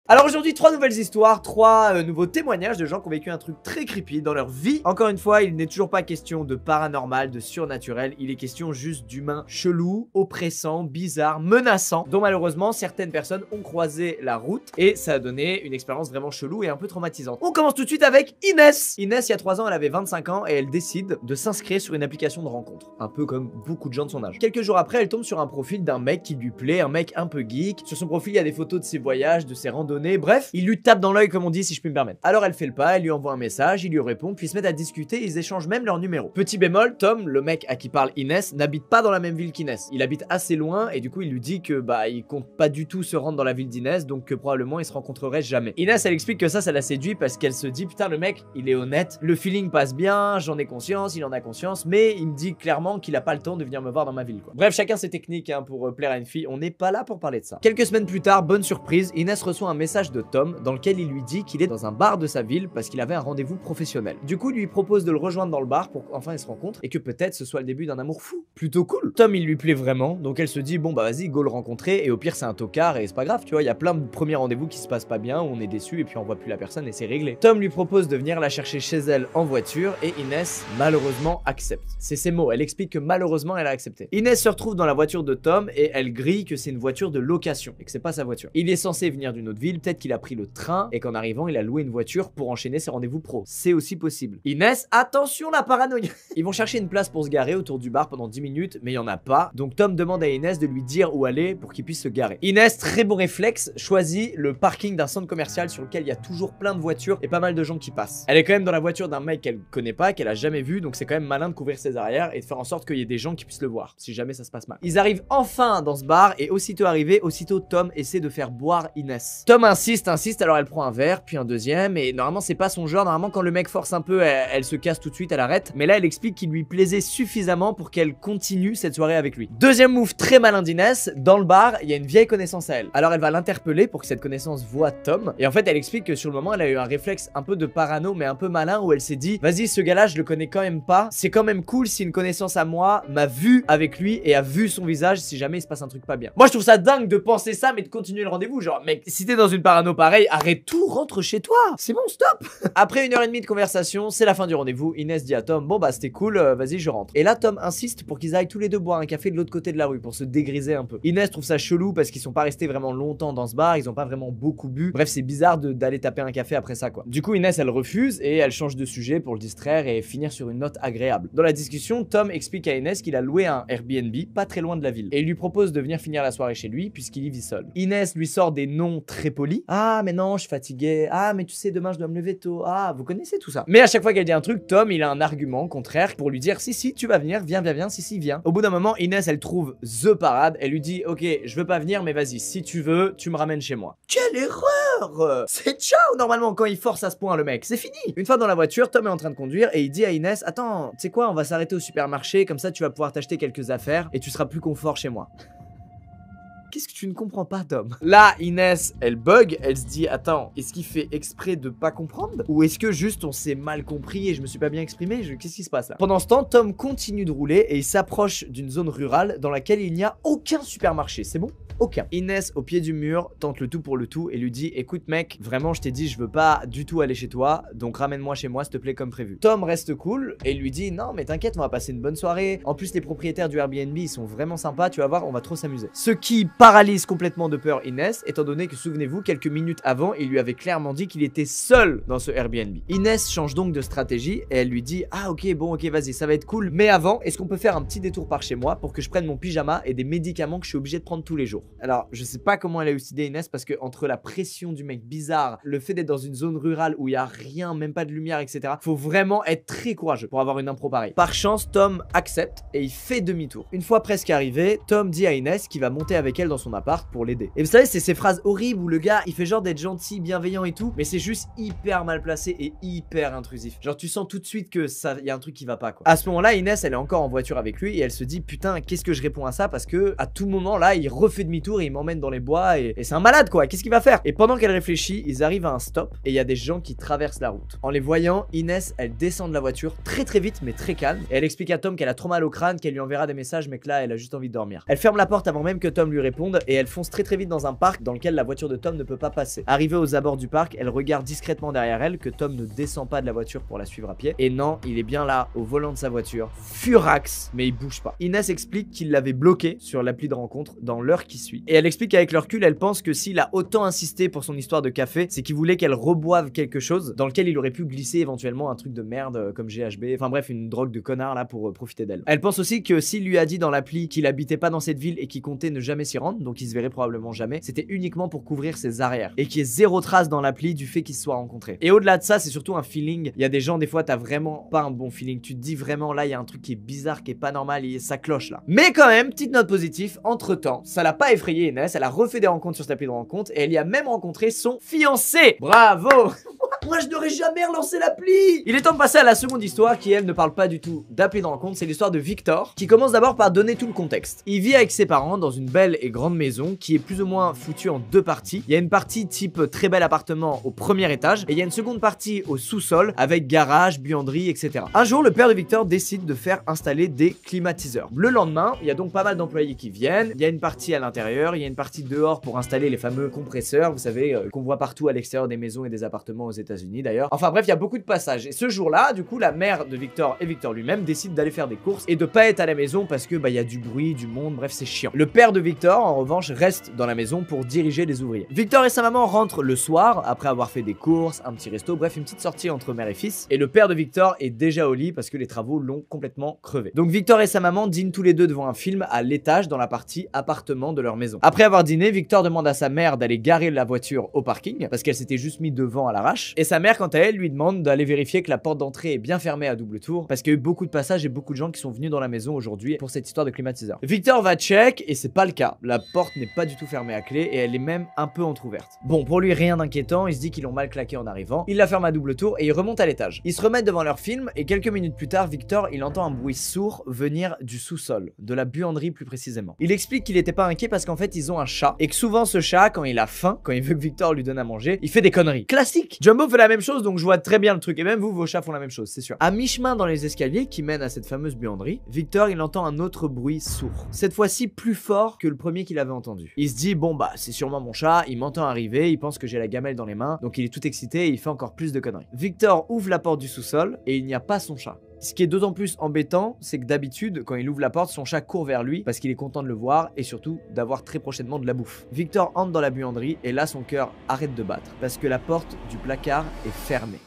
Alors aujourd'hui, 3 nouvelles histoires, 3 nouveaux témoignages de gens qui ont vécu un truc très creepy dans leur vie. Encore une fois, il n'est toujours pas question de paranormal, de surnaturel, il est question juste d'humains chelous, oppressants, bizarres, menaçants, dont malheureusement certaines personnes ont croisé la route et ça a donné une expérience vraiment chelou et un peu traumatisante. On commence tout de suite avec Inès. Inès, il y a 3 ans, elle avait 25 ans et elle décide de s'inscrire sur une application de rencontre, un peu comme beaucoup de gens de son âge. Quelques jours après, elle tombe sur un profil d'un mec qui lui plaît, un mec un peu geek. Sur son profil, il y a des photos de ses voyages, de ses randonnées. Bref, il lui tape dans l'œil comme on dit si je puis me permettre. Alors elle fait le pas, elle lui envoie un message, il lui répond, puis ils se mettent à discuter, ils échangent même leur numéro. Petit bémol, Tom, le mec à qui parle Inès, n'habite pas dans la même ville qu'Inès. Il habite assez loin et du coup il lui dit que il compte pas du tout se rendre dans la ville d'Inès, donc que probablement ils se rencontreraient jamais. Inès elle explique que ça la séduit parce qu'elle se dit putain le mec il est honnête, le feeling passe bien, j'en ai conscience, il en a conscience, mais il me dit clairement qu'il a pas le temps de venir me voir dans ma ville quoi. Bref, chacun ses techniques hein, pour plaire à une fille, on n'est pas là pour parler de ça. Quelques semaines plus tard, bonne surprise, Inès reçoit un message de Tom dans lequel il lui dit qu'il est dans un bar de sa ville parce qu'il avait un rendez-vous professionnel. Du coup, il lui propose de le rejoindre dans le bar pour qu'enfin ils se rencontrent et que peut-être ce soit le début d'un amour fou. Plutôt cool. Tom, il lui plaît vraiment, donc elle se dit bon vas-y, go le rencontrer et au pire c'est un tocard et c'est pas grave, tu vois, il y a plein de premiers rendez-vous qui se passent pas bien, où on est déçu et puis on voit plus la personne et c'est réglé. Tom lui propose de venir la chercher chez elle en voiture et Inès malheureusement accepte. C'est ses mots, elle explique que malheureusement elle a accepté. Inès se retrouve dans la voiture de Tom et elle grille que c'est une voiture de location et que c'est pas sa voiture. Il est censé venir d'une autre ville, peut-être qu'il a pris le train et qu'en arrivant il a loué une voiture pour enchaîner ses rendez-vous pro. C'est aussi possible. Inès, attention la paranoïa. Ils vont chercher une place pour se garer autour du bar pendant 10 minutes mais il y en a pas. Donc Tom demande à Inès de lui dire où aller pour qu'il puisse se garer. Inès, très bon réflexe, choisit le parking d'un centre commercial sur lequel il y a toujours plein de voitures et pas mal de gens qui passent. Elle est quand même dans la voiture d'un mec qu'elle connaît pas, qu'elle a jamais vu, donc c'est quand même malin de couvrir ses arrières et de faire en sorte qu'il y ait des gens qui puissent le voir si jamais ça se passe mal. Ils arrivent enfin dans ce bar et aussitôt arrivé, aussitôt Tom essaie de faire boire Inès. Tom insiste, alors elle prend un verre, puis un deuxième, et normalement c'est pas son genre, normalement quand le mec force un peu, elle se casse tout de suite, elle arrête, mais là elle explique qu'il lui plaisait suffisamment pour qu'elle continue cette soirée avec lui. Deuxième move très malin d'Inès, dans le bar, il y a une vieille connaissance à elle. Alors elle va l'interpeller pour que cette connaissance voie Tom, et en fait elle explique que sur le moment elle a eu un réflexe un peu de parano, mais un peu malin, où elle s'est dit, vas-y ce gars là je le connais quand même pas, c'est quand même cool si une connaissance à moi m'a vu avec lui et a vu son visage si jamais il se passe un truc pas bien. Moi je trouve ça dingue de penser ça, mais de continuer le rendez-vous, genre mec, si t'es dans une parano pareille, arrête tout, rentre chez toi, c'est bon, stop. Après 1h30 de conversation, c'est la fin du rendez-vous. Inès dit à Tom, bon c'était cool, vas-y je rentre. Et là Tom insiste pour qu'ils aillent tous les deux boire un café de l'autre côté de la rue pour se dégriser un peu. Inès trouve ça chelou parce qu'ils sont pas restés vraiment longtemps dans ce bar, ils ont pas vraiment beaucoup bu. Bref, c'est bizarre d'aller taper un café après ça quoi. Du coup Inès elle refuse et elle change de sujet pour le distraire et finir sur une note agréable. Dans la discussion, Tom explique à Inès qu'il a loué un Airbnb pas très loin de la ville et il lui propose de venir finir la soirée chez lui puisqu'il y vit seul. Inès lui sort des noms très polis. Ah mais non, je suis fatigué. Ah mais tu sais demain je dois me lever tôt. Ah vous connaissez tout ça. Mais à chaque fois qu'elle dit un truc, Tom il a un argument contraire pour lui dire si tu vas venir, viens, si viens. Au bout d'un moment Inès elle trouve the parade, elle lui dit ok je veux pas venir mais vas-y si tu veux tu me ramènes chez moi. Quelle erreur. C'est ciao normalement quand il force à ce point le mec, c'est fini. Une fois dans la voiture, Tom est en train de conduire et il dit à Inès attends tu sais quoi, on va s'arrêter au supermarché comme ça tu vas pouvoir t'acheter quelques affaires et tu seras plus confort chez moi. Qu'est-ce que tu ne comprends pas, Tom? Là, Inès, elle bug, elle se dit, attends, est-ce qu'il fait exprès de pas comprendre? Ou est-ce que juste on s'est mal compris et je me suis pas bien exprimé? Qu'est-ce qui se passe là? Pendant ce temps, Tom continue de rouler et il s'approche d'une zone rurale dans laquelle il n'y a aucun supermarché, c'est bon? Aucun. Inès, au pied du mur, tente le tout pour le tout et lui dit, écoute mec, vraiment je t'ai dit je veux pas du tout aller chez toi, donc ramène-moi chez moi s'il te plaît comme prévu. Tom reste cool et lui dit, non mais t'inquiète, on va passer une bonne soirée. En plus les propriétaires du Airbnb ils sont vraiment sympas, tu vas voir, on va trop s'amuser. Ce qui paralyse complètement de peur Inès, étant donné que souvenez-vous, quelques minutes avant, il lui avait clairement dit qu'il était seul dans ce Airbnb. Inès change donc de stratégie et elle lui dit, ah ok bon ok vas-y ça va être cool, mais avant est-ce qu'on peut faire un petit détour par chez moi pour que je prenne mon pyjama et des médicaments que je suis obligé de prendre tous les jours. Alors je sais pas comment elle a eu cette idée Inès parce que entre la pression du mec bizarre, le fait d'être dans une zone rurale où il y a rien, même pas de lumière etc, faut vraiment être très courageux pour avoir une impro pareille. Par chance Tom accepte et il fait demi-tour. Une fois presque arrivé, Tom dit à Inès qu'il va monter avec elle dans son appart pour l'aider. Et vous savez c'est ces phrases horribles où le gars il fait genre d'être gentil, bienveillant et tout, mais c'est juste hyper mal placé et hyper intrusif. Genre tu sens tout de suite que ça, y a un truc qui va pas quoi. À ce moment là Inès elle est encore en voiture avec lui et elle se dit putain qu'est-ce que je réponds à ça parce que à tout moment là il refait demi demi-tour et il m'emmène dans les bois et c'est un malade quoi, qu'est-ce qu'il va faire? Et pendant qu'elle réfléchit, ils arrivent à un stop et il y a des gens qui traversent la route. En les voyant, Inès, elle descend de la voiture très vite mais très calme et elle explique à Tom qu'elle a trop mal au crâne, qu'elle lui enverra des messages mais que là elle a juste envie de dormir. Elle ferme la porte avant même que Tom lui réponde et elle fonce très vite dans un parc dans lequel la voiture de Tom ne peut pas passer. Arrivée aux abords du parc, elle regarde discrètement derrière elle que Tom ne descend pas de la voiture pour la suivre à pied. Et non, il est bien là, au volant de sa voiture, furax, mais il bouge pas. Inès explique qu'il l'avait bloqué sur l'appli de rencontre dans l'heure qui suit. Et elle explique qu'avec le recul, elle pense que s'il a autant insisté pour son histoire de café, c'est qu'il voulait qu'elle reboive quelque chose dans lequel il aurait pu glisser éventuellement un truc de merde comme GHB, enfin bref, une drogue de connard là pour profiter d'elle. Elle pense aussi que s'il lui a dit dans l'appli qu'il habitait pas dans cette ville et qu'il comptait ne jamais s'y rendre, donc il se verrait probablement jamais, c'était uniquement pour couvrir ses arrières et qu'il y ait zéro trace dans l'appli du fait qu'ils se soient rencontrés. Et au-delà de ça, c'est surtout un feeling. Il y a des gens, des fois, t'as vraiment pas un bon feeling. Tu te dis vraiment là, il y a un truc qui est bizarre, qui est pas normal, et ça cloche là. Mais quand même, petite note positive, entre temps, ça l'a pas effrayé Inès, elle a refait des rencontres sur cette appli de rencontre et elle y a même rencontré son fiancé. Bravo! Moi je n'aurais jamais relancé l'appli. Il est temps de passer à la seconde histoire qui elle ne parle pas du tout d'appli de rencontre. C'est l'histoire de Victor qui commence d'abord par donner tout le contexte. Il vit avec ses parents dans une belle et grande maison qui est plus ou moins foutue en deux parties. Il y a une partie type très bel appartement au premier étage et il y a une seconde partie au sous-sol avec garage, buanderie, etc. Un jour le père de Victor décide de faire installer des climatiseurs. Le lendemain il y a donc pas mal d'employés qui viennent. Il y a une partie à l'intérieur, il y a une partie dehors pour installer les fameux compresseurs, vous savez, qu'on voit partout à l'extérieur des maisons et des appartements aux États-Unis d'ailleurs. Enfin bref, il y a beaucoup de passages. Et ce jour-là, du coup, la mère de Victor et Victor lui-même décident d'aller faire des courses et de pas être à la maison parce que bah il y a du bruit, du monde, bref, c'est chiant. Le père de Victor, en revanche, reste dans la maison pour diriger les ouvriers. Victor et sa maman rentrent le soir après avoir fait des courses, un petit resto, bref, une petite sortie entre mère et fils. Et le père de Victor est déjà au lit parce que les travaux l'ont complètement crevé. Donc Victor et sa maman dînent tous les deux devant un film à l'étage dans la partie appartement de leur maison. Après avoir dîné, Victor demande à sa mère d'aller garer la voiture au parking parce qu'elle s'était juste mis devant à l'arrache. Et sa mère, quant à elle, lui demande d'aller vérifier que la porte d'entrée est bien fermée à double tour parce qu'il y a eu beaucoup de passages et beaucoup de gens qui sont venus dans la maison aujourd'hui pour cette histoire de climatiseur. Victor va check et c'est pas le cas. La porte n'est pas du tout fermée à clé et elle est même un peu entrouverte. Bon, pour lui rien d'inquiétant, il se dit qu'ils l'ont mal claqué en arrivant. Il la ferme à double tour et il remonte à l'étage. Ils se remettent devant leur film et quelques minutes plus tard, Victor, il entend un bruit sourd venir du sous-sol, de la buanderie plus précisément. Il explique qu'il était pas inquiet parce qu'en fait ils ont un chat et que souvent ce chat, quand il a faim, quand il veut que Victor lui donne à manger, il fait des conneries. Classique. Jumbo fait la même chose, donc je vois très bien le truc et même vous, vos chats font la même chose, c'est sûr. À mi-chemin dans les escaliers qui mènent à cette fameuse buanderie, Victor il entend un autre bruit sourd. Cette fois-ci plus fort que le premier qu'il avait entendu. Il se dit bon bah c'est sûrement mon chat, il m'entend arriver, il pense que j'ai la gamelle dans les mains, donc il est tout excité et il fait encore plus de conneries. Victor ouvre la porte du sous-sol et il n'y a pas son chat. Ce qui est d'autant plus embêtant, c'est que d'habitude, quand il ouvre la porte, son chat court vers lui parce qu'il est content de le voir et surtout d'avoir très prochainement de la bouffe. Victor entre dans la buanderie et là son cœur arrête de battre parce que la porte du placard est fermée.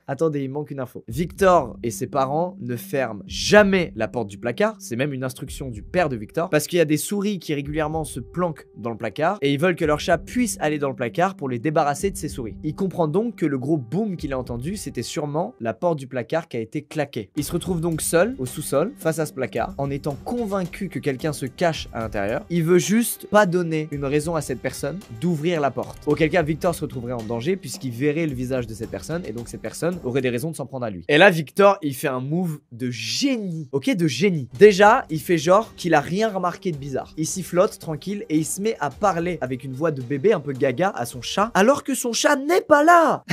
Attendez, il manque une info. Victor et ses parents ne ferment jamais la porte du placard. C'est même une instruction du père de Victor. Parce qu'il y a des souris qui régulièrement se planquent dans le placard. Et ils veulent que leur chat puisse aller dans le placard pour les débarrasser de ces souris. Il comprend donc que le gros boom qu'il a entendu, c'était sûrement la porte du placard qui a été claquée. Il se retrouve donc seul, au sous-sol, face à ce placard, en étant convaincu que quelqu'un se cache à l'intérieur. Il veut juste pas donner une raison à cette personne d'ouvrir la porte. Auquel cas, Victor se retrouverait en danger puisqu'il verrait le visage de cette personne. Et donc cette personne aurait des raisons de s'en prendre à lui. Et là, Victor, il fait un move de génie. Ok, de génie. Déjà, il fait genre qu'il a rien remarqué de bizarre. Il s'y flotte tranquille et il se met à parler avec une voix de bébé un peu gaga à son chat, alors que son chat n'est pas là.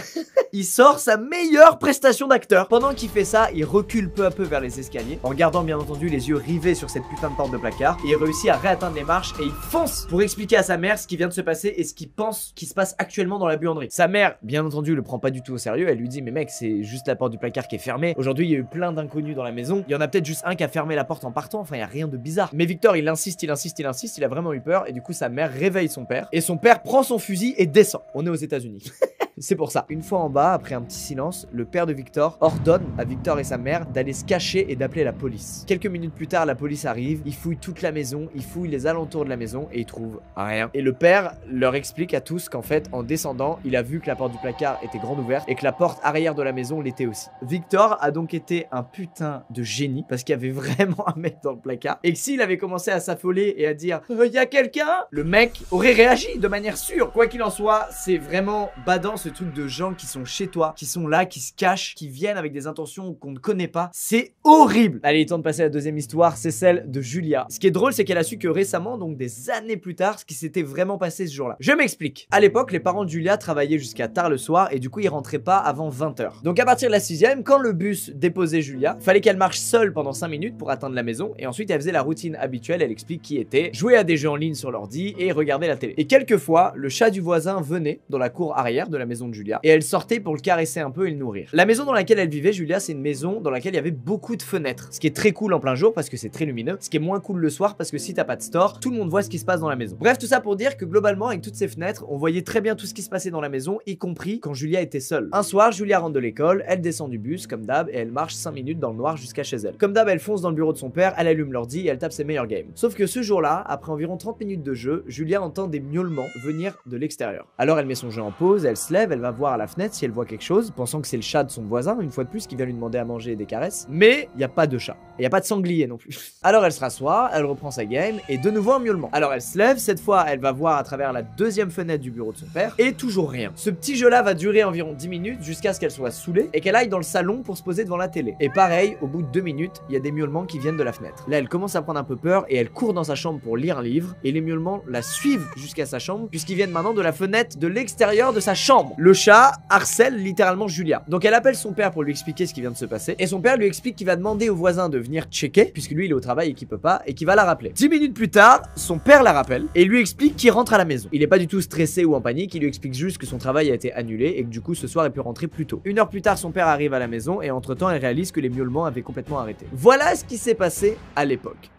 Il sort sa meilleure prestation d'acteur. Pendant qu'il fait ça, il recule peu à peu vers les escaliers, en gardant bien entendu les yeux rivés sur cette putain de porte de placard, et il réussit à réatteindre les marches et il fonce pour expliquer à sa mère ce qui vient de se passer et ce qu'il pense qui se passe actuellement dans la buanderie. Sa mère, bien entendu, le prend pas du tout au sérieux. Elle lui dit mais mec, c'est juste la porte du placard qui est fermée. Aujourd'hui, il y a eu plein d'inconnus dans la maison. Il y en a peut-être juste un qui a fermé la porte en partant. Enfin, il y a rien de bizarre. Mais Victor, il insiste, il insiste, il insiste. Il a vraiment eu peur. Et du coup, sa mère réveille son père. Et son père prend son fusil et descend. On est aux États-Unis. C'est pour ça. Une fois en bas, après un petit silence, le père de Victor ordonne à Victor et sa mère d'aller se cacher et d'appeler la police. Quelques minutes plus tard, la police arrive, ils fouillent toute la maison, ils fouillent les alentours de la maison et ils trouvent rien. Et le père leur explique à tous qu'en fait, en descendant, il a vu que la porte du placard était grande ouverte et que la porte arrière de la maison l'était aussi. Victor a donc été un putain de génie parce qu'il y avait vraiment un mec dans le placard et que s'il avait commencé à s'affoler et à dire « y a quelqu'un ?» le mec aurait réagi de manière sûre. Quoi qu'il en soit, c'est vraiment badant ce truc de gens qui sont chez toi, qui sont là, qui se cachent, qui viennent avec des intentions qu'on ne connaît pas. C'est horrible. Allez, il est temps de passer à la deuxième histoire, c'est celle de Julia. Ce qui est drôle, c'est qu'elle a su que récemment, donc des années plus tard, ce qui s'était vraiment passé ce jour-là. Je m'explique. À l'époque, les parents de Julia travaillaient jusqu'à tard le soir et du coup, ils rentraient pas avant 20 h. Donc à partir de la 6ème, quand le bus déposait Julia, fallait qu'elle marche seule pendant 5 minutes pour atteindre la maison et ensuite elle faisait la routine habituelle, elle explique qui était, jouer à des jeux en ligne sur l'ordi et regarder la télé. Et quelquefois, le chat du voisin venait dans la cour arrière de la maison de Julia et elle sortait pour le caresser un peu et le nourrir. La maison dans laquelle elle vivait, Julia, c'est une maison dans laquelle il y avait beaucoup de fenêtres, ce qui est très cool en plein jour parce que c'est très lumineux, ce qui est moins cool le soir parce que si t'as pas de store, tout le monde voit ce qui se passe dans la maison. Bref, tout ça pour dire que globalement, avec toutes ces fenêtres, on voyait très bien tout ce qui se passait dans la maison, y compris quand Julia était seule. Un soir, Julia rentre de l'école, elle descend du bus comme d'hab et elle marche 5 minutes dans le noir jusqu'à chez elle. Comme d'hab, elle fonce dans le bureau de son père, elle allume l'ordi et elle tape ses meilleurs games. Sauf que ce jour-là, après environ 30 minutes de jeu, Julia entend des miaulements venir de l'extérieur. Alors elle met son jeu en pause, elle se lève, elle va voir à la fenêtre si elle voit quelque chose, pensant que c'est le chat de son voisin, une fois de plus, qui vient lui demander à manger et des caresses. Mais il n'y a pas de chat. Il n'y a pas de sanglier non plus. Alors elle se rassoit, elle reprend sa game et de nouveau un miaulement. Alors elle se lève, cette fois elle va voir à travers la deuxième fenêtre du bureau de son père et toujours rien. Ce petit jeu-là va durer environ 10 minutes jusqu'à ce qu'elle soit saoulée et qu'elle aille dans le salon pour se poser devant la télé. Et pareil, au bout de 2 minutes, il y a des miaulements qui viennent de la fenêtre. Là elle commence à prendre un peu peur et elle court dans sa chambre pour lire un livre et les miaulements la suivent jusqu'à sa chambre puisqu'ils viennent maintenant de la fenêtre de l'extérieur de sa chambre. Le chat harcèle littéralement Julia. Donc elle appelle son père pour lui expliquer ce qui vient de se passer et son père lui explique qu'il va demander au voisin de venir checker puisque lui il est au travail et qu'il peut pas et qu'il va la rappeler. 10 minutes plus tard, son père la rappelle et lui explique qu'il rentre à la maison. Il est pas du tout stressé ou en panique, il lui explique juste que son travail a été annulé et que du coup ce soir il peut rentrer plus tôt. 1 heure plus tard, son père arrive à la maison et entre temps elle réalise que les miaulements avaient complètement arrêté. Voilà ce qui s'est passé à l'époque.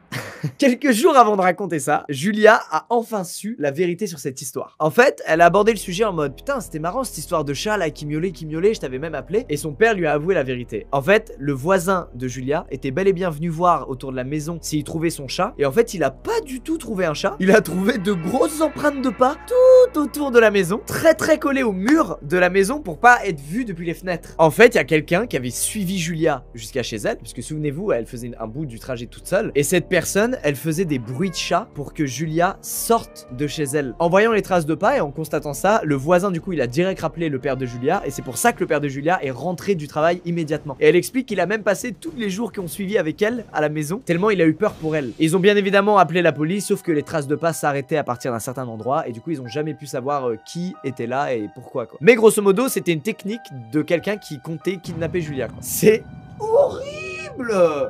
Quelques jours avant de raconter ça, Julia a enfin su la vérité sur cette histoire. En fait, elle a abordé le sujet en mode putain, c'était marrant cette histoire de chat là qui miaulait, je t'avais même appelé. Et son père lui a avoué la vérité. En fait, le voisin de Julia était bel et bien venu voir autour de la maison s'il trouvait son chat. Et en fait, il a pas du tout trouvé un chat. Il a trouvé de grosses empreintes de pas tout autour de la maison, très collées au mur de la maison pour pas être vu depuis les fenêtres. En fait, il y a quelqu'un qui avait suivi Julia jusqu'à chez elle, parce que souvenez-vous, elle faisait un bout du trajet toute seule. Et cette personne, elle faisait des bruits de chat pour que Julia sorte de chez elle. En voyant les traces de pas et en constatant ça, le voisin du coup il a direct rappelé le père de Julia et c'est pour ça que le père de Julia est rentré du travail immédiatement. Et elle explique qu'il a même passé tous les jours qui ont suivi avec elle à la maison, tellement il a eu peur pour elle. Et ils ont bien évidemment appelé la police, sauf que les traces de pas s'arrêtaient à partir d'un certain endroit et du coup ils ont jamais pu savoir qui était là et pourquoi quoi. Mais grosso modo c'était une technique de quelqu'un qui comptait kidnapper Julia quoi. C'est horrible.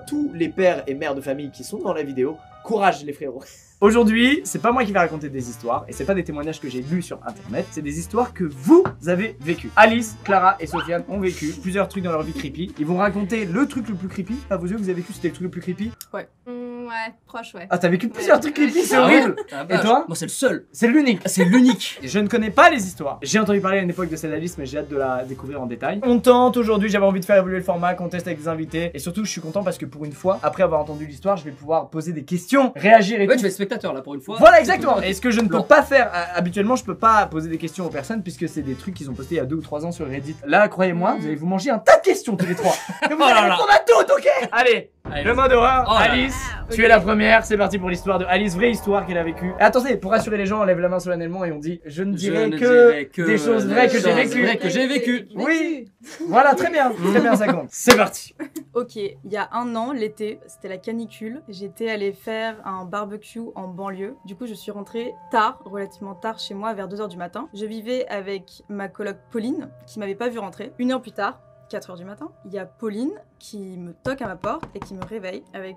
Tous les pères et mères de famille qui sont dans la vidéo, courage les frérots. Aujourd'hui, c'est pas moi qui vais raconter des histoires et c'est pas des témoignages que j'ai lus sur internet, c'est des histoires que vous avez vécues. Alice, Clara et Sofiane ont vécu plusieurs trucs dans leur vie creepy. Ils vont raconter le truc le plus creepy. À vos yeux, vous avez vécu c'était le truc le plus creepy? Ouais. Ouais, proche, ouais. Ah, t'as vécu plusieurs trucs creepy, c'est horrible. Et toi? Moi, c'est le seul. C'est l'unique. C'est l'unique. Je ne connais pas les histoires. J'ai entendu parler à une époque de cette Alice, mais j'ai hâte de la découvrir en détail. On tente aujourd'hui, j'avais envie de faire évoluer le format, qu'on teste avec des invités. Et surtout, je suis content parce que pour une fois, après avoir entendu l'histoire, je vais pouvoir poser des questions, réagir et Ouais, tout. tu vas être spectateur là pour une fois. Voilà, exactement. Et ce que je ne peux pas faire, habituellement, je peux pas poser des questions aux personnes puisque c'est des trucs qu'ils ont postés il y a 2 ou 3 ans sur Reddit. Là, croyez-moi, vous allez vous manger un tas de questions tous les trois. Et vous allez répondre à toutes, ok? Allez, le mode horreur, Oh là là. Alice, tu es la première, c'est parti pour l'histoire de Alice, vraie histoire qu'elle a vécue. Et attendez, pour rassurer les gens, on lève la main solennellement et on dit je ne dirai que des choses vraies que j'ai vécues. Vraies que j'ai vécues. Oui, voilà, très bien, ça compte. C'est parti. Ok, il y a 1 an, l'été, c'était la canicule. J'étais allée faire un barbecue en banlieue. Du coup, je suis rentrée tard, relativement tard chez moi, vers 2 h du matin. Je vivais avec ma coloc Pauline, qui m'avait pas vu rentrer. 1 heure plus tard, 4 h du matin, il y a Pauline qui me toque à ma porte et qui me réveille avec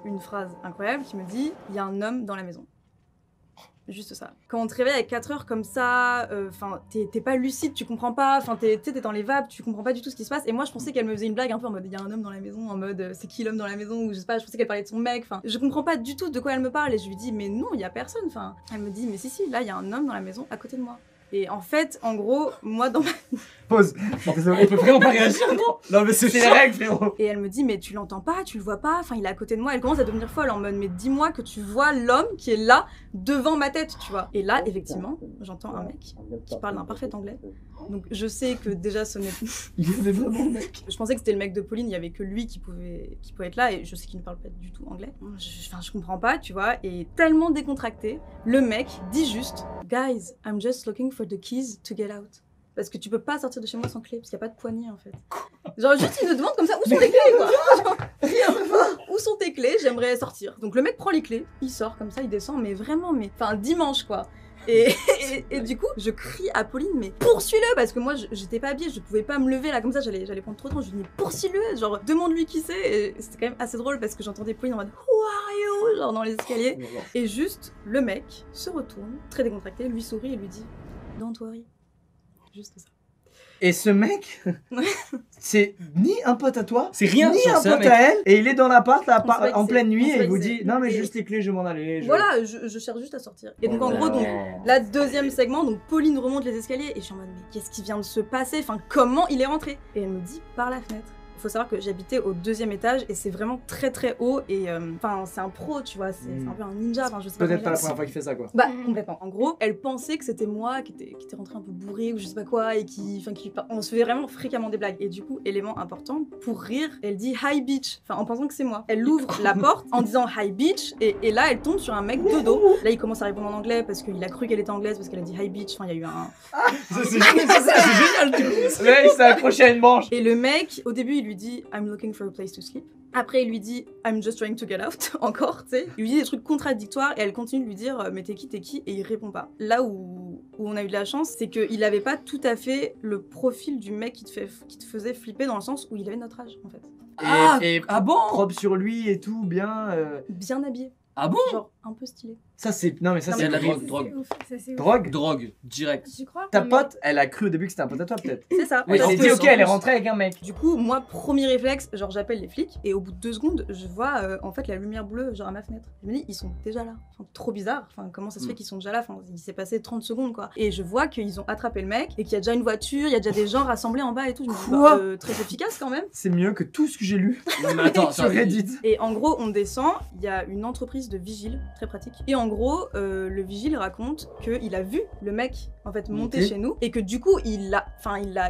une phrase incroyable qui me dit « Il y a un homme dans la maison ». Juste ça. Quand on te réveille à 4 heures comme ça, enfin, t'es pas lucide, tu comprends pas, enfin, t'es dans les vapes, tu comprends pas du tout ce qui se passe. Et moi, je pensais qu'elle me faisait une blague un peu en mode, il y a un homme dans la maison, en mode, c'est qui l'homme dans la maison, ou je sais pas, je pensais qu'elle parlait de son mec, enfin, je comprends pas du tout de quoi elle me parle. Et je lui dis, mais non, il y a personne, enfin. Elle me dit, mais si, là, il y a un homme dans la maison à côté de moi. Et en fait, en gros, moi dans ma... Pause. Désolé. On peut vraiment pas réagir, non? Non mais c'est les règles, frérot. Et elle me dit, mais tu l'entends pas, tu le vois pas, enfin il est à côté de moi. Elle commence à devenir folle en mode, mais dis-moi que tu vois l'homme qui est là, devant ma tête, tu vois. Et là, effectivement, j'entends un mec qui parle d'un parfait anglais. Donc je sais que déjà ce n'est... Il est vraiment mec. Je pensais que c'était le mec de Pauline, il y avait que lui qui pouvait être là, et je sais qu'il ne parle pas du tout anglais. Je comprends pas, tu vois, et tellement décontracté, le mec dit juste « Guys, I'm just looking for the keys to get out ». parce que tu peux pas sortir de chez moi sans clé, parce qu'il y a pas de poignée en fait. Genre juste il me demande comme ça, où sont tes clés quoi. Genre, où sont tes clés, j'aimerais sortir. Donc le mec prend les clés, il sort comme ça, il descend, mais vraiment, mais enfin dimanche quoi. Et du coup, je crie à Pauline, mais poursuis-le, parce que moi j'étais pas habillée, je pouvais pas me lever là comme ça, j'allais prendre trop de temps. Je lui dis, mais poursuis-le, genre demande-lui qui c'est. Et c'était quand même assez drôle parce que j'entendais Pauline en mode Who are you, genre dans les escaliers. Et juste, le mec se retourne, très décontracté, lui sourit et lui dit, Don't worry. Juste ça. Et ce mec, c'est ni un pote à toi, C'est rien, ni genre, un c'est un pote mec. à elle, et il est dans l'appart là, On se voit que en c'est- pleine nuit on se et voit il vous que dit c'est- non mais juste les clés, je vais m'en aller. Voilà, je cherche juste à sortir. Et donc en gros, donc, là, deuxième segment, donc Pauline remonte les escaliers et je suis en mode mais qu'est-ce qui vient de se passer? Enfin, comment il est rentré? Et elle me dit par la fenêtre. Il faut savoir que j'habitais au 2e étage et c'est vraiment très très haut et enfin c'est un pro, tu vois, c'est un peu un ninja, enfin je sais pas. Peut-être comment pas la dire. première fois qu'il fait ça quoi. Bah complètement. En gros, elle pensait que c'était moi qui était rentré un peu bourré ou je sais pas quoi et on se fait vraiment fréquemment des blagues. Et du coup, élément important, pour rire, elle dit hi bitch, enfin en pensant que c'est moi. Elle ouvre la porte en disant hi bitch et là elle tombe sur un mec de dos. Là il commence à répondre en anglais parce qu'il a cru qu'elle était anglaise parce qu'elle a dit hi bitch. Enfin il y a eu un. C'est génial du coup. Là il s'est accroché à une branche. Et le mec, au début, il lui dit I'm looking for a place to sleep. Après, il lui dit I'm just trying to get out, encore, tu sais. Il lui dit des trucs contradictoires et elle continue de lui dire mais t'es qui et il répond pas. Là où on a eu de la chance, c'est qu'il avait pas tout à fait le profil du mec qui te faisait flipper dans le sens où il avait notre âge en fait. Et Ah bon? propre sur lui et tout, bien. Bien habillé, Ah bon? genre un peu stylé. Ça c'est. Non mais ça Non, Il y c'est a de la horrible. drogue. C'est ouf, ça, c'est ouf. Drogue. Drogue, direct. Tu crois? Ta Non, mais- pote, elle a cru au début que c'était un pote à toi peut-être. C'est ça. Oui, Elle en s'est plus, dit ok, en elle est plus. rentrée avec un mec. Du coup, moi, premier réflexe, genre j'appelle les flics et au bout de 2 secondes, je vois en fait la lumière bleue genre à ma fenêtre. Je me dis, ils sont déjà là. Enfin, trop bizarre. Enfin, comment ça se fait qu'ils sont déjà là? Enfin, il s'est passé 30 secondes quoi. Et je vois qu'ils ont attrapé le mec et qu'il y a déjà une voiture, il y a déjà des gens rassemblés en bas et tout. Je me dis, Quoi très efficace quand même. C'est mieux que tout ce que j'ai lu Non, mais attends, sur attends. Reddit. Et en gros, on descend, il y a une entreprise de vigile, très pratique. Et en gros, le vigile raconte qu'il a vu le mec en fait monter Monter. chez nous et que du coup il l'a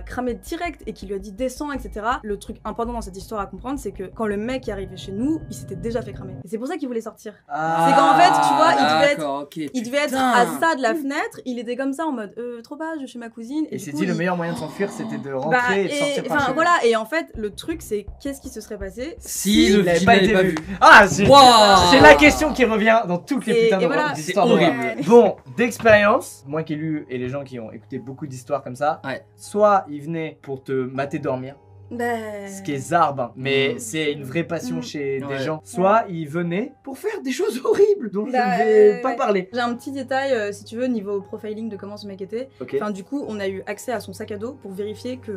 cramé direct et qu'il lui a dit descends, etc. Le truc important dans cette histoire à comprendre, c'est que quand le mec est arrivé chez nous, il s'était déjà fait cramer. Et c'est pour ça qu'il voulait sortir. Ah. C'est qu'en fait, tu vois, D'accord, ok. Il devait être Putain. à ça de la fenêtre, il était comme ça en mode trop pas, je vais chez ma cousine. Et il du s'est coup, dit le meilleur moyen de s'enfuir c'était de rentrer Bah, et de sortir par enfin chez voilà, et en fait, le truc c'est qu'est-ce qui se serait passé Si le il avait vigile pas n'avait été pas vu. vu. Ah, c'est Waouh. c'est la question qui revient dans toutes les Et- putains et voilà. d'histoires C'est d'horrible. horrible. Bon, d'expérience, moi qui ai lu et les gens qui ont écouté beaucoup d'histoires comme ça, Ouais. soit ils venaient pour te mater dormir, Bah... ce qui est zarbe, hein, mais Mm. c'est une vraie passion Mm. chez des Ouais. gens, soit ils venaient pour faire des choses horribles dont Bah, je ne vais pas ouais. parler. J'ai un petit détail, si tu veux, niveau profiling de comment ce mec était. Ok. Enfin, du coup, on a eu accès à son sac à dos pour vérifier que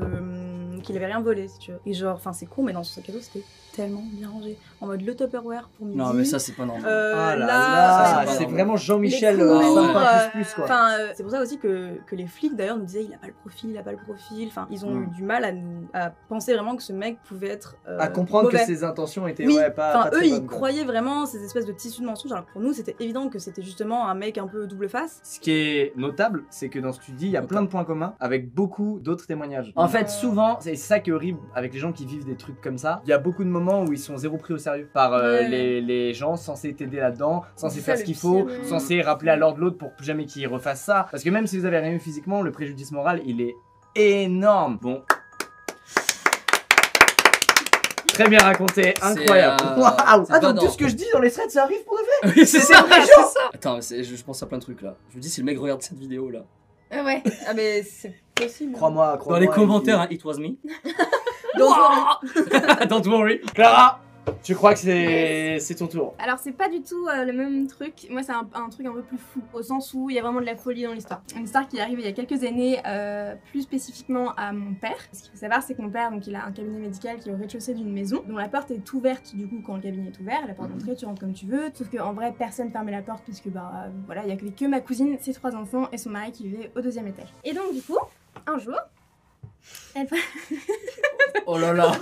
qu'il avait rien volé, si tu veux. Et genre, enfin, c'est con, mais dans son sac à dos, c'était tellement bien rangé. En mode le Tupperware pour midi. Non, mais ça, c'est pas normal. Ah là là, là, c'est c'est pas vraiment Jean-Michel les cours, sympa plus quoi. Enfin, c'est pour ça aussi que les flics d'ailleurs nous disaient il a pas le profil, il a pas le profil. Enfin, ils ont Mm. eu du mal à penser vraiment que ce mec pouvait être à comprendre mauvais. que ses intentions étaient Oui, ouais, pas, enfin pas eux très ils bonnes, quoi. croyaient vraiment ces espèces de tissus de mensonges alors que pour nous c'était évident que c'était justement un mec un peu double face. Ce qui est notable, c'est que dans ce que tu dis, il y a plein de points communs avec beaucoup d'autres témoignages. En fait, souvent, c'est ça qui est horrible avec les gens qui vivent des trucs comme ça. Il y a beaucoup de moments où ils sont zéro pris au sérieux par Ouais. les gens censés t'aider là-dedans, censés C'est faire ça, ce qu'il le faut, pire, ouais. censés rappeler à l'ordre l'autre pour plus jamais qu'il refasse ça. Parce que même si vous avez rien eu physiquement, le préjudice moral, il est énorme. Bon. Très bien raconté, incroyable. Waouh. c'est Attends, pas tout ce que je dis dans les threads, ça arrive pour de vrai. Oui, c'est C'est ça, vrai, c'est ça. Attends, je pense à plein de trucs là. Je me dis, si le mec regarde cette vidéo là. Ouais. Ah mais c'est possible. Crois-moi, Dans les commentaires, hein, it was me. Donc, worry. Don't worry. Clara, je crois que c'est ton tour. Alors c'est pas du tout le même truc. Moi c'est un truc un peu plus fou, au sens où il y a vraiment de la folie dans l'histoire. Une histoire qui est arrivée il y a quelques années, plus spécifiquement à mon père. Ce qu'il faut savoir c'est que mon père, donc il a un cabinet médical qui est au rez-de-chaussée d'une maison, dont la porte est ouverte du coup quand le cabinet est ouvert. La porte d'entrée tu rentres comme tu veux, sauf qu'en vrai personne fermait la porte puisque voilà il y a que ma cousine, ses 3 enfants et son mari qui vivait au 2e étage. Et donc du coup, un jour, elle Oh là là.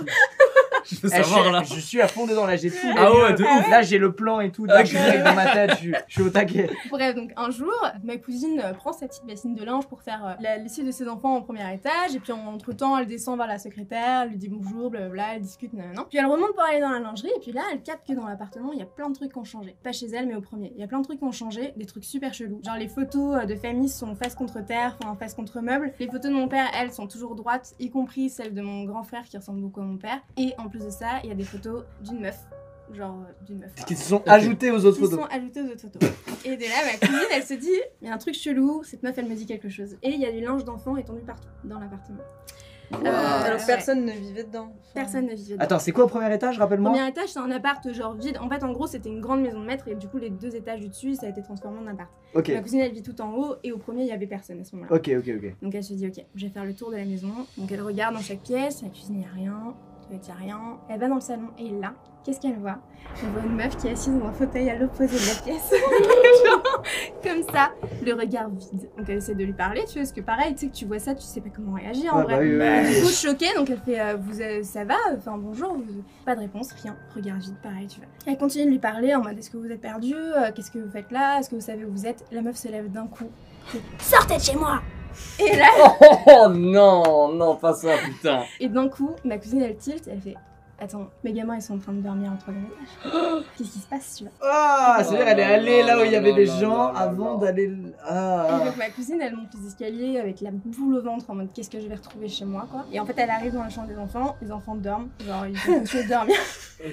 Je veux savoir là. Je suis à fond dedans, là j'ai tout. Ah ouais, de ouf. Là j'ai le plan et tout, là, je suis direct dans ma tête, je suis au taquet. Bref, donc un jour, ma cousine prend sa petite bassine de linge pour faire la lessive de ses enfants au premier étage, et puis entre temps, elle descend vers la secrétaire, elle lui dit bonjour, blablabla, elle discute, non. Puis elle remonte pour aller dans la lingerie, et puis là, elle capte que dans l'appartement, il y a plein de trucs qui ont changé. Pas chez elle, mais au premier. Il y a plein de trucs qui ont changé, des trucs super chelous. Genre les photos de famille sont face contre terre, enfin face contre meuble. Les photos de mon père, elles, sont toujours droites, y compris celles de mon grand frère qui ressemble beaucoup à mon père. Et en plus de ça, il y a des photos d'une meuf. Genre d'une meuf. Qui se sont ajoutés aux autres Qui photos. sont ajoutés aux autres photos. Et de là, ma cousine, elle se dit, il y a un truc chelou, cette meuf, elle me dit quelque chose. Et il y a du linge d'enfant étendu partout dans l'appartement. Alors ouais. personne ne vivait dedans. Enfin, Personne ne vivait dedans. Attends, c'est quoi au premier étage, rappelle-moi? Premier étage, c'est un appart genre vide. En fait, en gros, c'était une grande maison de maître et du coup, les 2 étages du dessus, ça a été transformé en appart. Ok, Ma cousine, elle vit tout en haut et au premier, il y avait personne à ce moment-là. ok. Donc elle se dit, ok, je vais faire le tour de la maison. Donc elle regarde dans chaque pièce, la cuisine, il n'y a rien. Il n'y a rien. Elle va dans le salon et là, qu'est-ce qu'elle voit? Elle voit une meuf qui est assise dans un fauteuil à l'opposé de la pièce. Genre, comme ça, le regard vide. Donc elle essaie de lui parler, tu vois, parce que pareil, tu sais que tu vois ça, tu sais pas comment réagir en Ouais, vrai. bah oui, ouais. Du coup, choquée, donc elle fait ça va? Enfin bonjour, pas de réponse, rien. Regard vide, pareil, tu vois. Elle continue de lui parler en mode est-ce que vous êtes perdu? Qu'est-ce que vous faites là? Est-ce que vous savez où vous êtes? La meuf se lève d'un coup. Sortez de chez moi! Et là, Oh non, non, pas ça, putain. et d'un coup, ma cousine elle tilt, elle fait attends, mes gamins ils sont en train de dormir en 3e étage. Qu'est-ce qui se passe, tu vois? Ah, c'est-à-dire elle est allée là où il y avait des gens non, avant non. d'aller. Et Ah. donc ma cousine elle monte les escaliers avec la boule au ventre en mode qu'est-ce que je vais retrouver chez moi quoi. Et en fait elle arrive dans la chambre des enfants, les enfants dorment, genre ils continuent de dormir.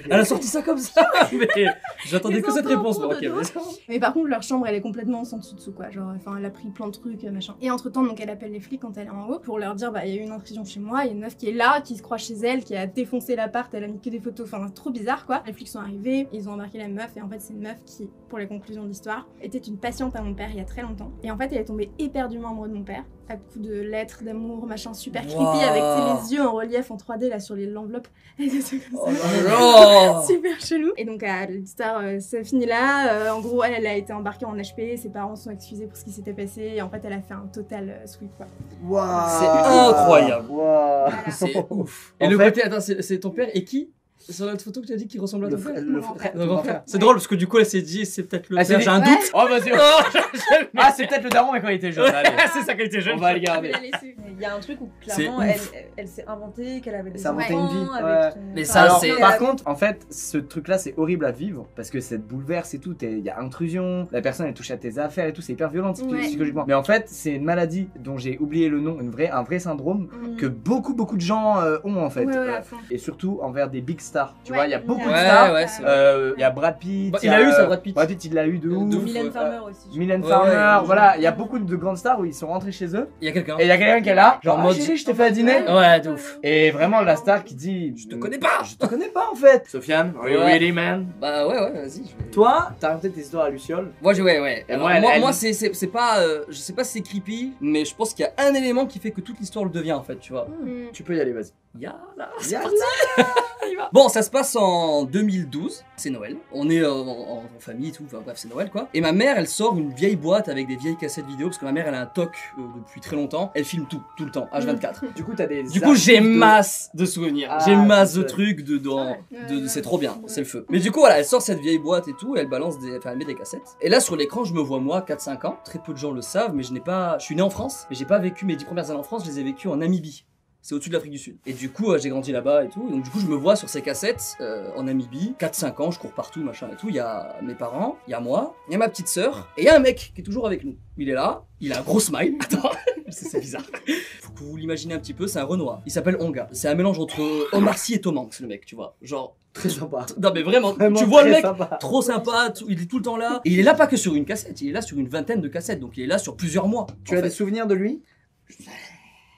Elle a sorti ça comme ça. Mais j'attendais Les que cette enfants réponse. font Moi, ok, dodo. mais- Mais par contre leur chambre elle est complètement sans dessous quoi, genre enfin elle a pris plein de trucs machin. Et entre temps donc elle appelle les flics quand elle est en haut pour leur dire bah il y a eu une intrusion chez moi, il y a une meuf qui est là, qui se croit chez elle, qui a défoncé l'appart, elle a mis que des photos, enfin trop bizarre quoi. Les flics sont arrivés, ils ont embarqué la meuf et en fait c'est une meuf qui, pour les conclusions de l'histoire, était une patiente à mon père il y a très longtemps. Et en fait elle est tombée éperdument amoureuse de mon père, à coups de lettres d'amour machin super creepy Wow. avec tu sais, les yeux en relief en 3D là sur l'enveloppe. Et des trucs comme Oh ça. là là. Super chelou. Et donc l'histoire ça finit là. En gros elle a été embarquée en HP, ses parents sont excusés pour ce qui s'était passé et en fait elle a fait un total sweep quoi. Waouh. C'est incroyable. Waouh. Voilà. C'est ouf. En Et le fait- côté, attends, c'est ton père et qui? Sur notre photo que tu as dit qui ressemble à ton frère? Mon grand frère. Le grand frère. C'est Ouais. drôle parce que du coup elle s'est dit c'est peut-être le Ah, c'est père, des- j'ai un Ouais. doute. Oh vas-y. Oh, Ah c'est peut-être le daron mais quand il était jeune. Allez. c'est ça qu'elle était jeune. On va le Je garder. vais la laisser. Il y a un truc où C'est clairement elle, ouf. elle s'est inventée qu'elle avait des s'est inventée enfants une vie, avec ouais. son- Mais enfin, ça, Alors, c'est- par contre, en fait, ce truc-là, c'est horrible à vivre parce que ça te bouleverse et tout. Il y a intrusion, la personne elle touche à tes affaires et tout, c'est hyper violent Ouais. psychologiquement. Mais en fait, c'est une maladie dont j'ai oublié le nom, un vrai syndrome que beaucoup de gens ont en fait. Ouais, ouais, à fond. Et surtout envers des big stars. Tu Ouais. vois, il y a beaucoup de Ouais, stars. ouais, c'est Il y a Brad Pitt. Bah, y il a eu ça, Brad Pitt. Brad Pitt, il l'a eu de ouf. De ouf. Mylène Ouais. Farmer aussi. je Mylène Ouais, Farmer, ouais. voilà, il y a beaucoup de grandes stars où ils sont rentrés chez eux Il y a quelqu'un. et il y a quelqu'un qui est là, genre En mode- chérie, je t'ai fait à dîner. Ouais, de ouf. Et vraiment la star qui dit Je te connais pas. Je te connais pas en fait. Sofiane, are you Ouais. ready man? Bah ouais, vas-y. je vais- Toi, t'as raconté tes histoires à Luciole. Moi, ouais. Et Alors, moi, moi, elle- moi, c'est pas. Je sais pas si c'est creepy, mais je pense qu'il y a un élément qui fait que toute l'histoire le devient en fait, tu vois. Mm. Tu peux y aller, vas-y. Yalla, Yalla. Bon, ça se passe en 2012, c'est Noël. On est en famille et tout, enfin bref, c'est Noël quoi. Et ma mère, elle sort une vieille boîte avec des vieilles cassettes vidéo, parce que ma mère, elle a un TOC depuis très longtemps. Elle filme tout le temps, H24. Du coup, t'as des. Du coup, j'ai masse de souvenirs, Ah, j'ai masse de c'est- trucs dedans, Ouais. c'est trop bien, c'est le feu. Mais du coup, voilà, elle sort cette vieille boîte et tout, et elle balance enfin, elle met des cassettes. Et là, sur l'écran, je me vois moi, 4-5 ans, très peu de gens le savent, mais je suis né en France, mais j'ai pas vécu mes 10 premières années en France, je les ai vécues en Namibie. C'est au-dessus de l'Afrique du Sud. Et du coup, j'ai grandi là-bas et tout. Et donc, du coup, je me vois sur ces cassettes en Namibie. 4-5 ans, je cours partout, machin et tout. Il y a mes parents, il y a moi, il y a ma petite sœur, et il y a un mec qui est toujours avec nous. Il est là, il a un gros smile. Attends, c'est bizarre. Faut que vous l'imaginez un petit peu, c'est un Renoir. Il s'appelle Onga. C'est un mélange entre Omar Sy et Tom Hanks, le mec, tu vois. Genre, Très sympa. non mais vraiment, Vraiment tu vois le très mec, sympa. trop sympa, il est tout le temps là. Et il est là pas que sur une cassette, il est là sur une vingtaine de cassettes. Donc il est là sur plusieurs mois. Tu en as fait. des souvenirs de lui?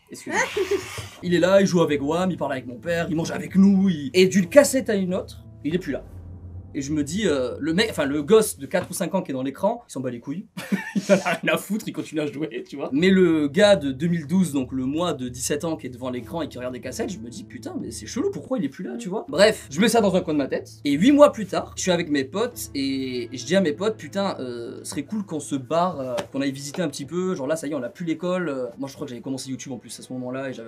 Excuse-moi. Il est là, il joue avec Wham, il parle avec mon père, il mange avec nous, et d'une cassette à une autre, il est plus là. Et je me dis, le mec, enfin le gosse de 4 ou 5 ans qui est dans l'écran, il s'en bat les couilles. Il en a rien à foutre, il continue à jouer, tu vois. Mais le gars de 2012, donc le moi de 17 ans qui est devant l'écran et qui regarde des cassettes, je me dis putain, mais c'est chelou, pourquoi il est plus là, tu vois. Bref, je mets ça dans un coin de ma tête. Et 8 mois plus tard, je suis avec mes potes et je dis à mes potes, putain, ce serait cool qu'on se barre, qu'on aille visiter un petit peu. Genre là, ça y est, on a plus l'école. Moi, je crois que j'avais commencé YouTube en plus à ce moment-là et je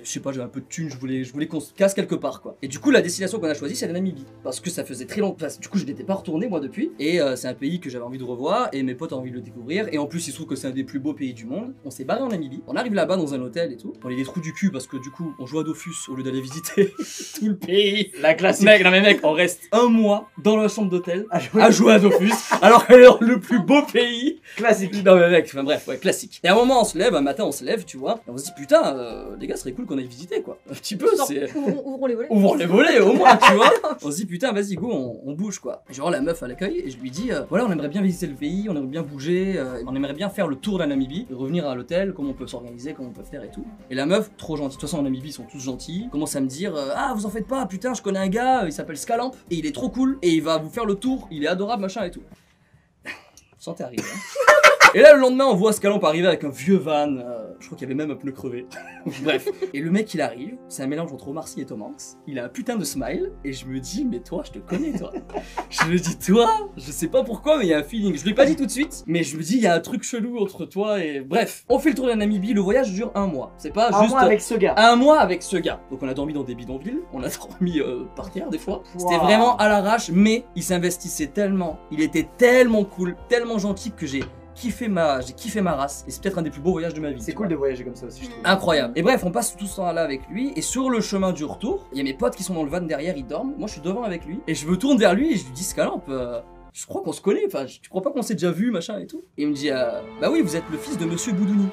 sais pas, j'avais un peu de thunes, je voulais qu'on se casse quelque part, quoi. Et du coup, la destination qu'on a choisie, c'est la Namibie. Parce que ça faisait très longtemps, du coup, je n'étais pas retourné moi depuis. Et c'est un pays que j'avais envie de revoir et mes potes ont envie de le découvrir. Et en plus, il se trouve que c'est un des plus beaux pays du monde. On s'est barré en Namibie. On arrive là-bas dans un hôtel et tout. On est des trous du cul parce que du coup, on joue à Dofus au lieu d'aller visiter tout le pays. La classique. Mec, non mais mec, on reste un mois dans la chambre d'hôtel à jouer à Dofus alors qu'elle est dans le plus beau pays. Classique. Non mais mec, enfin bref, ouais, classique. Et à un moment, on se lève, un matin, on se lève, tu vois. Et on se dit, putain, les gars, ce serait cool qu'on aille visiter, quoi. Un petit peu, c'est. Ouvrons les volets. Ouvrons les volets au moins, tu vois. On se dit putain, vas-y, go, on bouge quoi. Je rends la meuf à l'accueil et je lui dis voilà, on aimerait bien visiter le pays, on aimerait bien bouger, on aimerait bien faire le tour de la Namibie, et revenir à l'hôtel, comment on peut s'organiser, comment on peut faire et tout. Et la meuf, trop gentille, de toute façon en Namibie ils sont tous gentils, commence à me dire ah, vous en faites pas, putain, je connais un gars, il s'appelle Scalamp et il est trop cool et il va vous faire le tour, il est adorable, machin et tout. Sentez arriver. Hein. Et là, le lendemain, on voit Scalamp arriver avec un vieux van. Je crois qu'il y avait même un pneu crevé. Bref. Et le mec, il arrive. C'est un mélange entre Omar Sy et Tom Hanks. Il a un putain de smile. Et je me dis, mais toi, je te connais, toi. Je me dis, toi, je sais pas pourquoi, mais il y a un feeling. Je lui ai pas dit tout de suite. Mais je me dis, il y a un truc chelou entre toi et. Bref. On fait le tour de la Namibie. Le voyage dure un mois. C'est pas Un juste. mois avec ce gars. Un mois avec ce gars. Donc on a dormi dans des bidonvilles. On a dormi par terre des fois. C'était Wow. vraiment à l'arrache. Mais il s'investissait tellement. Il était tellement cool, tellement gentil que j'ai kiffé ma race et c'est peut-être un des plus beaux voyages de ma vie. C'est tu cool vois. de voyager comme ça aussi, je trouve. Incroyable. Et bref, on passe tout ce temps-là avec lui et sur le chemin du retour, il y a mes potes qui sont dans le van derrière, ils dorment. Moi, je suis devant avec lui et je me tourne vers lui et je lui dis Scalamp, je crois qu'on se connaît. Enfin, tu crois pas qu'on s'est déjà vu, machin et tout. Et il me dit bah oui, vous êtes le fils de Monsieur Boudouni.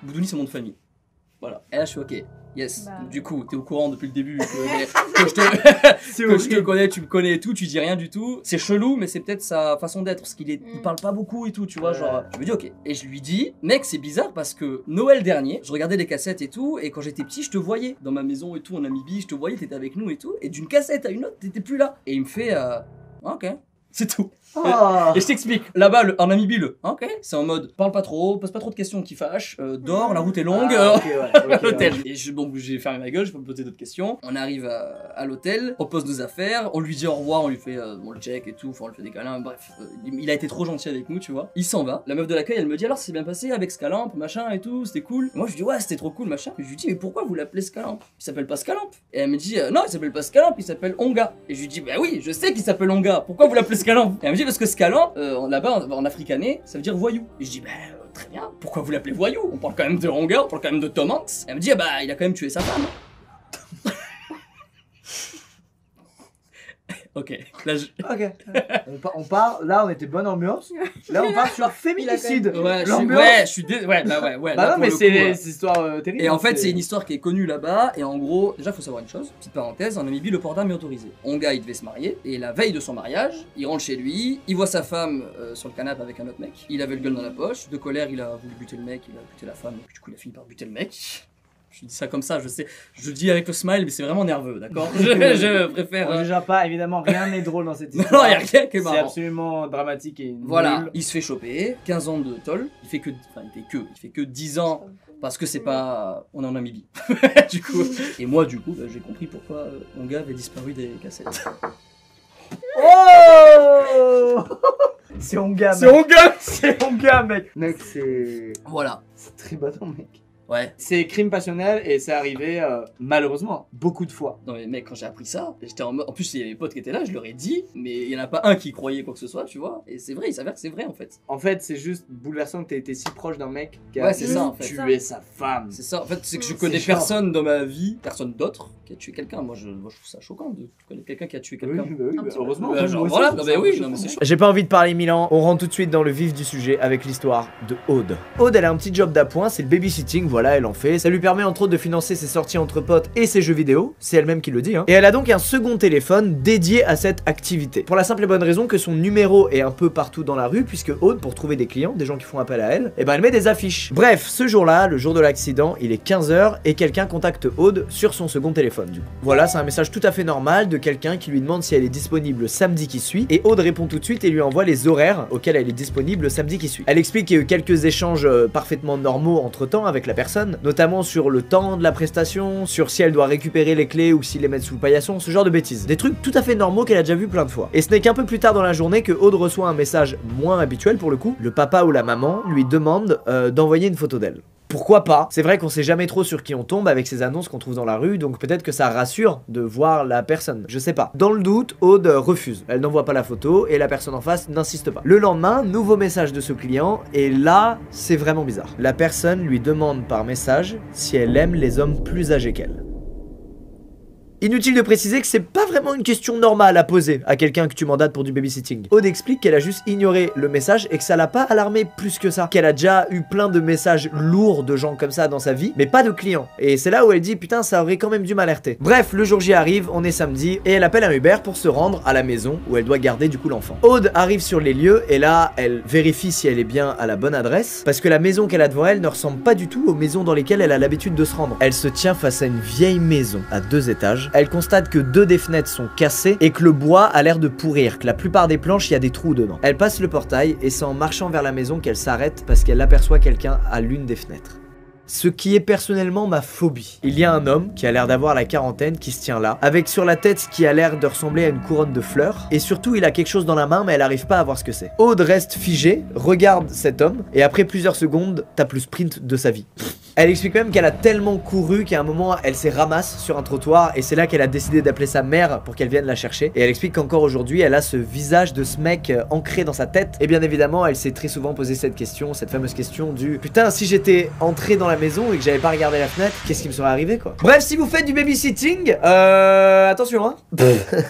Boudouni, c'est mon nom de famille. Voilà. Et là, je suis ok. Yes. Bah. Du coup, t'es au courant depuis le début que je te connais, tu me connais et tout, tu dis rien du tout. C'est chelou, mais c'est peut-être sa façon d'être parce qu'il il parle pas beaucoup et tout, tu vois. Genre, je me dis ok. Et je lui dis, mec, c'est bizarre parce que Noël dernier, je regardais les cassettes et tout, et quand j'étais petit, je te voyais dans ma maison et tout en Namibie, je te voyais, t'étais avec nous et tout, et d'une cassette à une autre, t'étais plus là. Et il me fait, ok. C'est tout. Oh. Et je t'explique, là-bas, en Namibie, ok, c'est en mode parle pas trop, pose pas trop de questions qui fâchent, dors, la route est longue, Ah, ok, ouais, ok, l'hôtel. ouais. Et donc j'ai fermé ma gueule, je peux me poser d'autres questions. On arrive à l'hôtel, on pose nos affaires, on lui dit au revoir, on lui fait bon, le check et tout, on lui fait des câlins, bref. Il a été trop gentil avec nous, tu vois. Il s'en va. La meuf de l'accueil, elle me dit alors, c'est bien passé avec Scalamp, machin et tout, c'était cool. Et moi je lui dis ouais, c'était trop cool, machin. Et je lui dis mais pourquoi vous l'appelez Scalamp? Il s'appelle pas Scalamp. Et elle me dit non, il s'appelle pas Scalamp, il s'appelle Onga. Et je lui dis bah oui, je sais qu'il s'appelle Onga, pourquoi vous l'appelez Scalamp? Et elle me dit parce que Scalamp, là-bas en africané, ça veut dire voyou. Et je dis bah très bien, pourquoi vous l'appelez voyou? On parle quand même de Onga, on parle quand même de Tom Hanks. Elle me dit bah il a quand même tué sa femme. Ok, là Ok. On part, là on était bonne ambiance. Là on part sur féminicide. Ouais, L'ambiance. ouais, là, là, Bah non, pour mais le c'est coup, c'est histoire terrible. Et en fait, c'est une histoire qui est connue là-bas. Et en gros, déjà, faut savoir une chose. Petite parenthèse, en Namibie, le port d'armes est autorisé. Onga, il devait se marier. Et la veille de son mariage, il rentre chez lui. Il voit sa femme sur le canapé avec un autre mec. Il avait le gueule dans la poche. De colère, il a voulu buter le mec. Il a buté la femme. Donc, du coup, il a fini par buter le mec. Je dis ça comme ça, je sais. Je le dis avec le smile, mais c'est vraiment nerveux, d'accord. Je préfère. Bon, déjà pas, évidemment, rien n'est drôle dans cette Non, histoire. il y a rien qui est C'est marrant. absolument dramatique et Voilà, nul. il se fait choper, 15 ans de tôle, il fait que 10 ans parce que c'est pas, on est en Namibie. Du coup, et moi du coup, bah, j'ai compris pourquoi Onga avait disparu des cassettes. Oh C'est Onga, mec. Onga. C'est Onga, mec. Mec, c'est... Voilà. C'est très badant, mec. Ouais. C'est crime passionnel et c'est arrivé, malheureusement, beaucoup de fois. Non mais mec, quand j'ai appris ça, j'étais en mode... En plus, il y avait mes potes qui étaient là, je leur ai dit, mais il y en a pas un qui croyait quoi que ce soit, tu vois. Et c'est vrai, il s'avère que c'est vrai en fait. En fait, c'est juste bouleversant que t'aies été si proche d'un mec qui a Ouais, c'est ça, en fait. tué sa femme. C'est ça, en fait, c'est que je C'est connais genre- personne dans ma vie, personne d'autre, qui a tué quelqu'un. Moi, je trouve ça choquant de connaître quelqu'un qui a tué Oui, quelqu'un. bah oui, Un bah petit peu. heureusement. Bah, genre, Moi aussi, voilà, je trouve non, mais ça oui, choquant. non, mais c'est sûr. J'ai pas envie de parler Milan, on rentre tout de suite dans le vif du sujet avec l'histoire de Aude. Aude, elle a un petit job d'appoint, c'est le babysitting, voilà. voilà, elle en fait. Ça lui permet entre autres de financer ses sorties entre potes et ses jeux vidéo. C'est elle-même qui le dit, hein. Et elle a donc un second téléphone dédié à cette activité. Pour la simple et bonne raison que son numéro est un peu partout dans la rue, puisque Aude, pour trouver des clients, des gens qui font appel à elle, et ben elle met des affiches. Bref, ce jour-là, le jour de l'accident, il est 15 h et quelqu'un contacte Aude sur son second téléphone du coup. Voilà, c'est un message tout à fait normal de quelqu'un qui lui demande si elle est disponible le samedi qui suit, et Aude répond tout de suite et lui envoie les horaires auxquels elle est disponible le samedi qui suit. Elle explique qu'il y a eu quelques échanges parfaitement normaux entre temps avec la personne, notamment sur le temps de la prestation, sur si elle doit récupérer les clés ou s'il les met sous le paillasson, ce genre de bêtises. Des trucs tout à fait normaux qu'elle a déjà vu plein de fois. Et ce n'est qu'un peu plus tard dans la journée que Aude reçoit un message moins habituel pour le coup. Le papa ou la maman lui demande d'envoyer une photo d'elle. Pourquoi pas? C'est vrai qu'on sait jamais trop sur qui on tombe avec ces annonces qu'on trouve dans la rue, donc peut-être que ça rassure de voir la personne, je sais pas. Dans le doute, Aude refuse, elle n'envoie pas la photo et la personne en face n'insiste pas. Le lendemain, nouveau message de ce client, et là, c'est vraiment bizarre. La personne lui demande par message si elle aime les hommes plus âgés qu'elle. Inutile de préciser que c'est pas vraiment une question normale à poser à quelqu'un que tu mandates pour du babysitting. Aude explique qu'elle a juste ignoré le message et que ça l'a pas alarmé plus que ça. Qu'elle a déjà eu plein de messages lourds de gens comme ça dans sa vie, mais pas de clients. Et c'est là où elle dit putain, ça aurait quand même dû m'alerter. Bref, le jour J arrive, on est samedi, et elle appelle un Uber pour se rendre à la maison où elle doit garder du coup l'enfant. Aude arrive sur les lieux et là, elle vérifie si elle est bien à la bonne adresse, parce que la maison qu'elle a devant elle ne ressemble pas du tout aux maisons dans lesquelles elle a l'habitude de se rendre. Elle se tient face à une vieille maison à 2 étages. Elle constate que 2 des fenêtres sont cassées et que le bois a l'air de pourrir, que la plupart des planches, il y a des trous dedans. Elle passe le portail et c'est en marchant vers la maison qu'elle s'arrête parce qu'elle aperçoit quelqu'un à l'une des fenêtres. Ce qui est personnellement ma phobie. Il y a un homme qui a l'air d'avoir la quarantaine qui se tient là, avec sur la tête ce qui a l'air de ressembler à une couronne de fleurs, et surtout il a quelque chose dans la main mais elle arrive pas à voir ce que c'est. Aude reste figée, regarde cet homme, et après plusieurs secondes, tape le sprint de sa vie. Elle explique même qu'elle a tellement couru qu'à un moment elle s'est ramasse sur un trottoir et c'est là qu'elle a décidé d'appeler sa mère pour qu'elle vienne la chercher. Et elle explique qu'encore aujourd'hui elle a ce visage de ce mec ancré dans sa tête. Et bien évidemment elle s'est très souvent posé cette question, cette fameuse question du putain, si j'étais entré dans la maison et que j'avais pas regardé la fenêtre, qu'est-ce qui me serait arrivé quoi. Bref, si vous faites du babysitting, attention hein.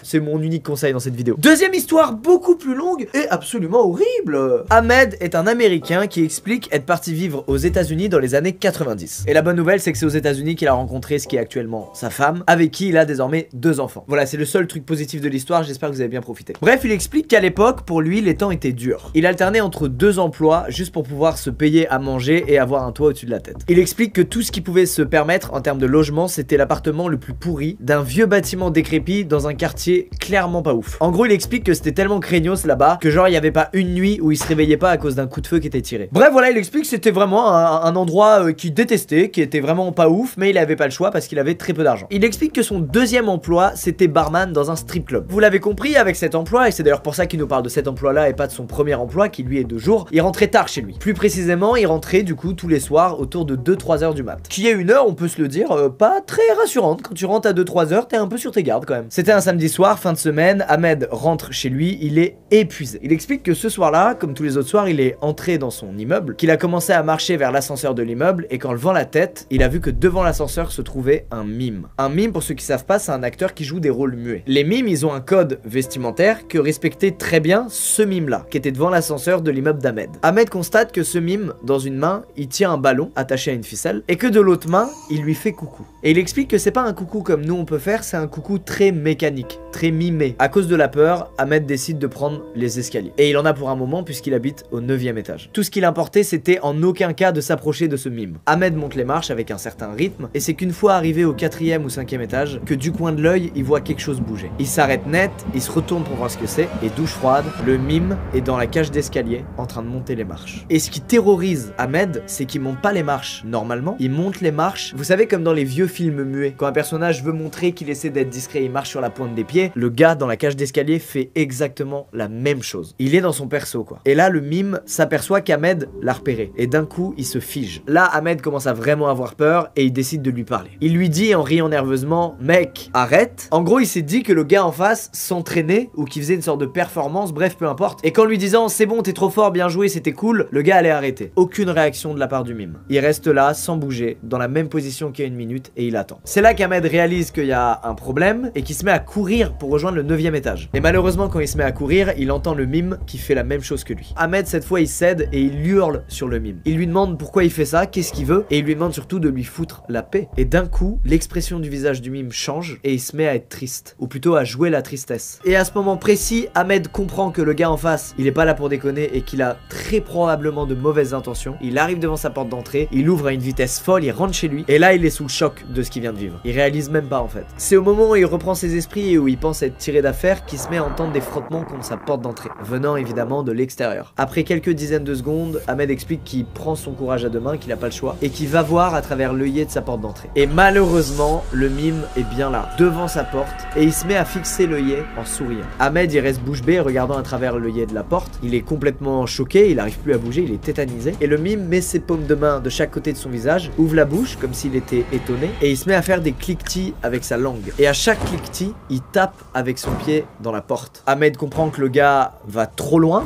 C'est mon unique conseil dans cette vidéo. Deuxième histoire beaucoup plus longue et absolument horrible. Ahmed est un Américain qui explique être parti vivre aux États-Unis dans les années 90. Et la bonne nouvelle c'est que c'est aux États-Unis qu'il a rencontré ce qui est actuellement sa femme, avec qui il a désormais 2 enfants. Voilà, c'est le seul truc positif de l'histoire, j'espère que vous avez bien profité. Bref, il explique qu'à l'époque, pour lui, les temps étaient durs. Il alternait entre 2 emplois juste pour pouvoir se payer à manger et avoir un toit au-dessus de la tête. Il explique que tout ce qu'il pouvait se permettre en termes de logement, c'était l'appartement le plus pourri d'un vieux bâtiment décrépit dans un quartier clairement pas ouf. En gros, il explique que c'était tellement craignos là-bas que genre il y avait pas une nuit où il se réveillait pas à cause d'un coup de feu qui était tiré. Bref, voilà, il explique que c'était vraiment un endroit qui détestait, qui était vraiment pas ouf, mais il avait pas le choix parce qu'il avait très peu d'argent. Il explique que son deuxième emploi, c'était barman dans un strip club. Vous l'avez compris, avec cet emploi, et c'est d'ailleurs pour ça qu'il nous parle de cet emploi-là et pas de son premier emploi qui lui est de jour, il rentrait tard chez lui. Plus précisément, il rentrait du coup tous les soirs autour de 2-3 heures du mat. Qui est une heure, on peut se le dire, pas très rassurante. Quand tu rentres à 2-3 heures, t'es un peu sur tes gardes quand même. C'était un samedi soir, fin de semaine, Ahmed rentre chez lui, il est épuisé. Il explique que ce soir-là, comme tous les autres soirs, il est entré dans son immeuble, qu'il a commencé à marcher vers l'ascenseur de l'immeuble et qu'en levant la tête, il a vu que devant l'ascenseur se trouvait un mime. Un mime, pour ceux qui savent pas, c'est un acteur qui joue des rôles muets. Les mimes, ils ont un code vestimentaire que respectait très bien ce mime-là, qui était devant l'ascenseur de l'immeuble d'Ahmed. Ahmed constate que ce mime, dans une main, il tient un ballon attaché à une ficelle, et que de l'autre main, il lui fait coucou. Et il explique que c'est pas un coucou comme nous on peut faire, c'est un coucou très mécanique, très mimé. À cause de la peur, Ahmed décide de prendre les escaliers. Et il en a pour un moment puisqu'il habite au 9e étage. Tout ce qu'il importait, c'était en aucun cas de s'approcher de ce mime. Ahmed monte les marches avec un certain rythme, et c'est qu'une fois arrivé au 4e ou 5e étage, que du coin de l'œil, il voit quelque chose bouger. Il s'arrête net, il se retourne pour voir ce que c'est, et douche froide, le mime est dans la cage d'escalier, en train de monter les marches. Et ce qui terrorise Ahmed, c'est qu'il monte pas les marches normalement, il monte les marches, vous savez comme dans les vieux films muets, quand un personnage veut montrer qu'il essaie d'être discret, il marche sur la pointe des pieds, le gars dans la cage d'escalier fait exactement la même chose. Il est dans son perso quoi. Et là le mime s'aperçoit qu'Ahmed l'a repéré, et d'un coup il se fige. Là Ahmed commence à vraiment avoir peur, et il décide de lui parler. Il lui dit en riant nerveusement, mec, arrête. En gros il s'est dit que le gars en face s'entraînait, ou qu'il faisait une sorte de performance, bref peu importe, et qu'en lui disant c'est bon t'es trop fort, bien joué, c'était cool, le gars allait arrêter. Aucune réaction de la part du mime. Il reste là sans bouger, dans la même position qu'il y a une minute, et il attend. C'est là qu'Ahmed réalise qu'il y a un problème, et qu'il se met à courir pour rejoindre le 9e étage. Et malheureusement quand il se met à courir, il entend le mime qui fait la même chose que lui. Ahmed cette fois il cède et il hurle sur le mime. Il lui demande pourquoi il fait ça, qu'est-ce qu'il veut, veut et il lui demande surtout de lui foutre la paix. Et d'un coup, l'expression du visage du mime change et il se met à être triste, ou plutôt à jouer la tristesse. Et à ce moment précis, Ahmed comprend que le gars en face, il est pas là pour déconner et qu'il a très probablement de mauvaises intentions. Il arrive devant sa porte d'entrée, il ouvre à une vitesse folle, il rentre chez lui et là il est sous le choc de ce qu'il vient de vivre. Il réalise même pas en fait. C'est au moment où il reprend ses esprits et où il pense être tiré d'affaire qu'il se met à entendre des frottements contre sa porte d'entrée, venant évidemment de l'extérieur. Après quelques dizaines de secondes, Ahmed explique qu'il prend son courage à deux mains, qu'il a pas le choix et qu'il va voir à travers l'œillet de sa porte d'entrée. Et malheureusement, le mime est bien là, devant sa porte et il se met à fixer l'œillet en souriant. Ahmed il reste bouche bée regardant à travers l'œillet de la porte. Il est complètement choqué, il arrive plus à bouger, il est tétanisé et le mime met ses paumes de main de chaque côté de son visage, ouvre la bouche comme s'il était étonné et il se met à faire des cliquetis avec sa langue. Et à chaque cliquetis, il tape avec son pied dans la porte. Ahmed comprend que le gars va trop loin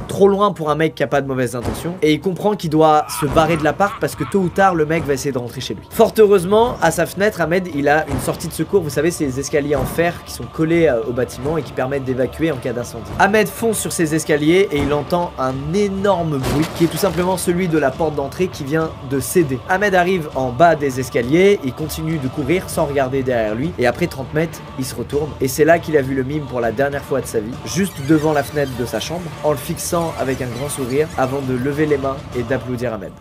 pour un mec qui a pas de mauvaises intentions et il comprend qu'il doit se barrer de l'appart parce que tôt ou tard le mec va essayer de rentrer chez lui. Fort heureusement, à sa fenêtre, Ahmed il a une sortie de secours, vous savez ces escaliers en fer qui sont collés au bâtiment et qui permettent d'évacuer en cas d'incendie. Ahmed fonce sur ces escaliers et il entend un énorme bruit qui est tout simplement celui de la porte d'entrée qui vient de céder. Ahmed arrive en bas des escaliers, il continue de courir sans regarder derrière lui et après 30 mètres, il se retourne et c'est là qu'il a vu le mime pour la dernière fois de sa vie, juste devant la fenêtre de sa chambre, en le fixant avec un grand sourire avant de lever les mains et d'applaudir Ahmed.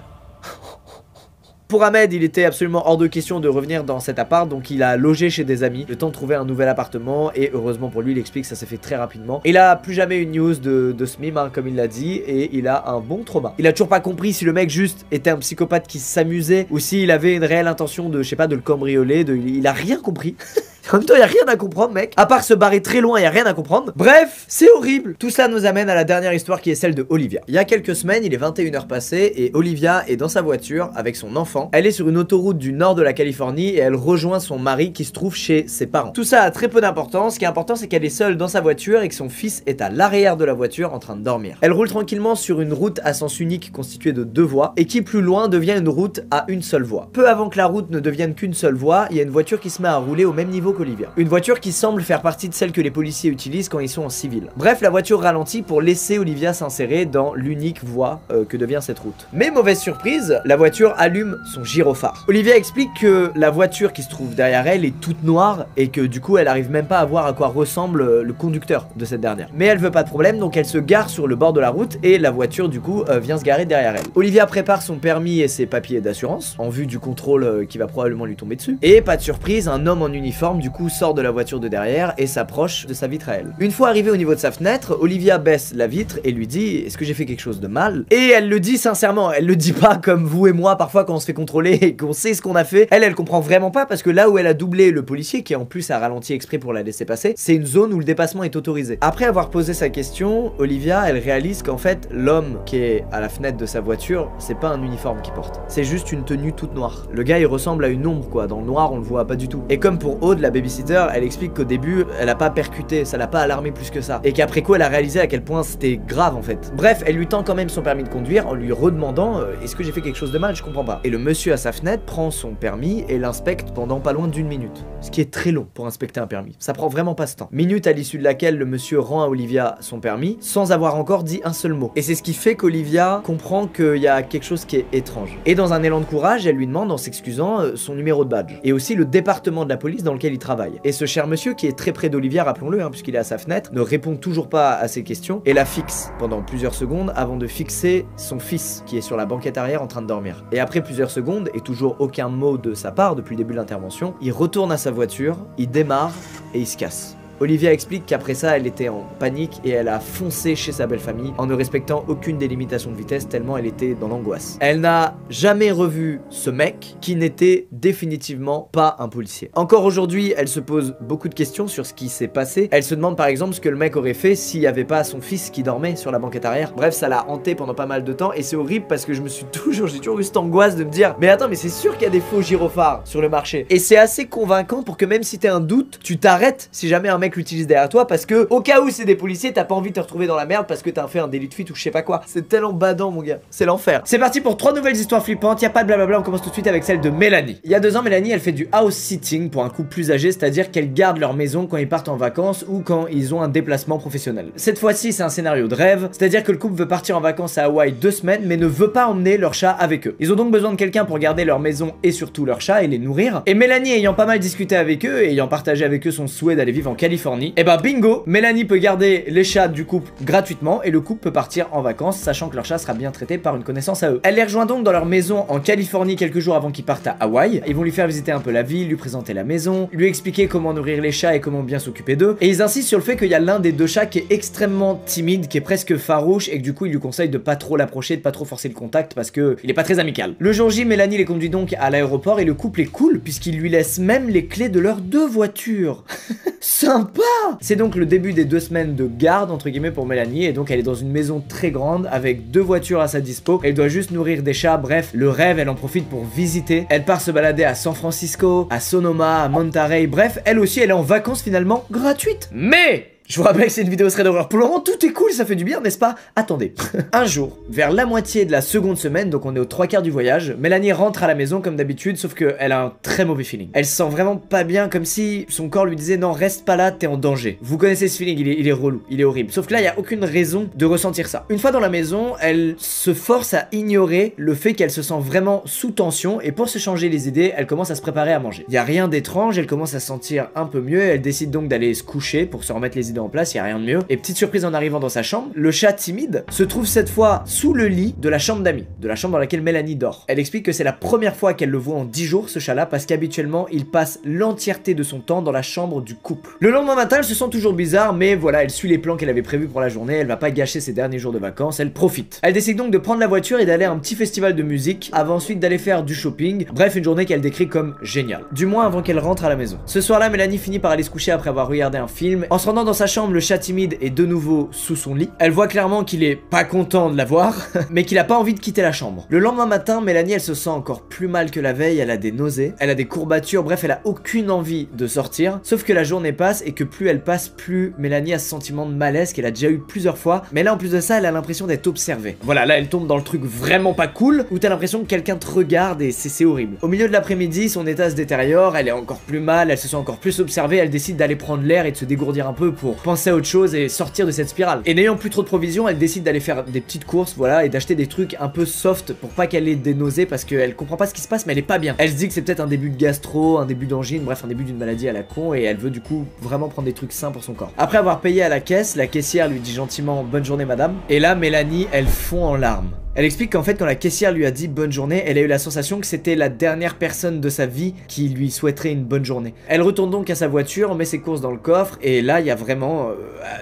Pour Ahmed, il était absolument hors de question de revenir dans cet appart, donc il a logé chez des amis, le temps de trouver un nouvel appartement, et heureusement pour lui, il explique que ça s'est fait très rapidement. Il a plus jamais une news de ce mime, comme il l'a dit, et il a un bon trauma. Il a toujours pas compris si le mec juste était un psychopathe qui s'amusait, ou s'il avait une réelle intention de, je sais pas, de le cambrioler, il a rien compris. En même temps, il y a rien à comprendre, mec. À part se barrer très loin, il y a rien à comprendre. Bref, c'est horrible. Tout cela nous amène à la dernière histoire qui est celle de Olivia. Il y a quelques semaines, il est 21h passées et Olivia est dans sa voiture avec son enfant. Elle est sur une autoroute du nord de la Californie et elle rejoint son mari qui se trouve chez ses parents. Tout ça a très peu d'importance. Ce qui est important, c'est qu'elle est seule dans sa voiture et que son fils est à l'arrière de la voiture en train de dormir. Elle roule tranquillement sur une route à sens unique constituée de 2 voies et qui plus loin devient une route à une seule voie. Peu avant que la route ne devienne qu'une seule voie, il y a une voiture qui se met à rouler au même niveau qu'Olivia. Une voiture qui semble faire partie de celle que les policiers utilisent quand ils sont en civil. Bref, la voiture ralentit pour laisser Olivia s'insérer dans l'unique voie que devient cette route. Mais mauvaise surprise, la voiture allume son gyrophare. Olivia explique que la voiture qui se trouve derrière elle est toute noire et que du coup elle arrive même pas à voir à quoi ressemble le conducteur de cette dernière. Mais elle veut pas de problème, donc elle se gare sur le bord de la route et la voiture du coup vient se garer derrière elle. Olivia prépare son permis et ses papiers d'assurance en vue du contrôle qui va probablement lui tomber dessus. Et pas de surprise, un homme en uniforme du coup sort de la voiture de derrière et s'approche de sa vitre à elle. Une fois arrivée au niveau de sa fenêtre, Olivia baisse la vitre et lui dit « Est-ce que j'ai fait quelque chose de mal ?» Et elle le dit sincèrement, elle le dit pas comme vous et moi parfois quand on se fait contrôler et qu'on sait ce qu'on a fait. Elle comprend vraiment pas parce que là où elle a doublé le policier qui en plus a ralenti exprès pour la laisser passer, c'est une zone où le dépassement est autorisé. Après avoir posé sa question, Olivia elle réalise qu'en fait l'homme qui est à la fenêtre de sa voiture, c'est pas un uniforme qu'il porte, c'est juste une tenue toute noire. Le gars il ressemble à une ombre quoi, dans le noir on le voit pas du tout. Et comme pour Aude la babysitter, elle explique qu'au début elle a pas percuté, ça l'a pas alarmé plus que ça et qu'après quoi elle a réalisé à quel point c'était grave en fait. Bref, elle lui tend quand même son permis de conduire en lui redemandant est-ce que j'ai fait quelque chose de mal, je comprends pas. Et le monsieur à sa fenêtre prend son permis et l'inspecte pendant pas loin d'1 minute, ce qui est très long pour inspecter un permis, ça prend vraiment pas ce temps. Minute à l'issue de laquelle le monsieur rend à Olivia son permis sans avoir encore dit un seul mot. Et c'est ce qui fait qu'Olivia comprend qu'il y a quelque chose qui est étrange. Et dans un élan de courage, elle lui demande en s'excusant son numéro de badge et aussi le département de la police dans lequel il travaille. Et ce cher monsieur qui est très près d'Olivia, rappelons-le, puisqu'il est à sa fenêtre, ne répond toujours pas à ses questions et la fixe pendant plusieurs secondes avant de fixer son fils qui est sur la banquette arrière en train de dormir. Et après plusieurs secondes et toujours aucun mot de sa part depuis le début de l'intervention, il retourne à sa voiture, il démarre et il se casse. Olivia explique qu'après ça, elle était en panique et elle a foncé chez sa belle famille en ne respectant aucune des limitations de vitesse tellement elle était dans l'angoisse. Elle n'a jamais revu ce mec qui n'était définitivement pas un policier. Encore aujourd'hui, elle se pose beaucoup de questions sur ce qui s'est passé. Elle se demande par exemple ce que le mec aurait fait s'il n'y avait pas son fils qui dormait sur la banquette arrière. Bref, ça l'a hanté pendant pas mal de temps et c'est horrible parce que j'ai toujours eu cette angoisse de me dire mais attends, mais c'est sûr qu'il y a des faux gyrophares sur le marché. Et c'est assez convaincant pour que même si t'as un doute, tu t'arrêtes si jamais un mec mec l'utilise derrière toi parce que au cas où c'est des policiers, t'as pas envie de te retrouver dans la merde parce que t'as fait un délit de fuite ou je sais pas quoi. C'est tellement badant mon gars, c'est l'enfer. C'est parti pour 3 nouvelles histoires flippantes, y a pas de blablabla, on commence tout de suite avec celle de Mélanie. Il y a 2 ans, Mélanie elle fait du house sitting pour un couple plus âgé, c'est-à-dire qu'elle garde leur maison quand ils partent en vacances ou quand ils ont un déplacement professionnel. Cette fois-ci c'est un scénario de rêve, c'est-à-dire que le couple veut partir en vacances à Hawaï 2 semaines mais ne veut pas emmener leur chat avec eux. Ils ont donc besoin de quelqu'un pour garder leur maison et surtout leur chat et les nourrir. Et Mélanie ayant pas mal discuté avec eux et ayant partagé avec eux son souhait d'aller vivre en Californie, et bah bingo, Mélanie peut garder les chats du couple gratuitement et le couple peut partir en vacances sachant que leur chat sera bien traité par une connaissance à eux. Elle les rejoint donc dans leur maison en Californie quelques jours avant qu'ils partent à Hawaï. Ils vont lui faire visiter un peu la ville, lui présenter la maison, lui expliquer comment nourrir les chats et comment bien s'occuper d'eux. Et ils insistent sur le fait qu'il y a l'un des 2 chats qui est extrêmement timide, qui est presque farouche et que du coup il lui conseille de pas trop l'approcher, de pas trop forcer le contact parce que il est pas très amical. Le jour J, Mélanie les conduit donc à l'aéroport et le couple est cool puisqu'il lui laisse même les clés de leurs 2 voitures. Sympa! C'est donc le début des 2 semaines de garde entre guillemets pour Mélanie et donc elle est dans une maison très grande avec 2 voitures à sa dispo. Elle doit juste nourrir des chats, bref, le rêve, elle en profite pour visiter. Elle part se balader à San Francisco, à Sonoma, à Monterey, bref, elle aussi elle est en vacances finalement gratuites. Mais je vous rappelle que c'est une vidéo serait d'horreur. Pour le moment, tout est cool, ça fait du bien, n'est-ce pas? Attendez. Un jour, vers la moitié de la seconde semaine, donc on est aux 3/4 du voyage, Mélanie rentre à la maison comme d'habitude, sauf qu'elle a un très mauvais feeling. Elle se sent vraiment pas bien, comme si son corps lui disait non, reste pas là, t'es en danger. Vous connaissez ce feeling, il est relou, il est horrible. Sauf que là, il y a aucune raison de ressentir ça. Une fois dans la maison, elle se force à ignorer le fait qu'elle se sent vraiment sous tension et pour se changer les idées, elle commence à se préparer à manger. Il y a rien d'étrange, elle commence à se sentir un peu mieux, elle décide donc d'aller se coucher pour se remettre les idées en place, il y a rien de mieux. Et petite surprise en arrivant dans sa chambre, le chat timide se trouve cette fois sous le lit de la chambre d'amis, de la chambre dans laquelle Mélanie dort. Elle explique que c'est la première fois qu'elle le voit en 10 jours ce chat-là parce qu'habituellement il passe l'entièreté de son temps dans la chambre du couple. Le lendemain matin, elle se sent toujours bizarre, mais voilà, elle suit les plans qu'elle avait prévus pour la journée, elle va pas gâcher ses derniers jours de vacances, elle profite. Elle décide donc de prendre la voiture et d'aller à un petit festival de musique, avant ensuite d'aller faire du shopping, bref une journée qu'elle décrit comme géniale. Du moins avant qu'elle rentre à la maison. Ce soir-là, Mélanie finit par aller se coucher après avoir regardé un film. En se rendant dans sa chambre, le chat timide est de nouveau sous son lit. Elle voit clairement qu'il est pas content de la voir, mais qu'il a pas envie de quitter la chambre. Le lendemain matin, Mélanie elle se sent encore plus mal que la veille, elle a des nausées, elle a des courbatures, bref elle a aucune envie de sortir, sauf que la journée passe et que plus elle passe, plus Mélanie a ce sentiment de malaise qu'elle a déjà eu plusieurs fois, mais là en plus de ça, elle a l'impression d'être observée. Voilà, là elle tombe dans le truc vraiment pas cool, où t'as l'impression que quelqu'un te regarde et c'est horrible. Au milieu de l'après-midi, son état se détériore, elle est encore plus mal, elle se sent encore plus observée, elle décide d'aller prendre l'air et de se dégourdir un peu pour penser à autre chose et sortir de cette spirale. Et n'ayant plus trop de provisions, elle décide d'aller faire des petites courses, voilà, et d'acheter des trucs un peu soft pour pas qu'elle ait des nausées parce qu'elle comprend pas ce qui se passe mais elle est pas bien. Elle se dit que c'est peut-être un début de gastro, un début d'angine, bref un début d'une maladie à la con et elle veut du coup vraiment prendre des trucs sains pour son corps. Après avoir payé à la caisse, la caissière lui dit gentiment bonne journée madame et là Mélanie elle fond en larmes. Elle explique qu'en fait quand la caissière lui a dit bonne journée, elle a eu la sensation que c'était la dernière personne de sa vie qui lui souhaiterait une bonne journée. Elle retourne donc à sa voiture, met ses courses dans le coffre et là il y a vraiment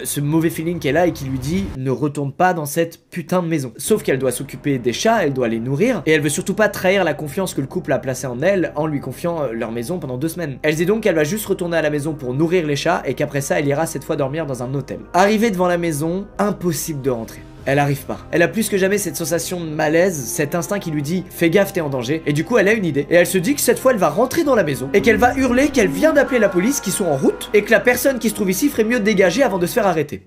ce mauvais feeling qu'elle a et qui lui dit ne retourne pas dans cette putain de maison. Sauf qu'elle doit s'occuper des chats, elle doit les nourrir et elle veut surtout pas trahir la confiance que le couple a placée en elle en lui confiant leur maison pendant 2 semaines. Elle dit donc qu'elle va juste retourner à la maison pour nourrir les chats et qu'après ça elle ira cette fois dormir dans un hôtel. Arrivée devant la maison, impossible de rentrer. Elle arrive pas. Elle a plus que jamais cette sensation de malaise, cet instinct qui lui dit fais gaffe t'es en danger et du coup elle a une idée et elle se dit que cette fois elle va rentrer dans la maison et qu'elle va hurler qu'elle vient d'appeler la police qui sont en route et que la personne qui se trouve ici ferait mieux de dégager avant de se faire arrêter.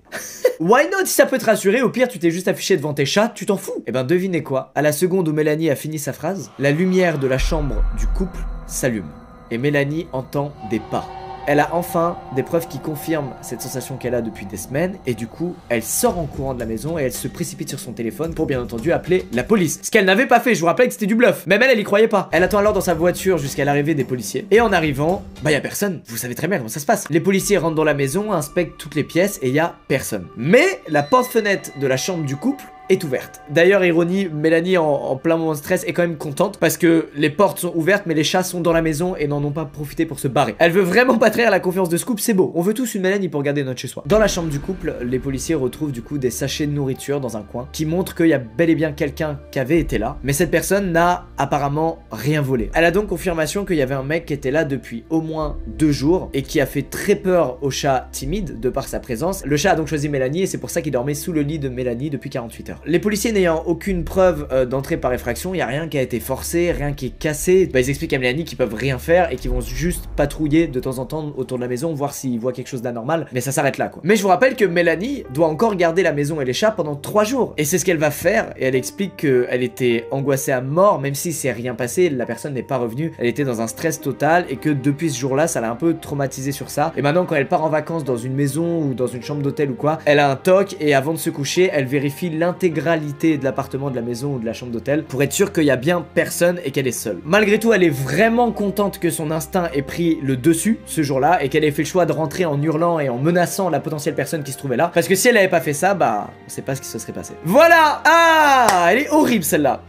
Why not si ça peut te rassurer, au pire tu t'es juste affiché devant tes chats, tu t'en fous. Et ben devinez quoi, à la seconde où Mélanie a fini sa phrase, la lumière de la chambre du couple s'allume et Mélanie entend des pas. Elle a enfin des preuves qui confirment cette sensation qu'elle a depuis des semaines et du coup elle sort en courant de la maison et elle se précipite sur son téléphone pour bien entendu appeler la police. Ce qu'elle n'avait pas fait, je vous rappelle que c'était du bluff. Même elle y croyait pas. Elle attend alors dans sa voiture jusqu'à l'arrivée des policiers et en arrivant, bah y a personne. Vous savez très bien comment ça se passe. Les policiers rentrent dans la maison, inspectent toutes les pièces et y a personne. Mais la porte-fenêtre de la chambre du couple est ouverte. D'ailleurs, ironie, Mélanie en plein moment de stress est quand même contente parce que les portes sont ouvertes mais les chats sont dans la maison et n'en ont pas profité pour se barrer. Elle veut vraiment pas trahir la confiance de ce couple, c'est beau. On veut tous une Mélanie pour garder notre chez soi. Dans la chambre du couple, les policiers retrouvent du coup des sachets de nourriture dans un coin qui montrent qu'il y a bel et bien quelqu'un qui avait été là, mais cette personne n'a apparemment rien volé. Elle a donc confirmation qu'il y avait un mec qui était là depuis au moins 2 jours et qui a fait très peur au chat timide de par sa présence. Le chat a donc choisi Mélanie et c'est pour ça qu'il dormait sous le lit de Mélanie depuis 48 heures. les policiers n'ayant aucune preuve d'entrée par effraction, il y a rien qui a été forcé, rien qui est cassé, bah ils expliquent à Mélanie qu'ils peuvent rien faire et qu'ils vont juste patrouiller de temps en temps autour de la maison, voir s'ils voient quelque chose d'anormal, mais ça s'arrête là quoi. Mais je vous rappelle que Mélanie doit encore garder la maison et les chats pendant 3 jours, et c'est ce qu'elle va faire, et elle explique qu'elle était angoissée à mort, même si c'est rien passé, la personne n'est pas revenue, elle était dans un stress total, et que depuis ce jour-là, ça l'a un peu traumatisée sur ça, et maintenant quand elle part en vacances dans une maison ou dans une chambre d'hôtel ou quoi, elle a un toc, et avant de se coucher, elle vérifie l'intégralité de l'appartement, de la maison ou de la chambre d'hôtel, pour être sûre qu'il y a bien personne et qu'elle est seule. Malgré tout, elle est vraiment contente que son instinct ait pris le dessus ce jour-là, et qu'elle ait fait le choix de rentrer en hurlant et en menaçant la potentielle personne qui se trouvait là, parce que si elle avait pas fait ça, bah, on sait pas ce qui se serait passé. Voilà! Ah! Elle est horrible celle-là.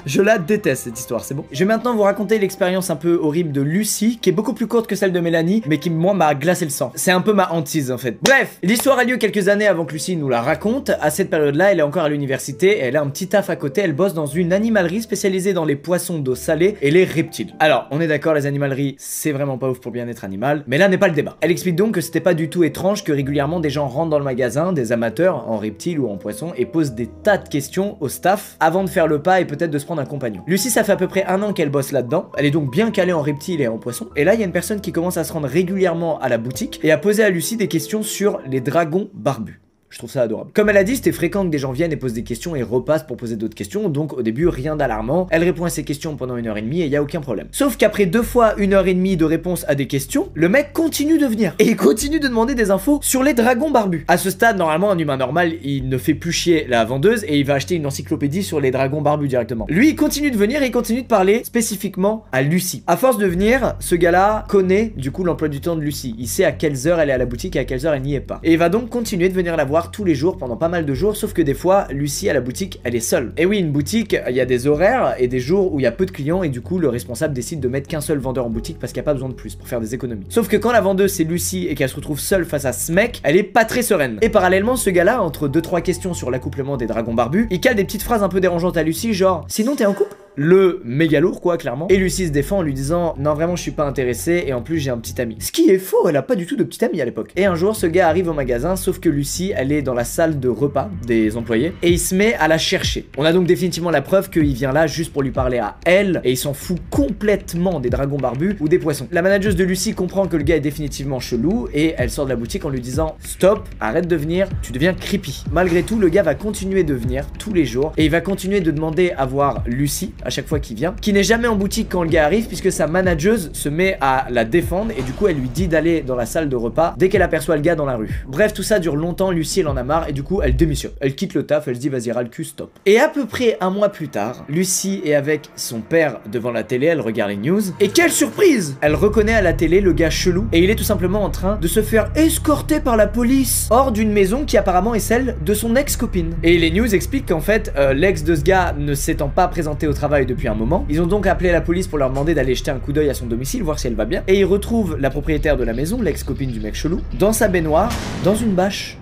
Je la déteste cette histoire, c'est bon. Je vais maintenant vous raconter l'expérience un peu horrible de Lucie, qui est beaucoup plus courte que celle de Mélanie, mais qui, moi, m'a glacé le sang. C'est un peu ma hantise, en fait. Bref, l'histoire a lieu quelques années avant que Lucie nous la raconte. À cette période-là, elle est encore à l'université, et elle a un petit taf à côté, elle bosse dans une animalerie spécialisée dans les poissons d'eau salée et les reptiles. Alors, on est d'accord, les animaleries, c'est vraiment pas ouf pour le bien-être animal, mais là n'est pas le débat. Elle explique donc que c'était pas du tout étrange que régulièrement des gens rentrent dans le magasin, des amateurs en reptiles ou en poissons, et posent des tas de questions au staff avant de faire le pas et peut-être de se prendre un compagnon. Lucie, ça fait à peu près 1 an qu'elle bosse là-dedans, elle est donc bien calée en reptiles et en poissons, et là il y a une personne qui commence à se rendre régulièrement à la boutique et à poser à Lucie des questions sur les dragons barbus. Je trouve ça adorable. Comme elle a dit, c'était fréquent que des gens viennent et posent des questions et repassent pour poser d'autres questions, donc au début rien d'alarmant. Elle répond à ces questions pendant 1h30 et il y a aucun problème. Sauf qu'après 2 fois 1h30 de réponse à des questions, le mec continue de venir. Et il continue de demander des infos sur les dragons barbus. À ce stade, normalement, un humain normal, il ne fait plus chier la vendeuse et il va acheter une encyclopédie sur les dragons barbus directement. Lui, il continue de venir et il continue de parler spécifiquement à Lucie. À force de venir, ce gars-là connaît du coup l'emploi du temps de Lucie. Il sait à quelles heures elle est à la boutique et à quelles heures elle n'y est pas. Et il va donc continuer de venir la voir tous les jours pendant pas mal de jours, sauf que des fois Lucie à la boutique elle est seule. Et oui, une boutique, il y a des horaires et des jours où il y a peu de clients et du coup le responsable décide de mettre qu'un seul vendeur en boutique parce qu'il n'y a pas besoin de plus pour faire des économies. Sauf que quand la vendeuse c'est Lucie et qu'elle se retrouve seule face à ce mec, elle est pas très sereine. Et parallèlement, ce gars-là, entre 2-3 questions sur l'accouplement des dragons barbus, il cale des petites phrases un peu dérangeantes à Lucie, genre sinon t'es en couple? Le méga lourd quoi, clairement. Et Lucie se défend en lui disant non vraiment je suis pas intéressée et en plus j'ai un petit ami. Ce qui est faux, elle a pas du tout de petit ami à l'époque. Et un jour ce gars arrive au magasin, sauf que Lucie elle est dans la salle de repas des employés et il se met à la chercher. On a donc définitivement la preuve qu'il vient là juste pour lui parler à elle et il s'en fout complètement des dragons barbus ou des poissons. La manageuse de Lucie comprend que le gars est définitivement chelou et elle sort de la boutique en lui disant stop, arrête de venir, tu deviens creepy. Malgré tout, le gars va continuer de venir tous les jours et il va continuer de demander à voir Lucie à chaque fois qu'il vient, qui n'est jamais en boutique quand le gars arrive puisque sa manageuse se met à la défendre et du coup elle lui dit d'aller dans la salle de repas dès qu'elle aperçoit le gars dans la rue. Bref, tout ça dure longtemps, Lucie elle en a marre et du coup elle démissionne. Elle quitte le taf, elle se dit vas-y ras le cul, stop. Et à peu près 1 mois plus tard, Lucie est avec son père devant la télé, elle regarde les news et quelle surprise! Elle reconnaît à la télé le gars chelou et il est tout simplement en train de se faire escorter par la police hors d'une maison qui apparemment est celle de son ex-copine. Et les news expliquent qu'en fait l'ex de ce gars ne s'étant pas présenté au travail depuis un moment, ils ont donc appelé la police pour leur demander d'aller jeter un coup d'œil à son domicile, voir si elle va bien, et ils retrouvent la propriétaire de la maison, l'ex-copine du mec chelou, dans sa baignoire, dans une bâche.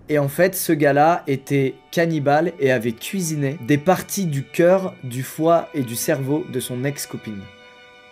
Et en fait, ce gars-là était cannibale et avait cuisiné des parties du cœur, du foie et du cerveau de son ex-copine.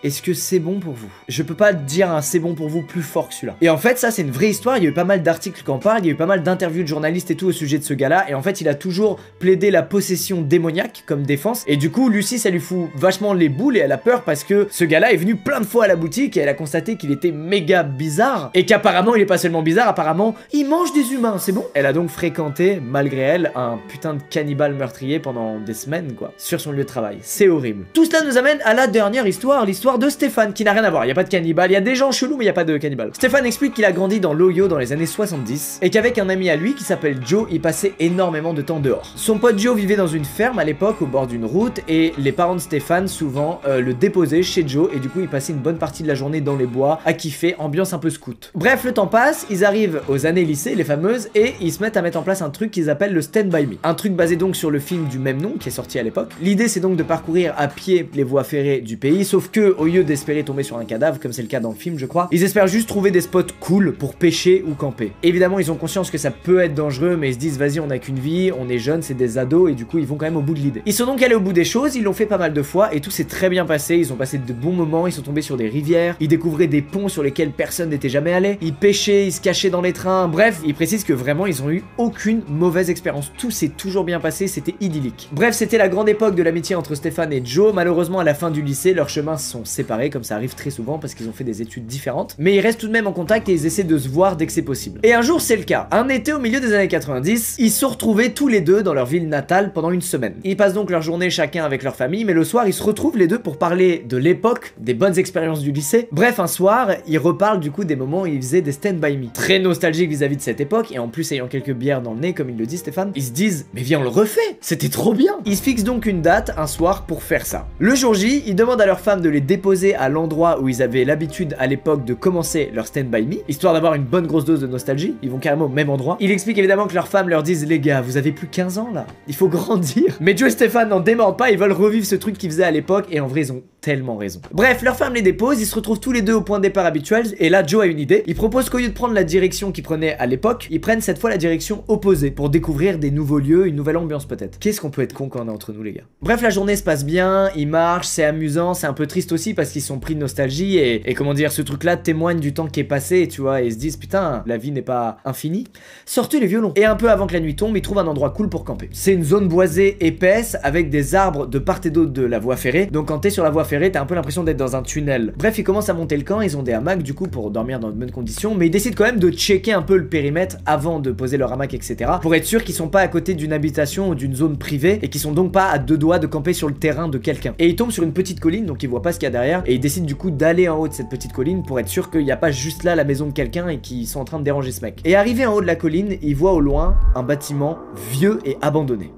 Est-ce que c'est bon pour vous? Je peux pas dire un c'est bon pour vous plus fort que celui-là. Et en fait, ça c'est une vraie histoire, il y a eu pas mal d'articles qui en parlent, il y a eu pas mal d'interviews de journalistes et tout au sujet de ce gars-là, et en fait il a toujours plaidé la possession démoniaque comme défense, et du coup Lucie ça lui fout vachement les boules et elle a peur parce que ce gars-là est venu plein de fois à la boutique et elle a constaté qu'il était méga bizarre, et qu'apparemment il est pas seulement bizarre, apparemment il mange des humains, c'est bon? Elle a donc fréquenté, malgré elle, un putain de cannibale meurtrier pendant des semaines quoi, sur son lieu de travail. C'est horrible. Tout cela nous amène à la dernière histoire, l'histoire de Stéphane, qui n'a rien à voir, il n'y a pas de cannibale, il y a des gens chelous mais il n'y a pas de cannibale. Stéphane explique qu'il a grandi dans l'Ohio dans les années 70 et qu'avec un ami à lui qui s'appelle Joe, il passait énormément de temps dehors. Son pote Joe vivait dans une ferme à l'époque au bord d'une route et les parents de Stéphane souvent le déposaient chez Joe et du coup il passait une bonne partie de la journée dans les bois à kiffer, ambiance un peu scout. Bref, le temps passe, ils arrivent aux années lycée, les fameuses, et ils se mettent à mettre en place un truc qu'ils appellent le Stand By Me. Un truc basé donc sur le film du même nom qui est sorti à l'époque. L'idée c'est donc de parcourir à pied les voies ferrées du pays, sauf que au lieu d'espérer tomber sur un cadavre, comme c'est le cas dans le film je crois, ils espèrent juste trouver des spots cool pour pêcher ou camper. Évidemment ils ont conscience que ça peut être dangereux, mais ils se disent vas-y on a qu'une vie, on est jeunes, c'est des ados, et du coup ils vont quand même au bout de l'idée. Ils sont donc allés au bout des choses, ils l'ont fait pas mal de fois, et tout s'est très bien passé, ils ont passé de bons moments, ils sont tombés sur des rivières, ils découvraient des ponts sur lesquels personne n'était jamais allé, ils pêchaient, ils se cachaient dans les trains, bref, ils précisent que vraiment ils ont eu aucune mauvaise expérience, tout s'est toujours bien passé, c'était idyllique. Bref, c'était la grande époque de l'amitié entre Stéphane et Joe. Malheureusement à la fin du lycée, leurs chemins se sont séparés, comme ça arrive très souvent parce qu'ils ont fait des études différentes, mais ils restent tout de même en contact et ils essaient de se voir dès que c'est possible. Et un jour c'est le cas, un été au milieu des années 90, ils se sont retrouvés tous les deux dans leur ville natale pendant une semaine. Ils passent donc leur journée chacun avec leur famille, mais le soir ils se retrouvent les deux pour parler de l'époque, des bonnes expériences du lycée. Bref, un soir, ils reparlent du coup des moments où ils faisaient des Stand By Me. Très nostalgique vis-à-vis de cette époque, et en plus ayant quelques bières dans le nez comme il le dit Stéphane, ils se disent mais viens on le refait, c'était trop bien. Ils se fixent donc une date, un soir, pour faire ça. Le jour J, ils demandent à leur femme de les déposer à l'endroit où ils avaient l'habitude à l'époque de commencer leur Stand By Me, histoire d'avoir une bonne grosse dose de nostalgie. Ils vont carrément au même endroit. Il explique évidemment que leurs femmes leur disent les gars, vous avez plus 15 ans là, il faut grandir. Mais Joe et Stéphane n'en démordent pas, ils veulent revivre ce truc qu'ils faisaient à l'époque, et en vrai ils ont tellement raison. Bref, leur femme les dépose, ils se retrouvent tous les deux au point de départ habituel, et là Joe a une idée. Il propose qu'au lieu de prendre la direction qu'ils prenaient à l'époque, ils prennent cette fois la direction opposée pour découvrir des nouveaux lieux, une nouvelle ambiance peut-être. Qu'est-ce qu'on peut être con quand on est entre nous les gars. Bref, la journée se passe bien, ils marchent, c'est amusant, c'est un peu triste aussi parce qu'ils sont pris de nostalgie et comment dire, ce truc là témoigne du temps qui est passé, tu vois, et ils se disent putain, la vie n'est pas infinie. Sortez les violons. Et un peu avant que la nuit tombe, ils trouvent un endroit cool pour camper. C'est une zone boisée épaisse avec des arbres de part et d'autre de la voie ferrée, donc quand t'es sur la voie ferrée, t'as un peu l'impression d'être dans un tunnel. Bref, ils commencent à monter le camp, ils ont des hamacs du coup pour dormir dans de bonnes conditions, mais ils décident quand même de checker un peu le périmètre avant de poser leur hamac, etc. pour être sûr qu'ils sont pas à côté d'une habitation ou d'une zone privée et qu'ils sont donc pas à deux doigts de camper sur le terrain de quelqu'un. Et ils tombent sur une petite colline, donc ils voient pas ce qu'il y a derrière, et ils décident du coup d'aller en haut de cette petite colline pour être sûr qu'il n'y a pas juste là la maison de quelqu'un et qu'ils sont en train de déranger ce mec. Et arrivé en haut de la colline, ils voient au loin un bâtiment vieux et abandonné.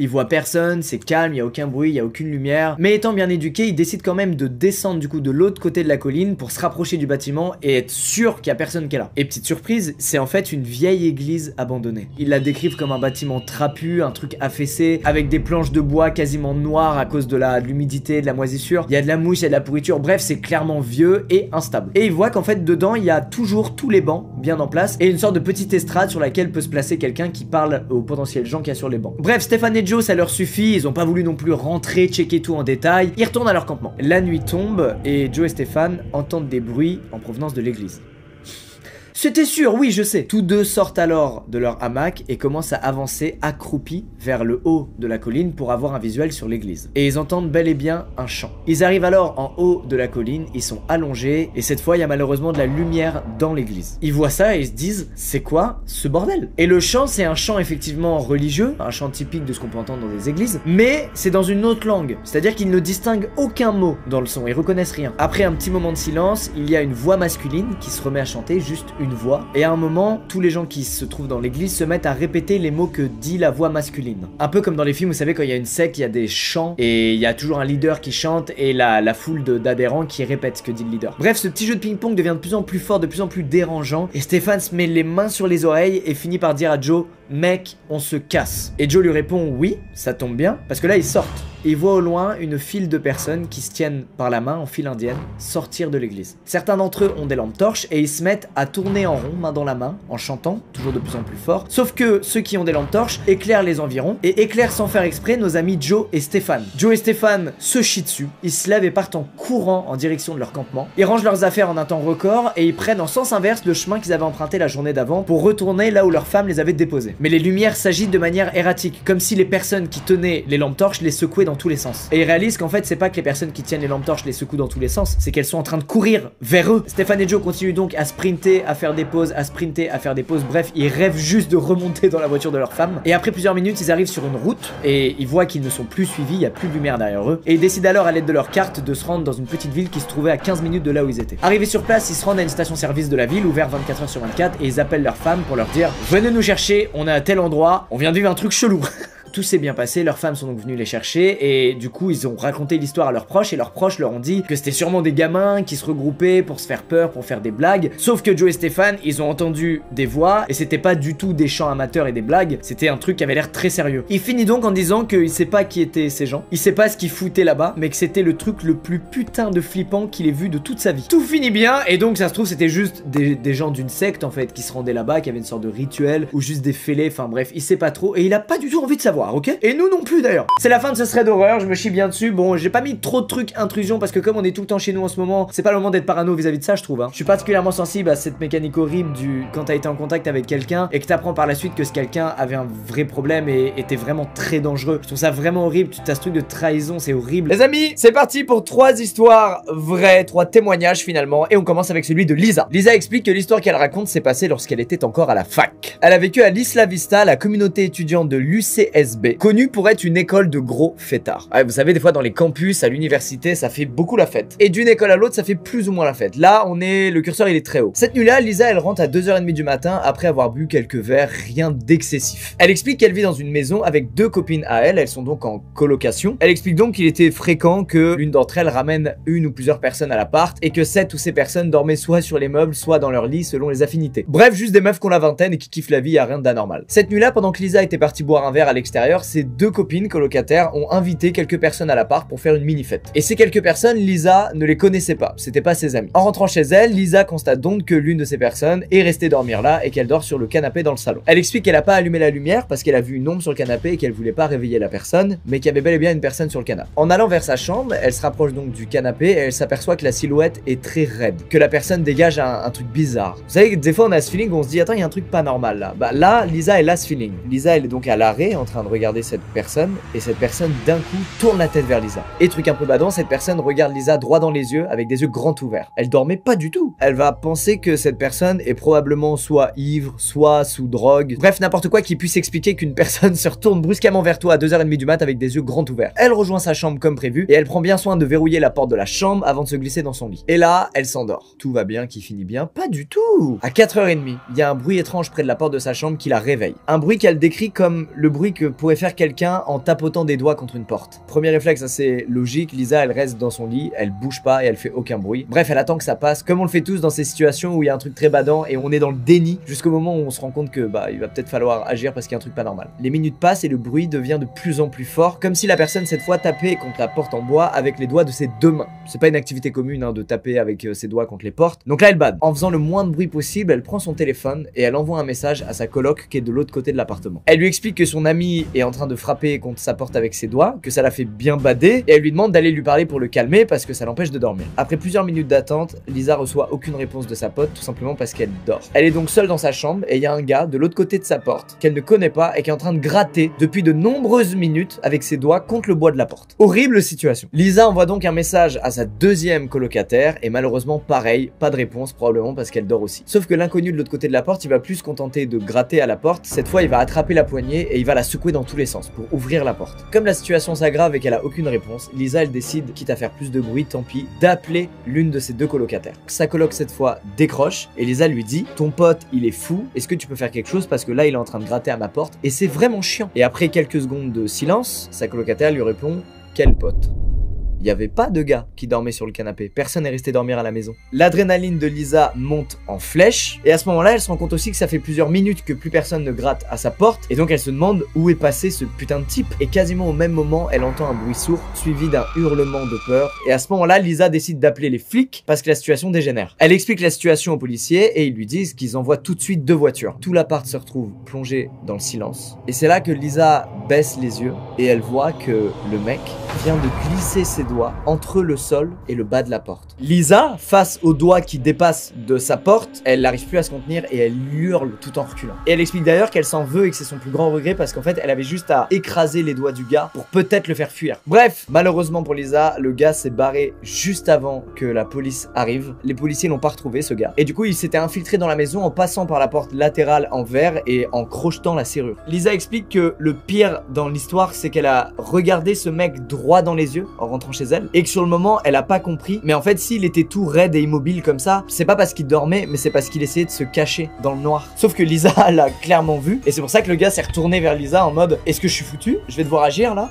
Ils voient personne, c'est calme, il y a aucun bruit, il y a aucune lumière. Mais étant bien éduqués, ils décident quand même de descendre du coup de l'autre côté de la colline pour se rapprocher du bâtiment et être sûr qu'il y a personne qui est là. Et petite surprise, c'est en fait une vieille église abandonnée. Ils la décrivent comme un bâtiment trapu, un truc affaissé, avec des planches de bois quasiment noires à cause de l'humidité, de la moisissure. Il y a de la mousse, il y a de la pourriture, bref, c'est clairement vieux et instable. Et ils voient qu'en fait dedans, il y a toujours tous les bancs bien en place et une sorte de petite estrade sur laquelle peut se placer quelqu'un qui parle aux potentiels gens qu'il y a sur les bancs. Bref, Stéphane et Joe, ça leur suffit, ils ont pas voulu non plus rentrer, checker tout en détail, ils retournent à leur campement. La nuit tombe et Joe et Stéphane entendent des bruits en provenance de l'église. C'était sûr, oui, je sais. Tous deux sortent alors de leur hamac et commencent à avancer accroupis vers le haut de la colline pour avoir un visuel sur l'église. Et ils entendent bel et bien un chant. Ils arrivent alors en haut de la colline, ils sont allongés et cette fois il y a malheureusement de la lumière dans l'église. Ils voient ça et ils se disent, c'est quoi ce bordel? Et le chant, c'est un chant effectivement religieux, un chant typique de ce qu'on peut entendre dans des églises, mais c'est dans une autre langue. C'est-à-dire qu'ils ne distinguent aucun mot dans le son, ils reconnaissent rien. Après un petit moment de silence, il y a une voix masculine qui se remet à chanter, juste une voix, et à un moment tous les gens qui se trouvent dans l'église se mettent à répéter les mots que dit la voix masculine, un peu comme dans les films, vous savez, quand il y a une secte, il y a des chants et il y a toujours un leader qui chante et la foule d'adhérents qui répète ce que dit le leader. Bref, ce petit jeu de ping-pong devient de plus en plus fort, de plus en plus dérangeant, et Stéphane se met les mains sur les oreilles et finit par dire à Joe, mec, on se casse. Et Joe lui répond, oui, ça tombe bien, parce que là ils sortent. Et il voit au loin une file de personnes qui se tiennent par la main en file indienne sortir de l'église. Certains d'entre eux ont des lampes torches et ils se mettent à tourner en rond, main dans la main, en chantant, toujours de plus en plus fort. Sauf que ceux qui ont des lampes torches éclairent les environs et éclairent sans faire exprès nos amis Joe et Stéphane. Joe et Stéphane se chient dessus, ils se lèvent et partent en courant en direction de leur campement. Ils rangent leurs affaires en un temps record et ils prennent en sens inverse le chemin qu'ils avaient emprunté la journée d'avant pour retourner là où leurs femmes les avaient déposés. Mais les lumières s'agitent de manière erratique, comme si les personnes qui tenaient les lampes torches les secouaient dans tous les sens. Et ils réalisent qu'en fait c'est pas que les personnes qui tiennent les lampes torches les secouent dans tous les sens, c'est qu'elles sont en train de courir vers eux. Stéphane et Joe continuent donc à sprinter, à faire des pauses, à sprinter, à faire des pauses, bref, ils rêvent juste de remonter dans la voiture de leur femme. Et après plusieurs minutes, ils arrivent sur une route et ils voient qu'ils ne sont plus suivis, il y a plus de lumière derrière eux. Et ils décident alors à l'aide de leur carte de se rendre dans une petite ville qui se trouvait à 15 minutes de là où ils étaient. Arrivés sur place, ils se rendent à une station-service de la ville ouverte 24 h sur 24 et ils appellent leur femme pour leur dire, venez nous chercher, on est à tel endroit, on vient de vivre un truc chelou. Tout s'est bien passé, leurs femmes sont donc venues les chercher et du coup ils ont raconté l'histoire à leurs proches et leurs proches leur ont dit que c'était sûrement des gamins qui se regroupaient pour se faire peur, pour faire des blagues. Sauf que Joe et Stéphane, ils ont entendu des voix et c'était pas du tout des chants amateurs et des blagues, c'était un truc qui avait l'air très sérieux. Il finit donc en disant qu'il sait pas qui étaient ces gens, il sait pas ce qu'ils foutaient là-bas, mais que c'était le truc le plus putain de flippant qu'il ait vu de toute sa vie. Tout finit bien et donc ça se trouve c'était juste des gens d'une secte en fait qui se rendaient là-bas, qui avaient une sorte de rituel ou juste des fêlés, enfin bref, il sait pas trop et il a pas du tout envie de savoir, ok? Et nous non plus d'ailleurs. C'est la fin de ce thread d'horreur, je me chie bien dessus. Bon, j'ai pas mis trop de trucs intrusion parce que comme on est tout le temps chez nous en ce moment, c'est pas le moment d'être parano vis-à-vis de ça, je trouve. Hein. Je suis particulièrement sensible à cette mécanique horrible du quand t'as été en contact avec quelqu'un et que t'apprends par la suite que ce quelqu'un avait un vrai problème et était vraiment très dangereux. Je trouve ça vraiment horrible. Tu as ce truc de trahison, c'est horrible. Les amis, c'est parti pour 3 histoires vraies, 3 témoignages finalement, et on commence avec celui de Lisa. Lisa explique que l'histoire qu'elle raconte s'est passée lorsqu'elle était encore à la fac. Elle a vécu à l'Isla Vista, la communauté étudiante de l'UCSB, connue pour être une école de gros fêtards. Ouais, vous savez, des fois dans les campus, à l'université, ça fait beaucoup la fête. Et d'une école à l'autre, ça fait plus ou moins la fête. Là, le curseur il est très haut. Cette nuit-là, Lisa, elle rentre à 2h30 du matin après avoir bu quelques verres, rien d'excessif. Elle explique qu'elle vit dans une maison avec 2 copines à elle, elles sont donc en colocation. Elle explique donc qu'il était fréquent que l'une d'entre elles ramène une ou plusieurs personnes à l'appart et que cette ou ces personnes dormaient soit sur les meubles, soit dans leur lit selon les affinités. Bref, juste des meufs qui ont la vingtaine et qui kiffent la vie, y a rien d'anormal. Cette nuit-là, pendant que Lisa était partie boire un verre à l'extérieur, ses 2 copines colocataires ont invité quelques personnes à l'appart pour faire une mini-fête. Et ces quelques personnes, Lisa ne les connaissait pas, c'était pas ses amis. En rentrant chez elle, Lisa constate donc que l'une de ces personnes est restée dormir là et qu'elle dort sur le canapé dans le salon. Elle explique qu'elle a pas allumé la lumière parce qu'elle a vu une ombre sur le canapé et qu'elle voulait pas réveiller la personne, mais qu'il y avait bel et bien une personne sur le canapé. En allant vers sa chambre, elle se rapproche donc du canapé et elle s'aperçoit que la silhouette est très raide, que la personne dégage un truc bizarre. Vous savez que des fois on a ce feeling où on se dit attends, il y a un truc pas normal là. Bah là, Lisa elle a ce feeling. Lisa elle est donc à l'arrêt en train de regarder cette personne et cette personne d'un coup tourne la tête vers Lisa. Et truc un peu badant, cette personne regarde Lisa droit dans les yeux avec des yeux grands ouverts. Elle dormait pas du tout. Elle va penser que cette personne est probablement soit ivre, soit sous drogue. Bref, n'importe quoi qui puisse expliquer qu'une personne se retourne brusquement vers toi à 2h30 du mat avec des yeux grands ouverts. Elle rejoint sa chambre comme prévu et elle prend bien soin de verrouiller la porte de la chambre avant de se glisser dans son lit. Et là, elle s'endort. Tout va bien qui finit bien? Pas du tout. À 4h30, il y a un bruit étrange près de la porte de sa chambre qui la réveille. Un bruit qu'elle décrit comme le bruit que pourrait faire quelqu'un en tapotant des doigts contre une porte. Premier réflexe assez logique, Lisa elle reste dans son lit, elle bouge pas et elle fait aucun bruit. Bref, elle attend que ça passe, comme on le fait tous dans ces situations où il y a un truc très badant et on est dans le déni jusqu'au moment où on se rend compte que il va peut-être falloir agir parce qu'il y a un truc pas normal. Les minutes passent et le bruit devient de plus en plus fort, comme si la personne cette fois tapait contre la porte en bois avec les doigts de ses 2 mains. C'est pas une activité commune de taper avec ses doigts contre les portes. Donc là elle bade. En faisant le moins de bruit possible, elle prend son téléphone et elle envoie un message à sa coloc qui est de l'autre côté de l'appartement. Elle lui explique que son ami est en train de frapper contre sa porte avec ses doigts, que ça la fait bien bader et elle lui demande d'aller lui parler pour le calmer parce que ça l'empêche de dormir. Après plusieurs minutes d'attente, Lisa reçoit aucune réponse de sa pote tout simplement parce qu'elle dort. Elle est donc seule dans sa chambre et il y a un gars de l'autre côté de sa porte qu'elle ne connaît pas et qui est en train de gratter depuis de nombreuses minutes avec ses doigts contre le bois de la porte. Horrible situation. Lisa envoie donc un message à sa 2e colocataire et malheureusement pareil, pas de réponse probablement parce qu'elle dort aussi. Sauf que l'inconnu de l'autre côté de la porte, il va plus se contenter de gratter à la porte. Cette fois, il va attraper la poignée et il va la secouer dans tous les sens pour ouvrir la porte. Comme la situation s'aggrave et qu'elle a aucune réponse, Lisa elle décide, quitte à faire plus de bruit, tant pis, d'appeler l'une de ses 2 colocataires. Sa coloc cette fois décroche et Lisa lui dit ton pote il est fou, est-ce que tu peux faire quelque chose parce que là il est en train de gratter à ma porte et c'est vraiment chiant. Et après quelques secondes de silence, sa colocataire lui répond quel pote? Il n'y avait pas de gars qui dormait sur le canapé. Personne n'est resté dormir à la maison. L'adrénaline de Lisa monte en flèche. Et à ce moment-là, elle se rend compte aussi que ça fait plusieurs minutes que plus personne ne gratte à sa porte. Et donc elle se demande où est passé ce putain de type. Et quasiment au même moment, elle entend un bruit sourd suivi d'un hurlement de peur. Et à ce moment-là, Lisa décide d'appeler les flics parce que la situation dégénère. Elle explique la situation aux policiers et ils lui disent qu'ils envoient tout de suite 2 voitures. Tout l'appart se retrouve plongé dans le silence. Et c'est là que Lisa baisse les yeux et elle voit que le mec vient de glisser ses doigts entre le sol et le bas de la porte. Lisa, face aux doigts qui dépassent de sa porte, elle n'arrive plus à se contenir et elle hurle tout en reculant. Et elle explique d'ailleurs qu'elle s'en veut et que c'est son plus grand regret parce qu'en fait, elle avait juste à écraser les doigts du gars pour peut-être le faire fuir. Bref, malheureusement pour Lisa, le gars s'est barré juste avant que la police arrive. Les policiers l'ont pas retrouvé, ce gars. Et du coup, il s'était infiltré dans la maison en passant par la porte latérale en verre et en crochetant la serrure. Lisa explique que le pire dans l'histoire, c'est qu'elle a regardé ce mec droit dans les yeux en rentrant chez elle et que sur le moment elle a pas compris. Mais en fait s'il était tout raide et immobile comme ça, c'est pas parce qu'il dormait mais c'est parce qu'il essayait de se cacher dans le noir. Sauf que Lisa l'a clairement vu et c'est pour ça que le gars s'est retourné vers Lisa en mode est-ce que je suis foutu? Je vais devoir agir là?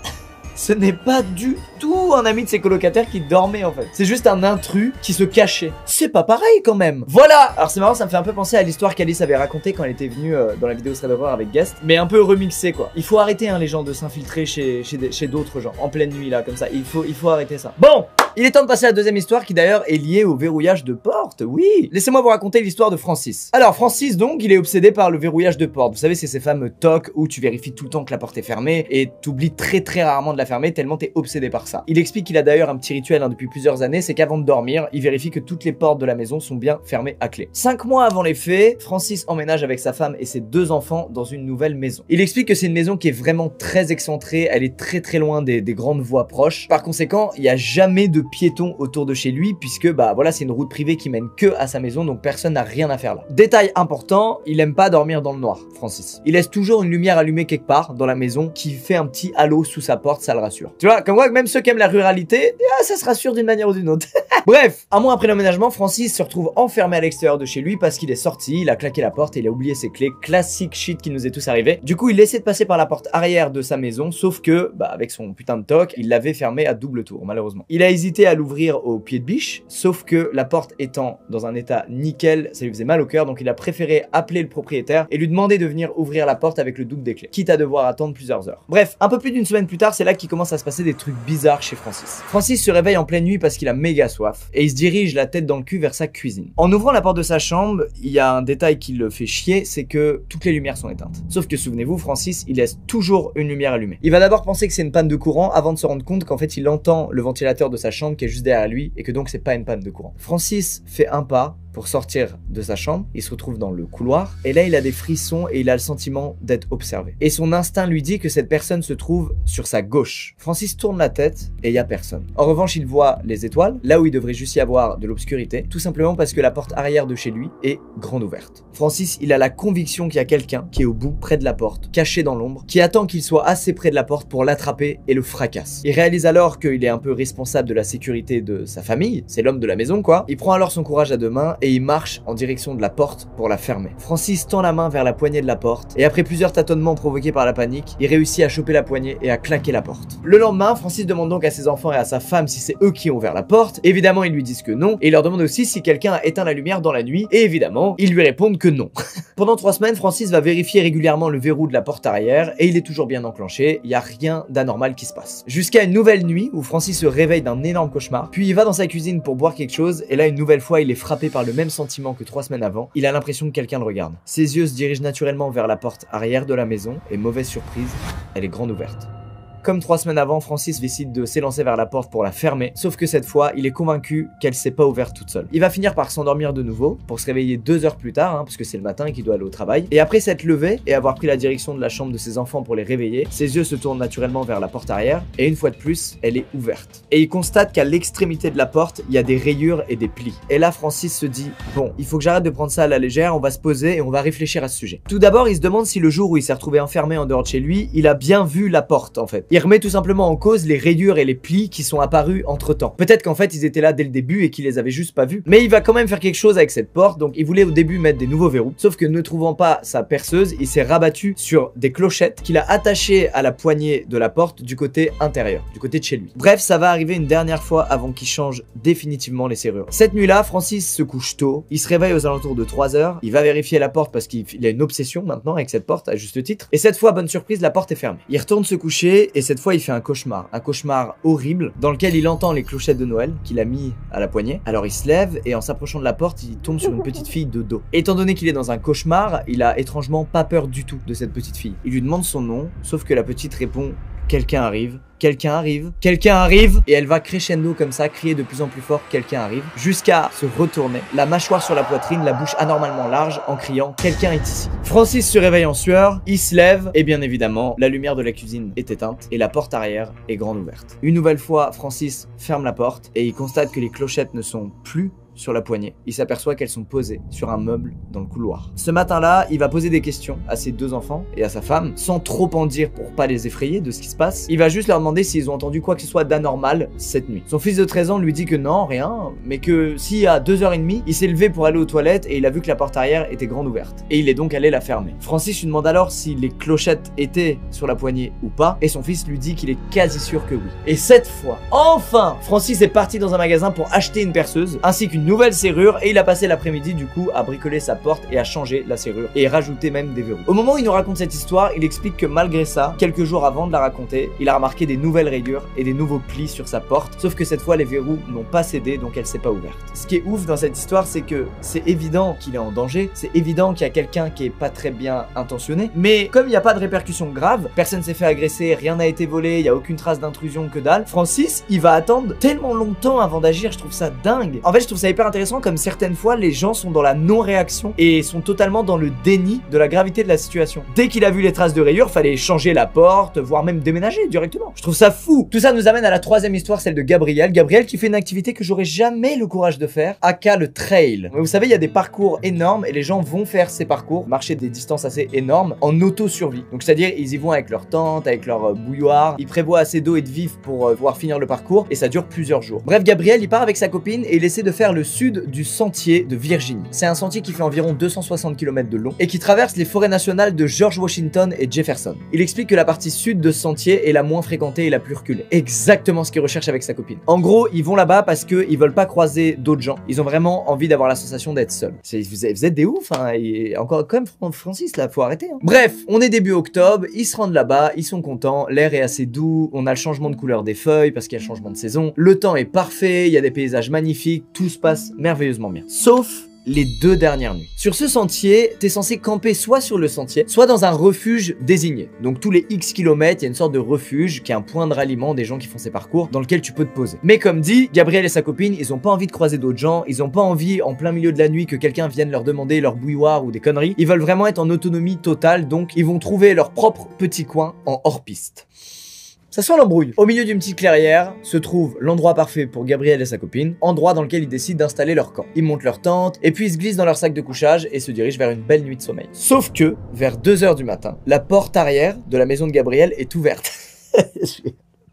Ce n'est pas du tout un ami de ses colocataires qui dormait en fait. C'est juste un intrus qui se cachait. C'est pas pareil quand même. Voilà. Alors c'est marrant, ça me fait un peu penser à l'histoire qu'Alice avait racontée quand elle était venue dans la vidéo Thread Horror avec Guest, mais un peu remixé quoi. Il faut arrêter hein, les gens de s'infiltrer chez d'autres gens en pleine nuit là comme ça. Il faut arrêter ça. Bon. Il est temps de passer à la deuxième histoire qui d'ailleurs est liée au verrouillage de porte, oui. Laissez-moi vous raconter l'histoire de Francis. Alors Francis donc, il est obsédé par le verrouillage de porte. Vous savez, c'est ces fameux tocs où tu vérifies tout le temps que la porte est fermée et t'oublies très rarement de la fermer tellement t'es obsédé par ça. Il explique qu'il a d'ailleurs un petit rituel hein, depuis plusieurs années, c'est qu'avant de dormir, il vérifie que toutes les portes de la maison sont bien fermées à clé. 5 mois avant les faits, Francis emménage avec sa femme et ses 2 enfants dans une nouvelle maison. Il explique que c'est une maison qui est vraiment très excentrée, elle est très loin des grandes voies proches. Par conséquent, il n'y a jamais de piétons autour de chez lui puisque bah voilà c'est une route privée qui mène que à sa maison donc personne n'a rien à faire là. Détail important, il aime pas dormir dans le noir, Francis. Il laisse toujours une lumière allumée quelque part dans la maison qui fait un petit halo sous sa porte, ça le rassure. Tu vois, comme moi même ceux qui aiment la ruralité, ça se rassure d'une manière ou d'une autre. Bref, un mois après l'emménagement, Francis se retrouve enfermé à l'extérieur de chez lui parce qu'il est sorti, il a claqué la porte et il a oublié ses clés, classique shit qui nous est tous arrivé. Du coup il essaie de passer par la porte arrière de sa maison sauf que bah avec son putain de toc, il l'avait fermé à double tour malheureusement. Il a hésité à l'ouvrir au pied de biche, sauf que la porte étant dans un état nickel, ça lui faisait mal au cœur, donc il a préféré appeler le propriétaire et lui demander de venir ouvrir la porte avec le double des clés, quitte à devoir attendre plusieurs heures. Bref, un peu plus d'une semaine plus tard, c'est là qu'il commence à se passer des trucs bizarres chez Francis. Francis se réveille en pleine nuit parce qu'il a méga soif et il se dirige la tête dans le cul vers sa cuisine. En ouvrant la porte de sa chambre, il y a un détail qui le fait chier, c'est que toutes les lumières sont éteintes. Sauf que souvenez-vous, Francis, il laisse toujours une lumière allumée. Il va d'abord penser que c'est une panne de courant avant de se rendre compte qu'en fait il entend le ventilateur de sa chambre qui est juste derrière lui et que donc c'est pas une panne de courant. Francis fait un pas pour sortir de sa chambre, il se retrouve dans le couloir et là il a des frissons et il a le sentiment d'être observé. Et son instinct lui dit que cette personne se trouve sur sa gauche. Francis tourne la tête et il y a personne. En revanche, il voit les étoiles, là où il devrait juste y avoir de l'obscurité, tout simplement parce que la porte arrière de chez lui est grande ouverte. Francis, il a la conviction qu'il y a quelqu'un qui est au bout, près de la porte, caché dans l'ombre, qui attend qu'il soit assez près de la porte pour l'attraper et le fracasse. Il réalise alors qu'il est un peu responsable de la sécurité de sa famille, c'est l'homme de la maison quoi. Il prend alors son courage à deux mains et il marche en direction de la porte pour la fermer. Francis tend la main vers la poignée de la porte et après plusieurs tâtonnements provoqués par la panique, il réussit à choper la poignée et à claquer la porte. Le lendemain, Francis demande donc à ses enfants et à sa femme si c'est eux qui ont ouvert la porte. Évidemment, ils lui disent que non et il leur demande aussi si quelqu'un a éteint la lumière dans la nuit et évidemment, ils lui répondent que non. Pendant 3 semaines, Francis va vérifier régulièrement le verrou de la porte arrière et il est toujours bien enclenché, il n'y a rien d'anormal qui se passe. Jusqu'à une nouvelle nuit où Francis se réveille d'un énorme cauchemar, puis il va dans sa cuisine pour boire quelque chose et là une nouvelle fois il est frappé par le même sentiment que 3 semaines avant, il a l'impression que quelqu'un le regarde. Ses yeux se dirigent naturellement vers la porte arrière de la maison et mauvaise surprise, elle est grande ouverte. Comme 3 semaines avant, Francis décide de s'élancer vers la porte pour la fermer, sauf que cette fois, il est convaincu qu'elle s'est pas ouverte toute seule. Il va finir par s'endormir de nouveau, pour se réveiller 2 heures plus tard, parce que c'est le matin et qu'il doit aller au travail. Et après s'être levé et avoir pris la direction de la chambre de ses enfants pour les réveiller, ses yeux se tournent naturellement vers la porte arrière, et une fois de plus, elle est ouverte. Et il constate qu'à l'extrémité de la porte, il y a des rayures et des plis. Et là, Francis se dit, bon, il faut que j'arrête de prendre ça à la légère, on va se poser et on va réfléchir à ce sujet. Tout d'abord, il se demande si le jour où il s'est retrouvé enfermé en dehors de chez lui, il a bien vu la porte, en fait. Il remet tout simplement en cause les rayures et les plis qui sont apparus entre temps. Peut-être qu'en fait ils étaient là dès le début et qu'il les avait juste pas vus. Mais il va quand même faire quelque chose avec cette porte, donc il voulait au début mettre des nouveaux verrous. Sauf que ne trouvant pas sa perceuse, il s'est rabattu sur des clochettes qu'il a attachées à la poignée de la porte du côté intérieur, du côté de chez lui. Bref, ça va arriver une dernière fois avant qu'il change définitivement les serrures. Cette nuit-là, Francis se couche tôt, il se réveille aux alentours de 3 heures, il va vérifier la porte parce qu'il a une obsession maintenant avec cette porte, à juste titre. Et cette fois, bonne surprise, la porte est fermée. Il retourne se coucher et cette fois il fait un cauchemar horrible dans lequel il entend les clochettes de Noël qu'il a mis à la poignée. Alors il se lève et en s'approchant de la porte, il tombe sur une petite fille de dos. Étant donné qu'il est dans un cauchemar, il a étrangement pas peur du tout de cette petite fille. Il lui demande son nom, sauf que la petite répond « Quelqu'un arrive ». Quelqu'un arrive, quelqu'un arrive, et elle va crescendo comme ça, crier de plus en plus fort, quelqu'un arrive, jusqu'à se retourner, la mâchoire sur la poitrine, la bouche anormalement large, en criant, quelqu'un est ici. Francis se réveille en sueur, il se lève, et bien évidemment, la lumière de la cuisine est éteinte, et la porte arrière est grande ouverte. Une nouvelle fois, Francis ferme la porte, et il constate que les clochettes ne sont plus sur la poignée. Il s'aperçoit qu'elles sont posées sur un meuble dans le couloir. Ce matin-là, il va poser des questions à ses 2 enfants et à sa femme, sans trop en dire pour pas les effrayer de ce qui se passe. Il va juste leur demander s'ils ont entendu quoi que ce soit d'anormal cette nuit. Son fils de 13 ans lui dit que non, rien, mais que si à 2h30, il s'est levé pour aller aux toilettes et il a vu que la porte arrière était grande ouverte. Et il est donc allé la fermer. Francis lui demande alors si les clochettes étaient sur la poignée ou pas, et son fils lui dit qu'il est quasi sûr que oui. Et cette fois, enfin, Francis est parti dans un magasin pour acheter une perceuse, ainsi qu'une nouvelle serrure, et il a passé l'après-midi du coup à bricoler sa porte et à changer la serrure, et rajouter même des verrous. Au moment où il nous raconte cette histoire, il explique que malgré ça, quelques jours avant de la raconter, il a remarqué des nouvelles rayures et des nouveaux plis sur sa porte, sauf que cette fois les verrous n'ont pas cédé, donc elle s'est pas ouverte. Ce qui est ouf dans cette histoire, c'est que c'est évident qu'il est en danger, c'est évident qu'il y a quelqu'un qui est pas très bien intentionné, mais comme il n'y a pas de répercussions graves, personne s'est fait agresser, rien n'a été volé, il y a aucune trace d'intrusion que dalle, Francis, il va attendre tellement longtemps avant d'agir, je trouve ça dingue. En fait, je trouve ça hyper intéressant comme certaines fois les gens sont dans la non-réaction et sont totalement dans le déni de la gravité de la situation. Dès qu'il a vu les traces de rayures, fallait changer la porte, voire même déménager directement. Je trouve ça fou. Tout ça nous amène à la 3e histoire, celle de Gabriel. Gabriel qui fait une activité que j'aurais jamais le courage de faire, aka le trail. Vous savez, il y a des parcours énormes et les gens vont faire ces parcours, marcher des distances assez énormes en auto-survie. Donc c'est-à-dire ils y vont avec leur tente, avec leur bouilloire, ils prévoient assez d'eau et de vivres pour pouvoir finir le parcours et ça dure plusieurs jours. Bref, Gabriel il part avec sa copine et il essaie de faire le sud du sentier de Virginie. C'est un sentier qui fait environ 260 km de long et qui traverse les forêts nationales de George Washington et Jefferson. Il explique que la partie sud de ce sentier est la moins fréquentée et la plus reculée. Exactement ce qu'il recherche avec sa copine. En gros, ils vont là-bas parce qu'ils veulent pas croiser d'autres gens. Ils ont vraiment envie d'avoir la sensation d'être seuls. Vous êtes des ouf, hein, et encore quand même Francis là, faut arrêter. Hein. Bref, on est début octobre, ils se rendent là-bas, ils sont contents, l'air est assez doux, on a le changement de couleur des feuilles parce qu'il y a le changement de saison, le temps est parfait, il y a des paysages magnifiques, tout se passe merveilleusement bien. Sauf les 2 dernières nuits. Sur ce sentier, t'es censé camper soit sur le sentier, soit dans un refuge désigné. Donc tous les X kilomètres, il y a une sorte de refuge qui est un point de ralliement des gens qui font ces parcours dans lequel tu peux te poser. Mais comme dit, Gabriel et sa copine, ils ont pas envie de croiser d'autres gens, ils ont pas envie en plein milieu de la nuit que quelqu'un vienne leur demander leur bouilloire ou des conneries. Ils veulent vraiment être en autonomie totale, donc ils vont trouver leur propre petit coin en hors-piste. Ça sent l'embrouille. Au milieu d'une petite clairière se trouve l'endroit parfait pour Gabriel et sa copine, endroit dans lequel ils décident d'installer leur camp. Ils montent leur tente, et puis ils se glissent dans leur sac de couchage et se dirigent vers une belle nuit de sommeil. Sauf que, vers 2h du matin, la porte arrière de la maison de Gabriel est ouverte.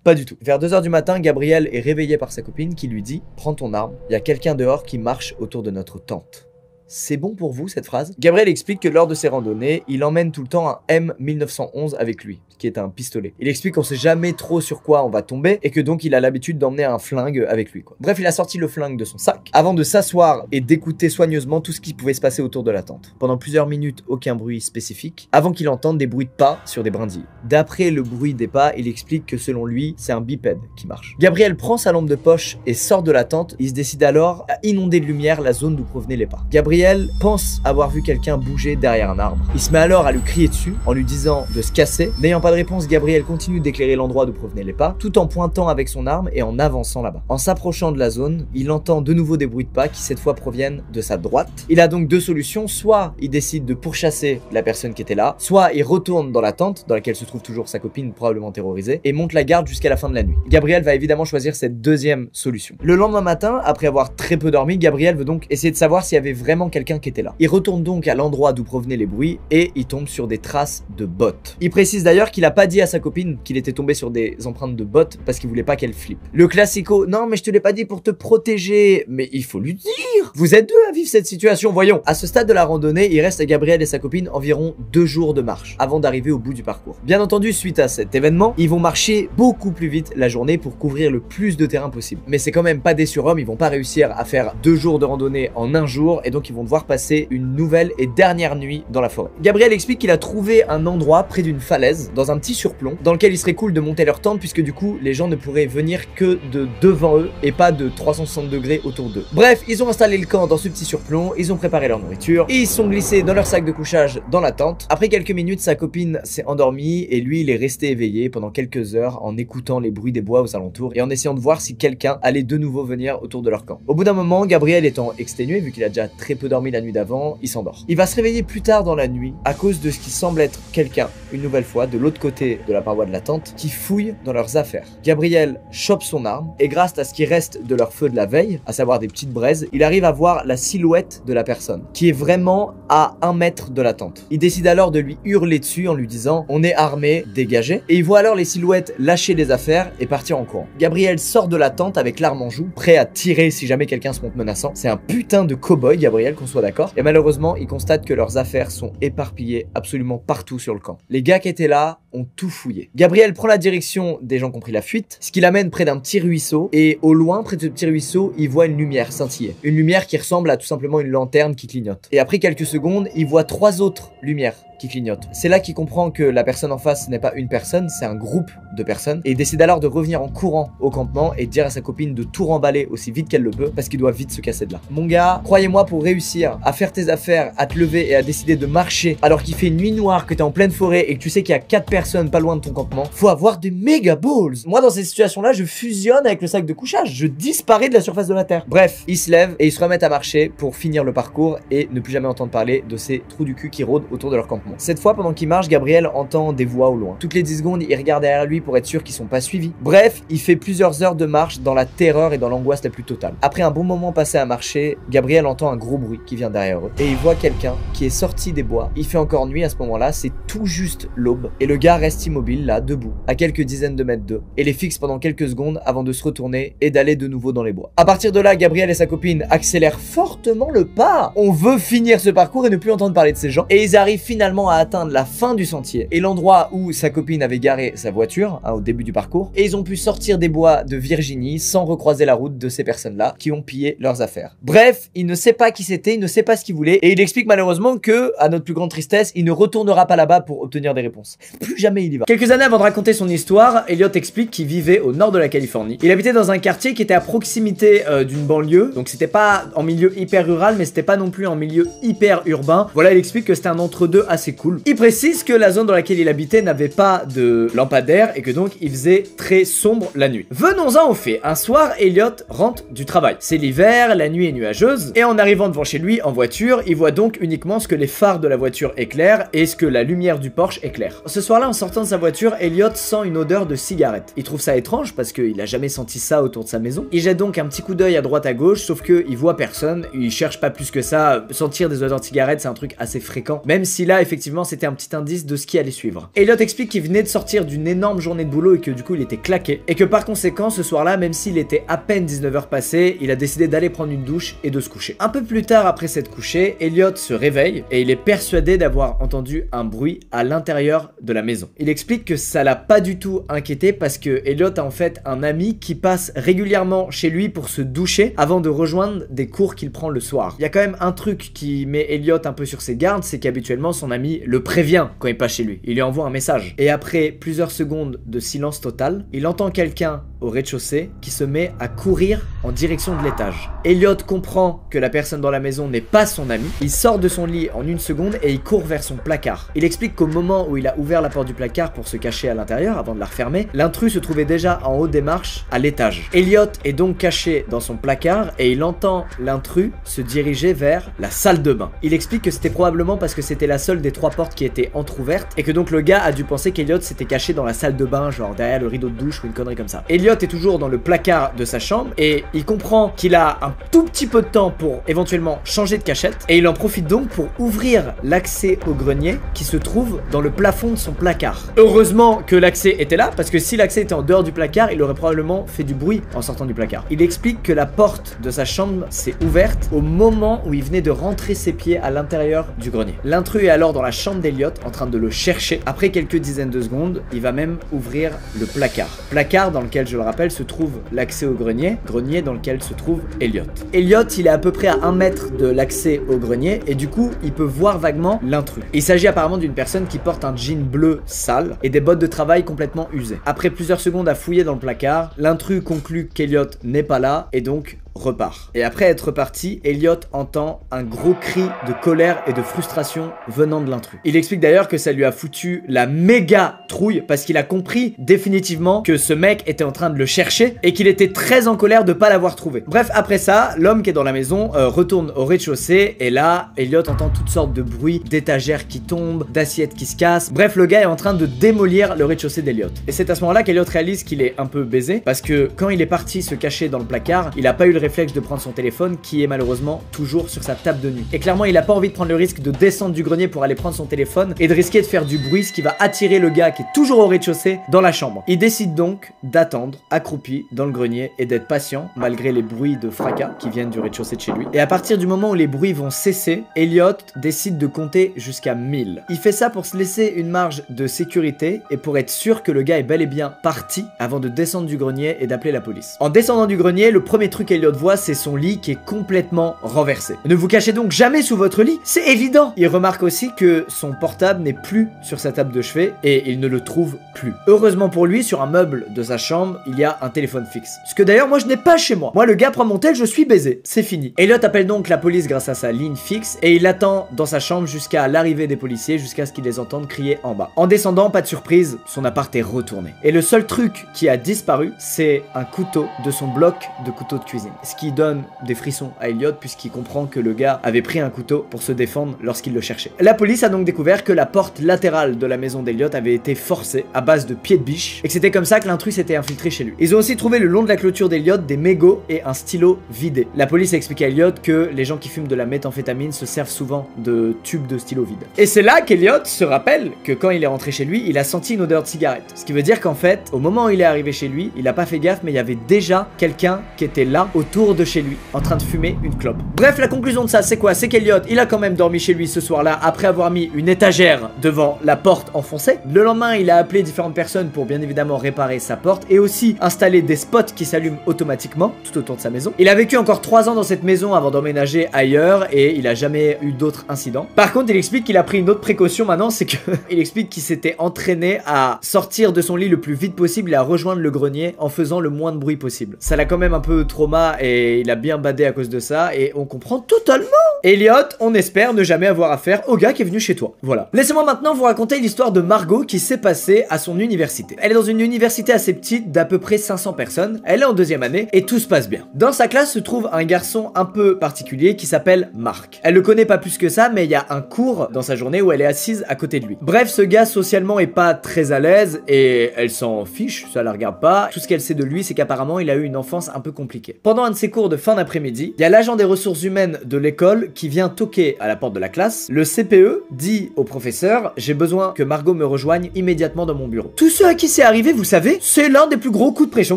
Pas du tout. Vers 2h du matin, Gabriel est réveillé par sa copine qui lui dit « Prends ton arme, il y a quelqu'un dehors qui marche autour de notre tente. » C'est bon pour vous cette phrase? Gabriel explique que lors de ses randonnées, il emmène tout le temps un M1911 avec lui, qui est un pistolet. Il explique qu'on sait jamais trop sur quoi on va tomber et que donc il a l'habitude d'emmener un flingue avec lui, quoi. Bref, il a sorti le flingue de son sac avant de s'asseoir et d'écouter soigneusement tout ce qui pouvait se passer autour de la tente. Pendant plusieurs minutes, aucun bruit spécifique, avant qu'il entende des bruits de pas sur des brindilles. D'après le bruit des pas, il explique que selon lui, c'est un bipède qui marche. Gabriel prend sa lampe de poche et sort de la tente. Il se décide alors à inonder de lumière la zone d'où provenaient les pas. Gabriel pense avoir vu quelqu'un bouger derrière un arbre. Il se met alors à lui crier dessus en lui disant de se casser. N'ayant pas de réponse, Gabriel continue d'éclairer l'endroit d'où provenaient les pas, tout en pointant avec son arme et en avançant là-bas. En s'approchant de la zone, il entend de nouveau des bruits de pas qui cette fois proviennent de sa droite. Il a donc 2 solutions, soit il décide de pourchasser la personne qui était là, soit il retourne dans la tente dans laquelle se trouve toujours sa copine probablement terrorisée et monte la garde jusqu'à la fin de la nuit. Gabriel va évidemment choisir cette 2e solution. Le lendemain matin, après avoir très peu dormi, Gabriel veut donc essayer de savoir s'il y avait vraiment quelqu'un qui était là. Il retourne donc à l'endroit d'où provenaient les bruits et il tombe sur des traces de bottes. Il précise d'ailleurs qu'il a pas dit à sa copine qu'il était tombé sur des empreintes de bottes parce qu'il voulait pas qu'elle flippe. Le classico, non mais je te l'ai pas dit pour te protéger, mais il faut lui dire. Vous êtes 2 à vivre cette situation, voyons. À ce stade de la randonnée, il reste à Gabriel et sa copine environ 2 jours de marche avant d'arriver au bout du parcours. Bien entendu, suite à cet événement, ils vont marcher beaucoup plus vite la journée pour couvrir le plus de terrain possible. Mais c'est quand même pas des surhommes, ils vont pas réussir à faire 2 jours de randonnée en 1 jour et donc ils vont devoir passer une nouvelle et dernière nuit dans la forêt. Gabriel explique qu'il a trouvé un endroit près d'une falaise, dans un petit surplomb, dans lequel il serait cool de monter leur tente puisque du coup les gens ne pourraient venir que de devant eux et pas de 360 degrés autour d'eux. Bref, ils ont installé le camp dans ce petit surplomb, ils ont préparé leur nourriture, et ils sont glissés dans leur sac de couchage dans la tente. Après quelques minutes, sa copine s'est endormie et lui il est resté éveillé pendant quelques heures en écoutant les bruits des bois aux alentours et en essayant de voir si quelqu'un allait de nouveau venir autour de leur camp. Au bout d'un moment, Gabriel étant exténué vu qu'il a déjà très peu peu dormi la nuit d'avant, il s'endort. Il va se réveiller plus tard dans la nuit à cause de ce qui semble être quelqu'un, une nouvelle fois, de l'autre côté de la paroi de la tente, qui fouille dans leurs affaires. Gabriel chope son arme et grâce à ce qui reste de leur feu de la veille, à savoir des petites braises, il arrive à voir la silhouette de la personne, qui est vraiment à 1 mètre de la tente. Il décide alors de lui hurler dessus en lui disant « On est armé, dégagez !» Et il voit alors les silhouettes lâcher les affaires et partir en courant. Gabriel sort de la tente avec l'arme en joue, prêt à tirer si jamais quelqu'un se montre menaçant. C'est un putain de cow-boy, Gabriel, qu'on soit d'accord. Et malheureusement, il constate que leurs affaires sont éparpillées absolument partout sur le camp. Les gars qui étaient là ont tout fouillé. Gabriel prend la direction des gens qui ont pris la fuite, ce qui l'amène près d'un petit ruisseau, et au loin, près de ce petit ruisseau, il voit une lumière scintiller. Une lumière qui ressemble à tout simplement une lanterne qui clignote. Et après quelques secondes, il voit 3 autres lumières qui clignotent. C'est là qu'il comprend que la personne en face n'est pas une personne, c'est un groupe de personnes, et il décide alors de revenir en courant au campement et de dire à sa copine de tout remballer aussi vite qu'elle le peut, parce qu'il doit vite se casser de là. Mon gars, croyez-moi, pour réussir à faire tes affaires, à te lever et à décider de marcher alors qu'il fait une nuit noire, que t'es en pleine forêt et que tu sais qu'il y a 4 personnes pas loin de ton campement, faut avoir des méga balls. Moi, dans ces situations-là, je fusionne avec le sac de couchage, je disparais de la surface de la terre. Bref, ils se lèvent et ils se remettent à marcher pour finir le parcours et ne plus jamais entendre parler de ces trous du cul qui rôdent autour de leur campement. Cette fois, pendant qu'il marche, Gabriel entend des voix au loin. Toutes les 10 secondes, il regarde derrière lui pour être sûr qu'ils sont pas suivis. Bref, il fait plusieurs heures de marche dans la terreur et dans l'angoisse la plus totale. Après un bon moment passé à marcher, Gabriel entend un gros bruit qui vient derrière eux. Et il voit quelqu'un qui est sorti des bois. Il fait encore nuit à ce moment-là, c'est tout juste l'aube. Et le gars reste immobile là, debout, à quelques dizaines de mètres d'eux. Et les fixe pendant quelques secondes avant de se retourner et d'aller de nouveau dans les bois. À partir de là, Gabriel et sa copine accélèrent fortement le pas. On veut finir ce parcours et ne plus entendre parler de ces gens. Et ils arrivent finalement à atteindre la fin du sentier et l'endroit où sa copine avait garé sa voiture au début du parcours, et ils ont pu sortir des bois de Virginie sans recroiser la route de ces personnes-là qui ont pillé leurs affaires. Bref, il ne sait pas qui c'était, il ne sait pas ce qu'il voulait, et il explique malheureusement que, à notre plus grande tristesse, il ne retournera pas là-bas pour obtenir des réponses. Plus jamais il y va. Quelques années avant de raconter son histoire, Elliot explique qu'il vivait au nord de la Californie. Il habitait dans un quartier qui était à proximité d'une banlieue, donc c'était pas en milieu hyper rural, mais c'était pas non plus en milieu hyper urbain. Voilà, il explique que c'était un entre-deux assez cool. Il précise que la zone dans laquelle il habitait n'avait pas de lampadaire et que donc il faisait très sombre la nuit. Venons-en au fait. Un soir, Elliot rentre du travail. C'est l'hiver, la nuit est nuageuse, et en arrivant devant chez lui en voiture, il voit donc uniquement ce que les phares de la voiture éclairent et ce que la lumière du Porsche éclaire. Ce soir-là, en sortant de sa voiture, Elliot sent une odeur de cigarette. Il trouve ça étrange parce qu'il a jamais senti ça autour de sa maison. Il jette donc un petit coup d'œil à droite à gauche, sauf que il voit personne, il cherche pas plus que ça. Sentir des odeurs de cigarette, c'est un truc assez fréquent, même si là, effectivement, c'était un petit indice de ce qui allait suivre. Elliot explique qu'il venait de sortir d'une énorme journée de boulot et que du coup il était claqué, et que par conséquent ce soir-là, même s'il était à peine 19h passées, il a décidé d'aller prendre une douche et de se coucher. Un peu plus tard après s'être couché, Elliot se réveille et il est persuadé d'avoir entendu un bruit à l'intérieur de la maison. Il explique que ça l'a pas du tout inquiété parce que Elliot a en fait un ami qui passe régulièrement chez lui pour se doucher avant de rejoindre des cours qu'il prend le soir. Il y a quand même un truc qui met Elliot un peu sur ses gardes, c'est qu'habituellement son ami le prévient quand il passe chez lui. Il lui envoie un message. Et après plusieurs secondes de silence total, il entend quelqu'un au rez-de-chaussée qui se met à courir en direction de l'étage. Elliot comprend que la personne dans la maison n'est pas son ami. Il sort de son lit en une seconde et il court vers son placard. Il explique qu'au moment où il a ouvert la porte du placard pour se cacher à l'intérieur avant de la refermer, l'intrus se trouvait déjà en haut des marches à l'étage. Elliot est donc caché dans son placard et il entend l'intrus se diriger vers la salle de bain. Il explique que c'était probablement parce que c'était la seule des 3 portes qui était entrouverte et que donc le gars a dû penser qu'Elliot s'était caché dans la salle de bain, genre derrière le rideau de douche ou une connerie comme ça. Elliot est toujours dans le placard de sa chambre et il comprend qu'il a un tout petit peu de temps pour éventuellement changer de cachette et il en profite donc pour ouvrir l'accès au grenier qui se trouve dans le plafond de son placard. Heureusement que l'accès était là parce que si l'accès était en dehors du placard, il aurait probablement fait du bruit en sortant du placard. Il explique que la porte de sa chambre s'est ouverte au moment où il venait de rentrer ses pieds à l'intérieur du grenier. L'intrus est alors dans la chambre d'Elliot en train de le chercher. Après quelques dizaines de secondes, il va même ouvrir le placard. Placard dans lequel, je le rappelle, se trouve l'accès au grenier. Grenier dans lequel se trouve Elliot. Elliot, il est à peu près à 1 mètre de l'accès au grenier et du coup, il peut voir vaguement l'intrus. Il s'agit apparemment d'une personne qui porte un jean bleu sale et des bottes de travail complètement usées. Après plusieurs secondes à fouiller dans le placard, l'intrus conclut qu'Elliot n'est pas là et donc repart. Et après être reparti, Elliot entend un gros cri de colère et de frustration venant de l'intrus. Il explique d'ailleurs que ça lui a foutu la méga trouille parce qu'il a compris définitivement que ce mec était en train de le chercher et qu'il était très en colère de pas l'avoir trouvé. Bref, après ça, l'homme qui est dans la maison retourne au rez-de-chaussée et là, Elliot entend toutes sortes de bruits, d'étagères qui tombent, d'assiettes qui se cassent. Bref, le gars est en train de démolir le rez-de-chaussée d'Elliot. Et c'est à ce moment-là qu'Elliot réalise qu'il est un peu baisé parce que quand il est parti se cacher dans le placard, il a pas eu le réflexe de prendre son téléphone qui est malheureusement toujours sur sa table de nuit. Et clairement, il a pas envie de prendre le risque de descendre du grenier pour aller prendre son téléphone et de risquer de faire du bruit, ce qui va attirer le gars qui est toujours au rez-de-chaussée dans la chambre. Il décide donc d'attendre, accroupi dans le grenier et d'être patient malgré les bruits de fracas qui viennent du rez-de-chaussée de chez lui. Et à partir du moment où les bruits vont cesser, Elliot décide de compter jusqu'à 1000. Il fait ça pour se laisser une marge de sécurité et pour être sûr que le gars est bel et bien parti avant de descendre du grenier et d'appeler la police. En descendant du grenier, le premier truc qu'Elliot voit, c'est son lit qui est complètement renversé. Ne vous cachez donc jamais sous votre lit, c'est évident. Il remarque aussi que son portable n'est plus sur sa table de chevet et il ne le trouve plus. Heureusement pour lui, sur un meuble de sa chambre, il y a un téléphone fixe. Ce que d'ailleurs moi je n'ai pas chez moi. Moi le gars prend mon tel, je suis baisé. C'est fini. Elliot appelle donc la police grâce à sa ligne fixe et il attend dans sa chambre jusqu'à l'arrivée des policiers, jusqu'à ce qu'ils les entendent crier en bas. En descendant, pas de surprise, son appart est retourné. Et le seul truc qui a disparu, c'est un couteau de son bloc de couteau de cuisine. Ce qui donne des frissons à Elliot puisqu'il comprend que le gars avait pris un couteau pour se défendre lorsqu'il le cherchait. La police a donc découvert que la porte latérale de la maison d'Elliot avait été forcée à base de pieds de biche et que c'était comme ça que l'intrus s'était infiltré chez lui. Ils ont aussi trouvé le long de la clôture d'Elliot des mégots et un stylo vidé. La police a expliqué à Elliot que les gens qui fument de la méthamphétamine se servent souvent de tubes de stylo vides. Et c'est là qu'Elliot se rappelle que quand il est rentré chez lui, il a senti une odeur de cigarette. Ce qui veut dire qu'en fait, au moment où il est arrivé chez lui, il a pas fait gaffe mais il y avait déjà quelqu'un qui était là autour de chez lui en train de fumer une clope. Bref, la conclusion de ça c'est quoi? C'est qu'Elliot, il a quand même dormi chez lui ce soir-là après avoir mis une étagère devant la porte enfoncée. Le lendemain, il a appelé différentes personnes pour bien évidemment réparer sa porte et aussi installer des spots qui s'allument automatiquement tout autour de sa maison. Il a vécu encore 3 ans dans cette maison avant d'emménager ailleurs et il a jamais eu d'autres incidents. Par contre, il explique qu'il a pris une autre précaution maintenant, c'est que il explique qu'il s'était entraîné à sortir de son lit le plus vite possible et à rejoindre le grenier en faisant le moins de bruit possible. Ça l'a quand même un peu trauma et il a bien badé à cause de ça et on comprend totalement. Elliot, on espère ne jamais avoir affaire au gars qui est venu chez toi. Voilà. Laissez-moi maintenant vous raconter l'histoire de Margot qui s'est passée à son université. Elle est dans une université assez petite d'à peu près 500 personnes. Elle est en 2e année et tout se passe bien. Dans sa classe se trouve un garçon un peu particulier qui s'appelle Marc. Elle le connaît pas plus que ça, mais il y a un cours dans sa journée où elle est assise à côté de lui. Bref, ce gars socialement est pas très à l'aise et elle s'en fiche, ça la regarde pas. Tout ce qu'elle sait de lui, c'est qu'apparemment il a eu une enfance un peu compliquée. Pendant un de ses cours de fin d'après-midi, il y a l'agent des ressources humaines de l'école qui vient toquer à la porte de la classe. Le CPE dit au professeur: j'ai besoin que Margot me rejoigne immédiatement dans mon bureau. Tous ceux à qui c'est arrivé, vous savez, c'est l'un des plus gros coups de pression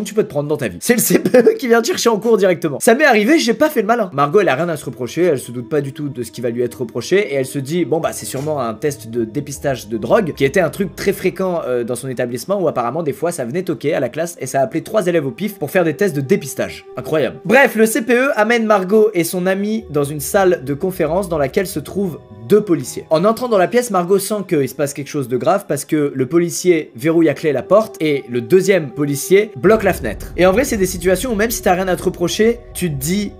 que tu peux te prendre dans ta vie. C'est le CPE qui vient te chercher en cours directement. Ça m'est arrivé, j'ai pas fait le malin. Margot, elle a rien à se reprocher, elle se doute pas du tout de ce qui va lui être reproché et elle se dit bon bah c'est sûrement un test de dépistage de drogue qui était un truc très fréquent dans son établissement où apparemment des fois ça venait toquer à la classe et ça a appelé 3 élèves au pif pour faire des tests de dépistage. Incroyable. Bref, le CPE amène Margot et son ami dans une salle de conférence dans laquelle se trouvent 2 policiers. En entrant dans la pièce, Margot sent qu'il se passe quelque chose de grave parce que le policier verrouille à clé la porte et le 2e policier bloque la fenêtre. Et en vrai, c'est des situations où même si t'as rien à te reprocher, tu te dis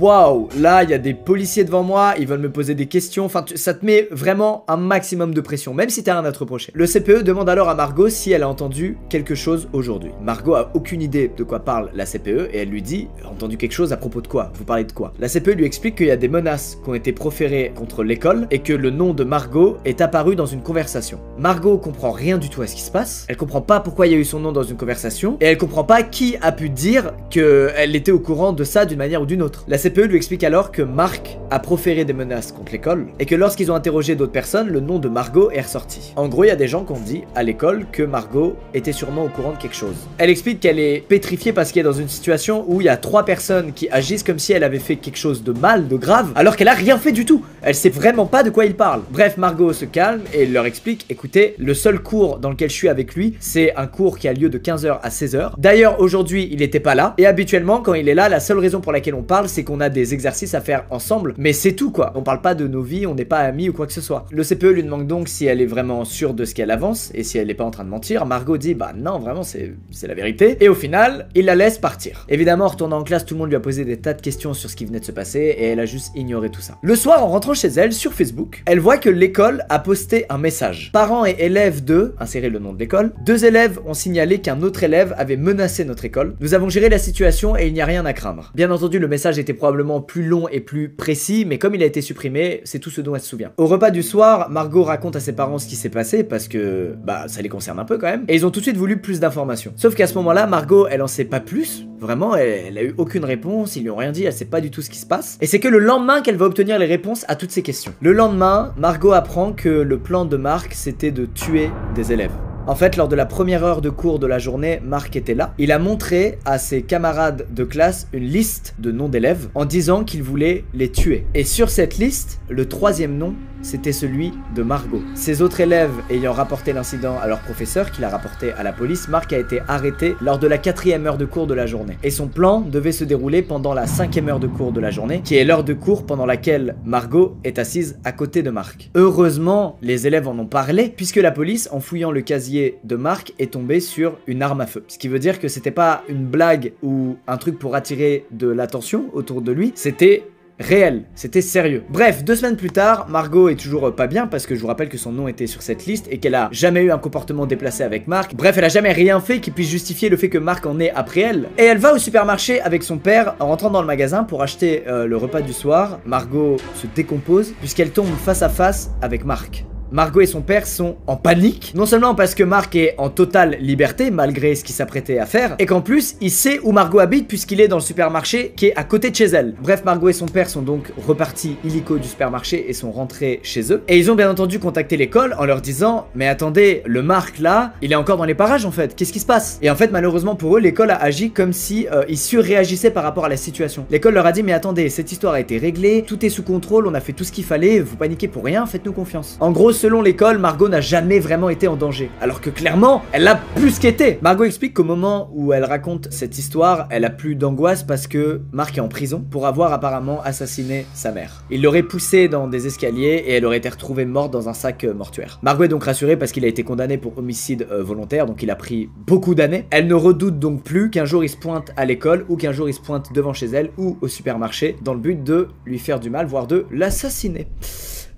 waouh, là il y a des policiers devant moi, ils veulent me poser des questions, enfin ça te met vraiment un maximum de pression, même si t'as rien à te reprocher. Le CPE demande alors à Margot si elle a entendu quelque chose aujourd'hui. Margot a aucune idée de quoi parle la CPE et elle lui dit: entendu quelque chose à propos de quoi? Vous parlez de quoi? La CPE lui explique qu'il y a des menaces qui ont été proférées contre l'école et que le nom de Margot est apparu dans une conversation. Margot comprend rien du tout à ce qui se passe, elle comprend pas pourquoi il y a eu son nom dans une conversation et elle comprend pas qui a pu dire qu'elle était au courant de ça d'une manière ou d'une autre. La CPE lui explique alors que Marc a proféré des menaces contre l'école et que lorsqu'ils ont interrogé d'autres personnes, le nom de Margot est ressorti. En gros, il y a des gens qui ont dit à l'école que Margot était sûrement au courant de quelque chose. Elle explique qu'elle est pétrifiée parce qu'elle est dans une situation où il y a 3 personnes qui agissent comme si elle avait fait quelque chose de mal, de grave, alors qu'elle a rien fait du tout. Elle sait vraiment pas de quoi il parle. Bref, Margot se calme et leur explique: écoutez, le seul cours dans lequel je suis avec lui, c'est un cours qui a lieu de 15h à 16h. D'ailleurs, aujourd'hui, il était pas là et habituellement, quand il est là, la seule raison pour laquelle on parle, c'est qu'on on a des exercices à faire ensemble, mais c'est tout quoi. On parle pas de nos vies, on n'est pas amis ou quoi que ce soit. Le CPE lui demande donc si elle est vraiment sûre de ce qu'elle avance et si elle est pas en train de mentir. Margot dit bah non, vraiment c'est la vérité. Et au final, il la laisse partir. Évidemment, en retournant en classe, tout le monde lui a posé des tas de questions sur ce qui venait de se passer et elle a juste ignoré tout ça. Le soir, en rentrant chez elle, sur Facebook, elle voit que l'école a posté un message. Parents et élèves de, insérer le nom de l'école, 2 élèves ont signalé qu'un autre élève avait menacé notre école. Nous avons géré la situation et il n'y a rien à craindre. Bien entendu, le message était probablement plus long et plus précis, mais comme il a été supprimé, c'est tout ce dont elle se souvient. Au repas du soir, Margot raconte à ses parents ce qui s'est passé parce que, bah, ça les concerne un peu quand même, et ils ont tout de suite voulu plus d'informations. Sauf qu'à ce moment-là, Margot, elle en sait pas plus. Vraiment, elle a eu aucune réponse, ils lui ont rien dit, elle sait pas du tout ce qui se passe. Et c'est que le lendemain qu'elle va obtenir les réponses à toutes ces questions. Le lendemain, Margot apprend que le plan de Marc, c'était de tuer des élèves. En fait, lors de la première heure de cours de la journée, Marc était là. Il a montré à ses camarades de classe une liste de noms d'élèves en disant qu'il voulait les tuer. Et sur cette liste, le 3e nom, c'était celui de Margot. Ses autres élèves ayant rapporté l'incident à leur professeur, qui l'a rapporté à la police, Marc a été arrêté lors de la 4e heure de cours de la journée. Et son plan devait se dérouler pendant la 5e heure de cours de la journée, qui est l'heure de cours pendant laquelle Margot est assise à côté de Marc. Heureusement, les élèves en ont parlé, puisque la police, en fouillant le casier de Marc, est tombée sur une arme à feu. Ce qui veut dire que c'était pas une blague ou un truc pour attirer de l'attention autour de lui, c'était réel, c'était sérieux. Bref, 2 semaines plus tard, Margot est toujours pas bien parce que je vous rappelle que son nom était sur cette liste et qu'elle a jamais eu un comportement déplacé avec Marc. Bref, elle a jamais rien fait qui puisse justifier le fait que Marc en ait après elle. Et elle va au supermarché avec son père en rentrant dans le magasin pour acheter le repas du soir. Margot se décompose puisqu'elle tombe face à face avec Marc. Margot et son père sont en panique, non seulement parce que Marc est en totale liberté malgré ce qu'il s'apprêtait à faire, et qu'en plus il sait où Margot habite puisqu'il est dans le supermarché qui est à côté de chez elle. Bref, Margot et son père sont donc repartis illico du supermarché et sont rentrés chez eux. Et ils ont bien entendu contacté l'école en leur disant « Mais attendez, le Marc là, il est encore dans les parages en fait, qu'est-ce qui se passe ?» Et en fait, malheureusement pour eux, l'école a agi comme si ils surréagissaient par rapport à la situation. L'école leur a dit « Mais attendez, cette histoire a été réglée, tout est sous contrôle, on a fait tout ce qu'il fallait, vous paniquez pour rien, faites-nous confiance. » En gros, selon l'école, Margot n'a jamais vraiment été en danger. Alors que clairement, elle l'a plus qu'été. Margot explique qu'au moment où elle raconte cette histoire, elle a plus d'angoisse parce que Marc est en prison pour avoir apparemment assassiné sa mère. Il l'aurait poussée dans des escaliers et elle aurait été retrouvée morte dans un sac mortuaire. Margot est donc rassurée parce qu'il a été condamné pour homicide volontaire, donc il a pris beaucoup d'années. Elle ne redoute donc plus qu'un jour il se pointe à l'école ou qu'un jour il se pointe devant chez elle ou au supermarché dans le but de lui faire du mal, voire de l'assassiner.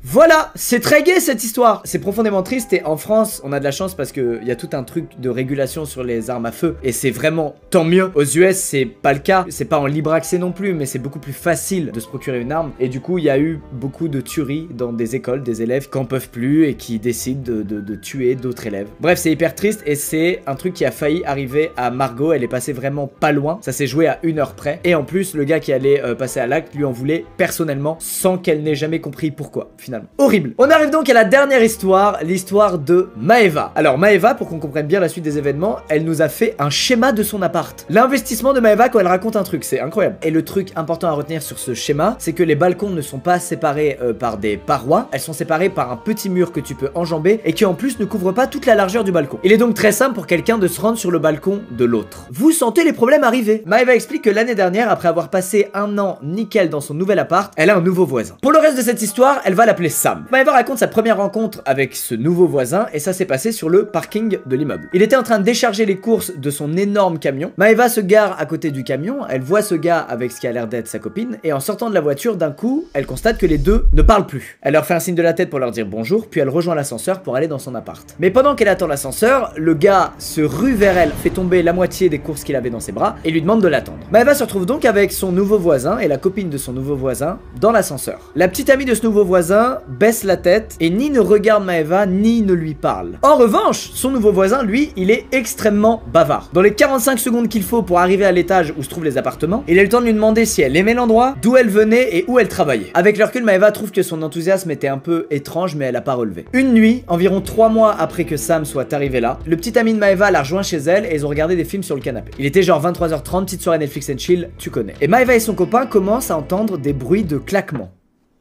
Voilà, c'est très gai cette histoire. C'est profondément triste et en France, on a de la chance parce qu'il y a tout un truc de régulation sur les armes à feu et c'est vraiment tant mieux. Aux US, c'est pas le cas, c'est pas en libre accès non plus, mais c'est beaucoup plus facile de se procurer une arme et du coup, il y a eu beaucoup de tueries dans des écoles, des élèves qui en peuvent plus et qui décident de tuer d'autres élèves. Bref, c'est hyper triste et c'est un truc qui a failli arriver à Margot. Elle est passée vraiment pas loin, ça s'est joué à 1 heure près et en plus, le gars qui allait passer à l'acte lui en voulait personnellement sans qu'elle n'ait jamais compris pourquoi. Horrible. On arrive donc à la dernière histoire, l'histoire de Maeva. Alors Maeva, pour qu'on comprenne bien la suite des événements, elle nous a fait un schéma de son appart. L'investissement de Maeva quand elle raconte un truc, c'est incroyable. Et le truc important à retenir sur ce schéma, c'est que les balcons ne sont pas séparés par des parois, elles sont séparées par un petit mur que tu peux enjamber et qui en plus ne couvre pas toute la largeur du balcon. Il est donc très simple pour quelqu'un de se rendre sur le balcon de l'autre. Vous sentez les problèmes arriver. Maeva explique que l'année dernière, après avoir passé 1 an nickel dans son nouvel appart, elle a un nouveau voisin. Pour le reste de cette histoire, elle va l'appeler Sam. Maeva raconte sa première rencontre avec ce nouveau voisin et ça s'est passé sur le parking de l'immeuble. Il était en train de décharger les courses de son énorme camion. Maeva se gare à côté du camion, elle voit ce gars avec ce qui a l'air d'être sa copine et en sortant de la voiture d'un coup, elle constate que les deux ne parlent plus. Elle leur fait un signe de la tête pour leur dire bonjour, puis elle rejoint l'ascenseur pour aller dans son appart. Mais pendant qu'elle attend l'ascenseur, le gars se rue vers elle, fait tomber la moitié des courses qu'il avait dans ses bras et lui demande de l'attendre. Maeva se retrouve donc avec son nouveau voisin et la copine de son nouveau voisin dans l'ascenseur. La petite amie de ce nouveau voisin baisse la tête et ni ne regarde Maeva ni ne lui parle. En revanche, son nouveau voisin, lui, il est extrêmement bavard. Dans les 45 secondes qu'il faut pour arriver à l'étage où se trouvent les appartements, il a eu le temps de lui demander si elle aimait l'endroit, d'où elle venait et où elle travaillait. Avec le recul, Maeva trouve que son enthousiasme était un peu étrange, mais elle a pas relevé. Une nuit, environ 3 mois après que Sam soit arrivé là, le petit ami de Maeva l'a rejoint chez elle et ils ont regardé des films sur le canapé. Il était genre 23h30, petite soirée Netflix and chill, tu connais. Et Maeva et son copain commencent à entendre des bruits de claquements.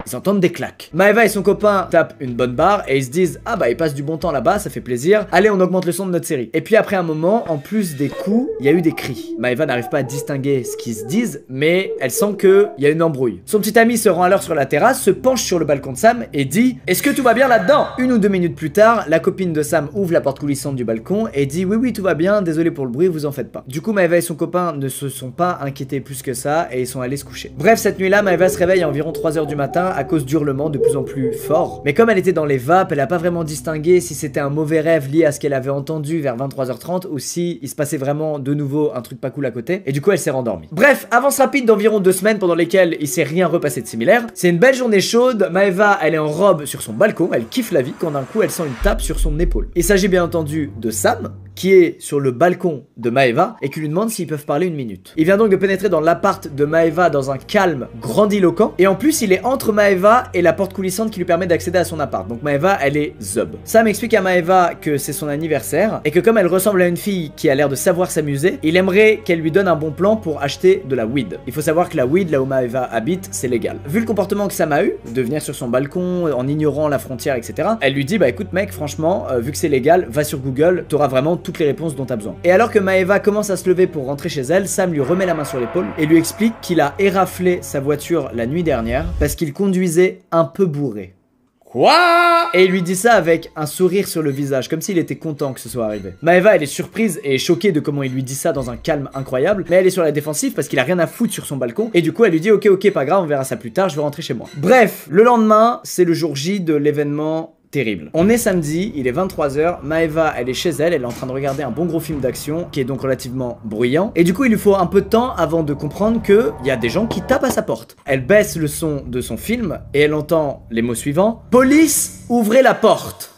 Ils entendent des claques. Maeva et son copain tapent une bonne barre et ils se disent ah bah ils passent du bon temps là-bas, ça fait plaisir. Allez, on augmente le son de notre série. Et puis après un moment, en plus des coups, il y a eu des cris. Maeva n'arrive pas à distinguer ce qu'ils se disent, mais elle sent qu'il y a une embrouille. Son petit ami se rend alors sur la terrasse, se penche sur le balcon de Sam et dit est-ce que tout va bien là-dedans? 1 ou 2 minutes plus tard, la copine de Sam ouvre la porte coulissante du balcon et dit oui tout va bien, désolé pour le bruit, vous en faites pas. Du coup Maeva et son copain ne se sont pas inquiétés plus que ça et ils sont allés se coucher. Bref, cette nuit-là, Maeva se réveille à environ 3 h du matin à cause d'hurlements de plus en plus forts. Mais comme elle était dans les vapes, elle a pas vraiment distingué si c'était un mauvais rêve lié à ce qu'elle avait entendu vers 23h30 ou si il se passait vraiment de nouveau un truc pas cool à côté. Et du coup, elle s'est rendormie. Bref, avance rapide d'environ 2 semaines pendant lesquelles il s'est rien repassé de similaire. C'est une belle journée chaude. Maeva, elle est en robe sur son balcon, elle kiffe la vie quand d'un coup elle sent une tape sur son épaule. Il s'agit bien entendu de Sam, qui est sur le balcon de Maeva et qui lui demande s'ils peuvent parler 1 minute. Il vient donc de pénétrer dans l'appart de Maeva dans un calme grandiloquent et en plus il est entre Maeva et la porte coulissante qui lui permet d'accéder à son appart. Donc Maeva, elle est zob. Sam explique à Maeva que c'est son anniversaire et que comme elle ressemble à une fille qui a l'air de savoir s'amuser, il aimerait qu'elle lui donne un bon plan pour acheter de la weed. Il faut savoir que la weed, là où Maeva habite, c'est légal. Vu le comportement que Sam a eu, de venir sur son balcon en ignorant la frontière, etc., elle lui dit bah écoute mec, franchement, vu que c'est légal, va sur Google, t'auras vraiment toutes les réponses dont t'as besoin. Et alors que Maeva commence à se lever pour rentrer chez elle, Sam lui remet la main sur l'épaule et lui explique qu'il a éraflé sa voiture la nuit dernière parce qu'il conduisait un peu bourré. Quoi? Et il lui dit ça avec un sourire sur le visage, comme s'il était content que ce soit arrivé. Maeva, elle est surprise et choquée de comment il lui dit ça dans un calme incroyable, mais elle est sur la défensive parce qu'il a rien à foutre sur son balcon, et du coup elle lui dit ok, pas grave, on verra ça plus tard, je vais rentrer chez moi. Bref, le lendemain, c'est le jour J de l'événement terrible. On est samedi, il est 23 h, Maeva elle est chez elle, elle est en train de regarder un bon gros film d'action qui est donc relativement bruyant et du coup il lui faut un peu de temps avant de comprendre que il y a des gens qui tapent à sa porte. Elle baisse le son de son film et elle entend les mots suivants: police, ouvrez la porte.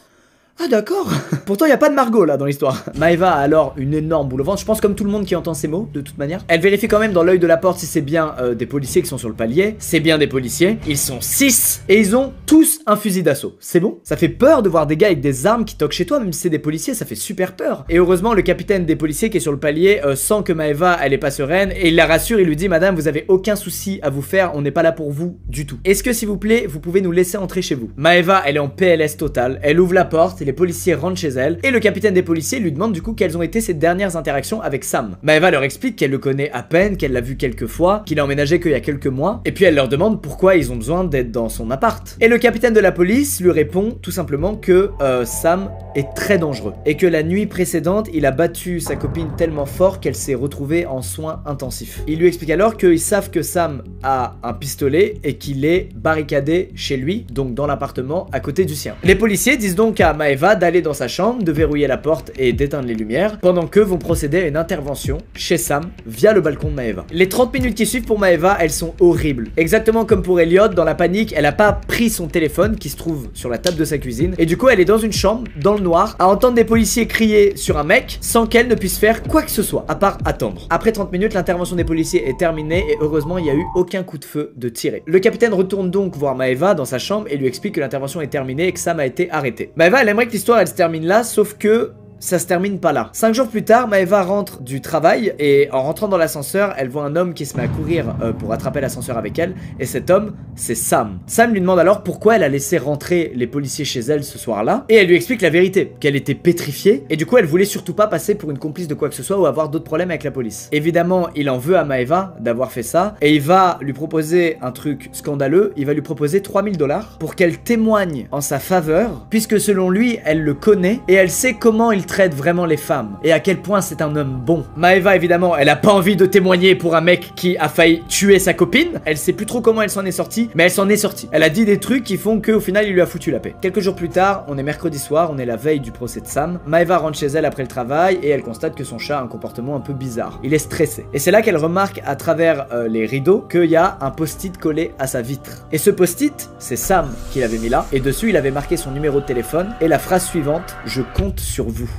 Ah d'accord. Pourtant il n'y a pas de Margot là dans l'histoire. Maeva a alors une énorme boule au ventre, je pense comme tout le monde qui entend ces mots de toute manière. Elle vérifie quand même dans l'œil de la porte si c'est bien des policiers qui sont sur le palier. C'est bien des policiers, ils sont 6 et ils ont tous un fusil d'assaut. C'est bon? Ça fait peur de voir des gars avec des armes qui toquent chez toi, même si c'est des policiers, ça fait super peur. Et heureusement le capitaine des policiers qui est sur le palier sent que Maeva elle est pas sereine et il la rassure, il lui dit madame vous avez aucun souci à vous faire, on n'est pas là pour vous du tout. Est-ce que s'il vous plaît vous pouvez nous laisser entrer chez vous? Maeva elle est en PLS total, elle ouvre la porte, les policiers rentrent chez elle et le capitaine des policiers lui demande du coup quelles ont été ses dernières interactions avec Sam. Maeva leur explique qu'elle le connaît à peine, qu'elle l'a vu quelques fois, qu'il a emménagé qu'il y a quelques mois et puis elle leur demande pourquoi ils ont besoin d'être dans son appart. Et le capitaine de la police lui répond tout simplement que Sam est très dangereux et que la nuit précédente il a battu sa copine tellement fort qu'elle s'est retrouvée en soins intensifs. Il lui explique alors qu'ils savent que Sam a un pistolet et qu'il est barricadé chez lui, donc dans l'appartement à côté du sien. Les policiers disent donc à Maeva d'aller dans sa chambre, de verrouiller la porte et d'éteindre les lumières, pendant qu'eux vont procéder à une intervention chez Sam via le balcon de Maeva. Les 30 minutes qui suivent pour Maeva, elles sont horribles. Exactement comme pour Elliot, dans la panique, elle a pas pris son téléphone qui se trouve sur la table de sa cuisine, et du coup elle est dans une chambre, dans le noir, à entendre des policiers crier sur un mec, sans qu'elle ne puisse faire quoi que ce soit, à part attendre. Après 30 minutes, l'intervention des policiers est terminée, et heureusement il n'y a eu aucun coup de feu de tiré. Le capitaine retourne donc voir Maeva dans sa chambre et lui explique que l'intervention est terminée et que Sam a été arrêté. Maeva elle aimerait que l'histoire elle se termine là, sauf que ça se termine pas là. 5 jours plus tard, Maeva rentre du travail et en rentrant dans l'ascenseur, elle voit un homme qui se met à courir pour attraper l'ascenseur avec elle, et cet homme, c'est Sam. Sam lui demande alors pourquoi elle a laissé rentrer les policiers chez elle ce soir-là, et elle lui explique la vérité, qu'elle était pétrifiée, et du coup elle voulait surtout pas passer pour une complice de quoi que ce soit ou avoir d'autres problèmes avec la police. Évidemment, il en veut à Maeva d'avoir fait ça, et il va lui proposer un truc scandaleux, il va lui proposer 3000 $ pour qu'elle témoigne en sa faveur, puisque selon lui, elle le connaît, et elle sait comment il traite vraiment les femmes et à quel point c'est un homme bon. Maeva évidemment elle a pas envie de témoigner pour un mec qui a failli tuer sa copine, elle sait plus trop comment elle s'en est sortie, mais elle s'en est sortie. Elle a dit des trucs qui font qu'au final il lui a foutu la paix. Quelques jours plus tard, on est mercredi soir, on est la veille du procès de Sam. Maeva rentre chez elle après le travail et elle constate que son chat a un comportement un peu bizarre. Il est stressé. Et c'est là qu'elle remarque à travers les rideaux qu'il y a un post-it collé à sa vitre. Et ce post-it, c'est Sam qui l'avait mis là, et dessus il avait marqué son numéro de téléphone et la phrase suivante: je compte sur vous.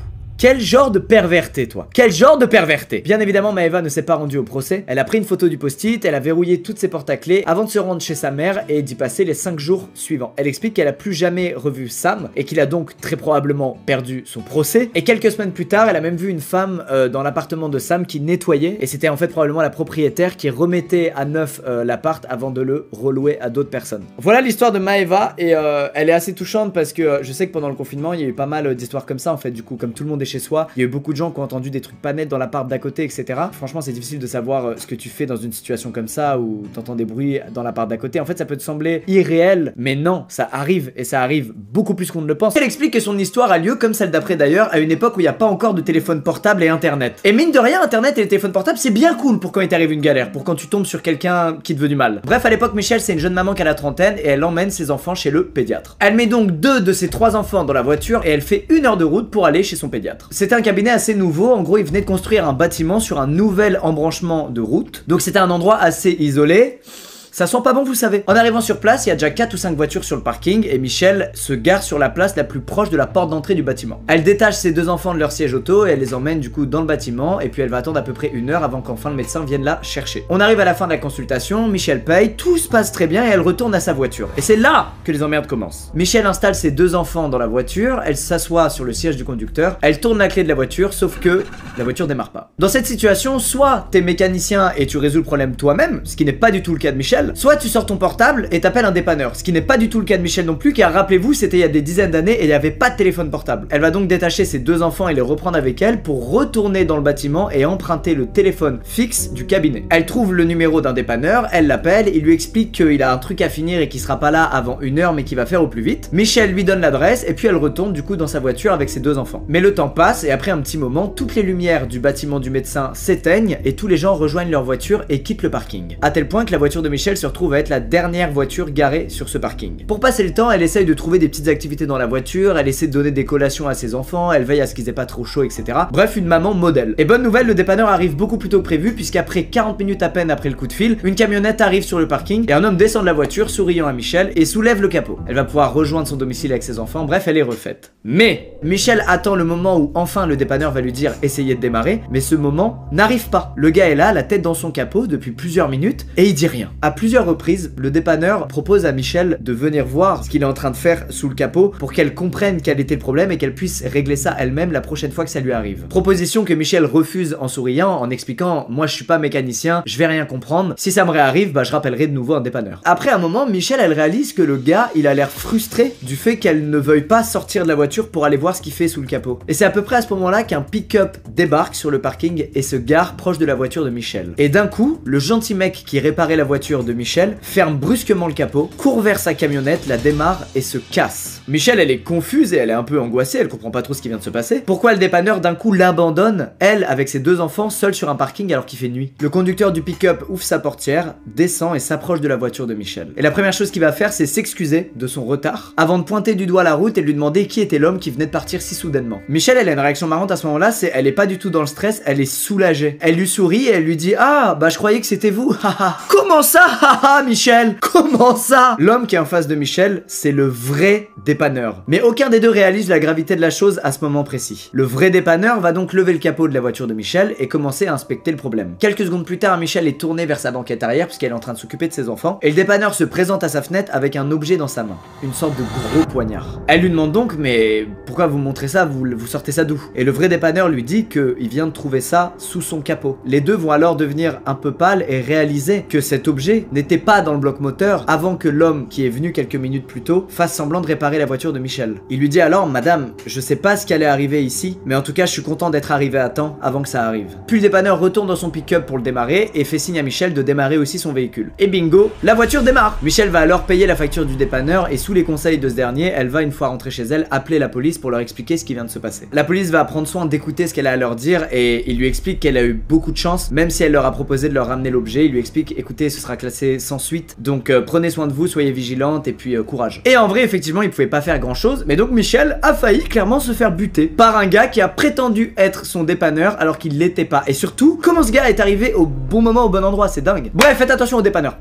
Quel genre de perverté, toi? Quel genre de perverté? Bien évidemment, Maeva ne s'est pas rendue au procès. Elle a pris une photo du post-it, elle a verrouillé toutes ses portes à clés avant de se rendre chez sa mère et d'y passer les 5 jours suivants. Elle explique qu'elle a plus jamais revu Sam et qu'il a donc très probablement perdu son procès. Et quelques semaines plus tard, elle a même vu une femme dans l'appartement de Sam qui nettoyait, et c'était en fait probablement la propriétaire qui remettait à neuf l'appart avant de le relouer à d'autres personnes. Voilà l'histoire de Maeva, et elle est assez touchante parce que je sais que pendant le confinement, il y a eu pas mal d'histoires comme ça en fait. Du coup, comme tout le monde est chez soi, il y a eu beaucoup de gens qui ont entendu des trucs pas nets dans l'appart d'à côté, etc. Franchement, c'est difficile de savoir ce que tu fais dans une situation comme ça où t'entends des bruits dans l'appart d'à côté. En fait, ça peut te sembler irréel, mais non, ça arrive, et ça arrive beaucoup plus qu'on ne le pense. Elle explique que son histoire a lieu, comme celle d'après d'ailleurs, à une époque où il n'y a pas encore de téléphone portable et internet. Et mine de rien, internet et les téléphones portables, c'est bien cool pour quand il t'arrive une galère, pour quand tu tombes sur quelqu'un qui te veut du mal. Bref, à l'époque, Michelle, c'est une jeune maman qui a la trentaine et elle emmène ses enfants chez le pédiatre. Elle met donc 2 de ses 3 enfants dans la voiture et elle fait 1 heure de route pour aller chez son pédiatre. C'était un cabinet assez nouveau, en gros, il venait de construire un bâtiment sur un nouvel embranchement de route, donc c'était un endroit assez isolé. Ça sent pas bon, vous savez. En arrivant sur place, il y a déjà 4 ou 5 voitures sur le parking et Michelle se gare sur la place la plus proche de la porte d'entrée du bâtiment. Elle détache ses 2 enfants de leur siège auto et elle les emmène du coup dans le bâtiment, et puis elle va attendre à peu près 1 heure avant qu'enfin le médecin vienne la chercher. On arrive à la fin de la consultation, Michelle paye, tout se passe très bien et elle retourne à sa voiture. Et c'est là que les emmerdes commencent. Michelle installe ses 2 enfants dans la voiture, elle s'assoit sur le siège du conducteur, elle tourne la clé de la voiture, sauf que la voiture démarre pas. Dans cette situation, soit t'es mécanicien et tu résous le problème toi-même, ce qui n'est pas du tout le cas de Michelle, soit tu sors ton portable et t'appelles un dépanneur, ce qui n'est pas du tout le cas de Michelle non plus, car rappelez-vous, c'était il y a des dizaines d'années et il n'y avait pas de téléphone portable. Elle va donc détacher ses 2 enfants et les reprendre avec elle pour retourner dans le bâtiment et emprunter le téléphone fixe du cabinet. Elle trouve le numéro d'un dépanneur, elle l'appelle, il lui explique qu'il a un truc à finir et qu'il sera pas là avant 1 heure mais qu'il va faire au plus vite. Michelle lui donne l'adresse et puis elle retourne du coup dans sa voiture avec ses 2 enfants. Mais le temps passe et après un petit moment, toutes les lumières du bâtiment du médecin s'éteignent et tous les gens rejoignent leur voiture et quittent le parking. À tel point que la voiture de Michelle se retrouve à être la dernière voiture garée sur ce parking. Pour passer le temps, elle essaye de trouver des petites activités dans la voiture, elle essaie de donner des collations à ses enfants, elle veille à ce qu'ils aient pas trop chaud, etc. Bref, une maman modèle. Et bonne nouvelle, le dépanneur arrive beaucoup plus tôt que prévu, puisqu'après 40 minutes à peine après le coup de fil, une camionnette arrive sur le parking et un homme descend de la voiture souriant à Michelle et soulève le capot. Elle va pouvoir rejoindre son domicile avec ses enfants, bref, elle est refaite. Mais Michelle attend le moment où enfin le dépanneur va lui dire essayez de démarrer, mais ce moment n'arrive pas. Le gars est là, la tête dans son capot depuis plusieurs minutes et il dit rien. À plusieurs reprises, le dépanneur propose à Michelle de venir voir ce qu'il est en train de faire sous le capot pour qu'elle comprenne quel était le problème et qu'elle puisse régler ça elle-même la prochaine fois que ça lui arrive. Proposition que Michelle refuse en souriant, en expliquant moi je suis pas mécanicien, je vais rien comprendre, si ça me réarrive bah je rappellerai de nouveau un dépanneur. Après un moment, Michelle elle réalise que le gars il a l'air frustré du fait qu'elle ne veuille pas sortir de la voiture pour aller voir ce qu'il fait sous le capot. Et c'est à peu près à ce moment-là qu'un pick-up débarque sur le parking et se gare proche de la voiture de Michelle. Et d'un coup, le gentil mec qui réparait la voiture de Michelle ferme brusquement le capot, court vers sa camionnette, la démarre et se casse. Michelle elle est confuse et elle est un peu angoissée, elle comprend pas trop ce qui vient de se passer. Pourquoi le dépanneur d'un coup l'abandonne, elle avec ses 2 enfants seule sur un parking alors qu'il fait nuit? Le conducteur du pick-up ouvre sa portière, descend et s'approche de la voiture de Michelle. Et la première chose qu'il va faire c'est s'excuser de son retard avant de pointer du doigt la route et de lui demander qui était l'homme qui venait de partir si soudainement. Michelle elle a une réaction marrante à ce moment-là, c'est elle est pas du tout dans le stress, elle est soulagée. Elle lui sourit et elle lui dit ah bah je croyais que c'était vous. Haha. Comment ça haha Michelle? Comment ça? L'homme qui est en face de Michelle, c'est le vrai dépanneur. Mais aucun des deux réalise la gravité de la chose à ce moment précis. Le vrai dépanneur va donc lever le capot de la voiture de Michelle et commencer à inspecter le problème. Quelques secondes plus tard, Michelle est tournée vers sa banquette arrière puisqu'elle est en train de s'occuper de ses enfants et le dépanneur se présente à sa fenêtre avec un objet dans sa main, une sorte de gros poignard. Elle lui demande donc mais pourquoi vous montrez ça, vous sortez ça d'où? Et le vrai dépanneur lui dit qu'il vient de trouver ça sous son capot. Les deux vont alors devenir un peu pâles et réaliser que cet objet n'était pas dans le bloc moteur avant que l'homme qui est venu quelques minutes plus tôt fasse semblant de réparer la voiture de Michelle. Il lui dit alors madame, je sais pas ce qui allait arriver ici, mais en tout cas je suis content d'être arrivé à temps avant que ça arrive. Puis le dépanneur retourne dans son pick-up pour le démarrer et fait signe à Michelle de démarrer aussi son véhicule. Et bingo, la voiture démarre. Michelle va alors payer la facture du dépanneur et sous les conseils de ce dernier, elle va une fois rentrée chez elle appeler la police pour leur expliquer ce qui vient de se passer. La police va prendre soin d'écouter ce qu'elle a à leur dire et il lui explique qu'elle a eu beaucoup de chance, même si elle leur a proposé de leur ramener l'objet, il lui explique écoutez ce sera classé sans suite, donc prenez soin de vous, soyez vigilante et puis courage. Et en vrai effectivement il pouvait pas faire grand chose, mais donc Michelle a failli clairement se faire buter par un gars qui a prétendu être son dépanneur alors qu'il l'était pas. Et surtout, comment ce gars est arrivé au bon moment au bon endroit, c'est dingue. Bref, faites attention au dépanneur.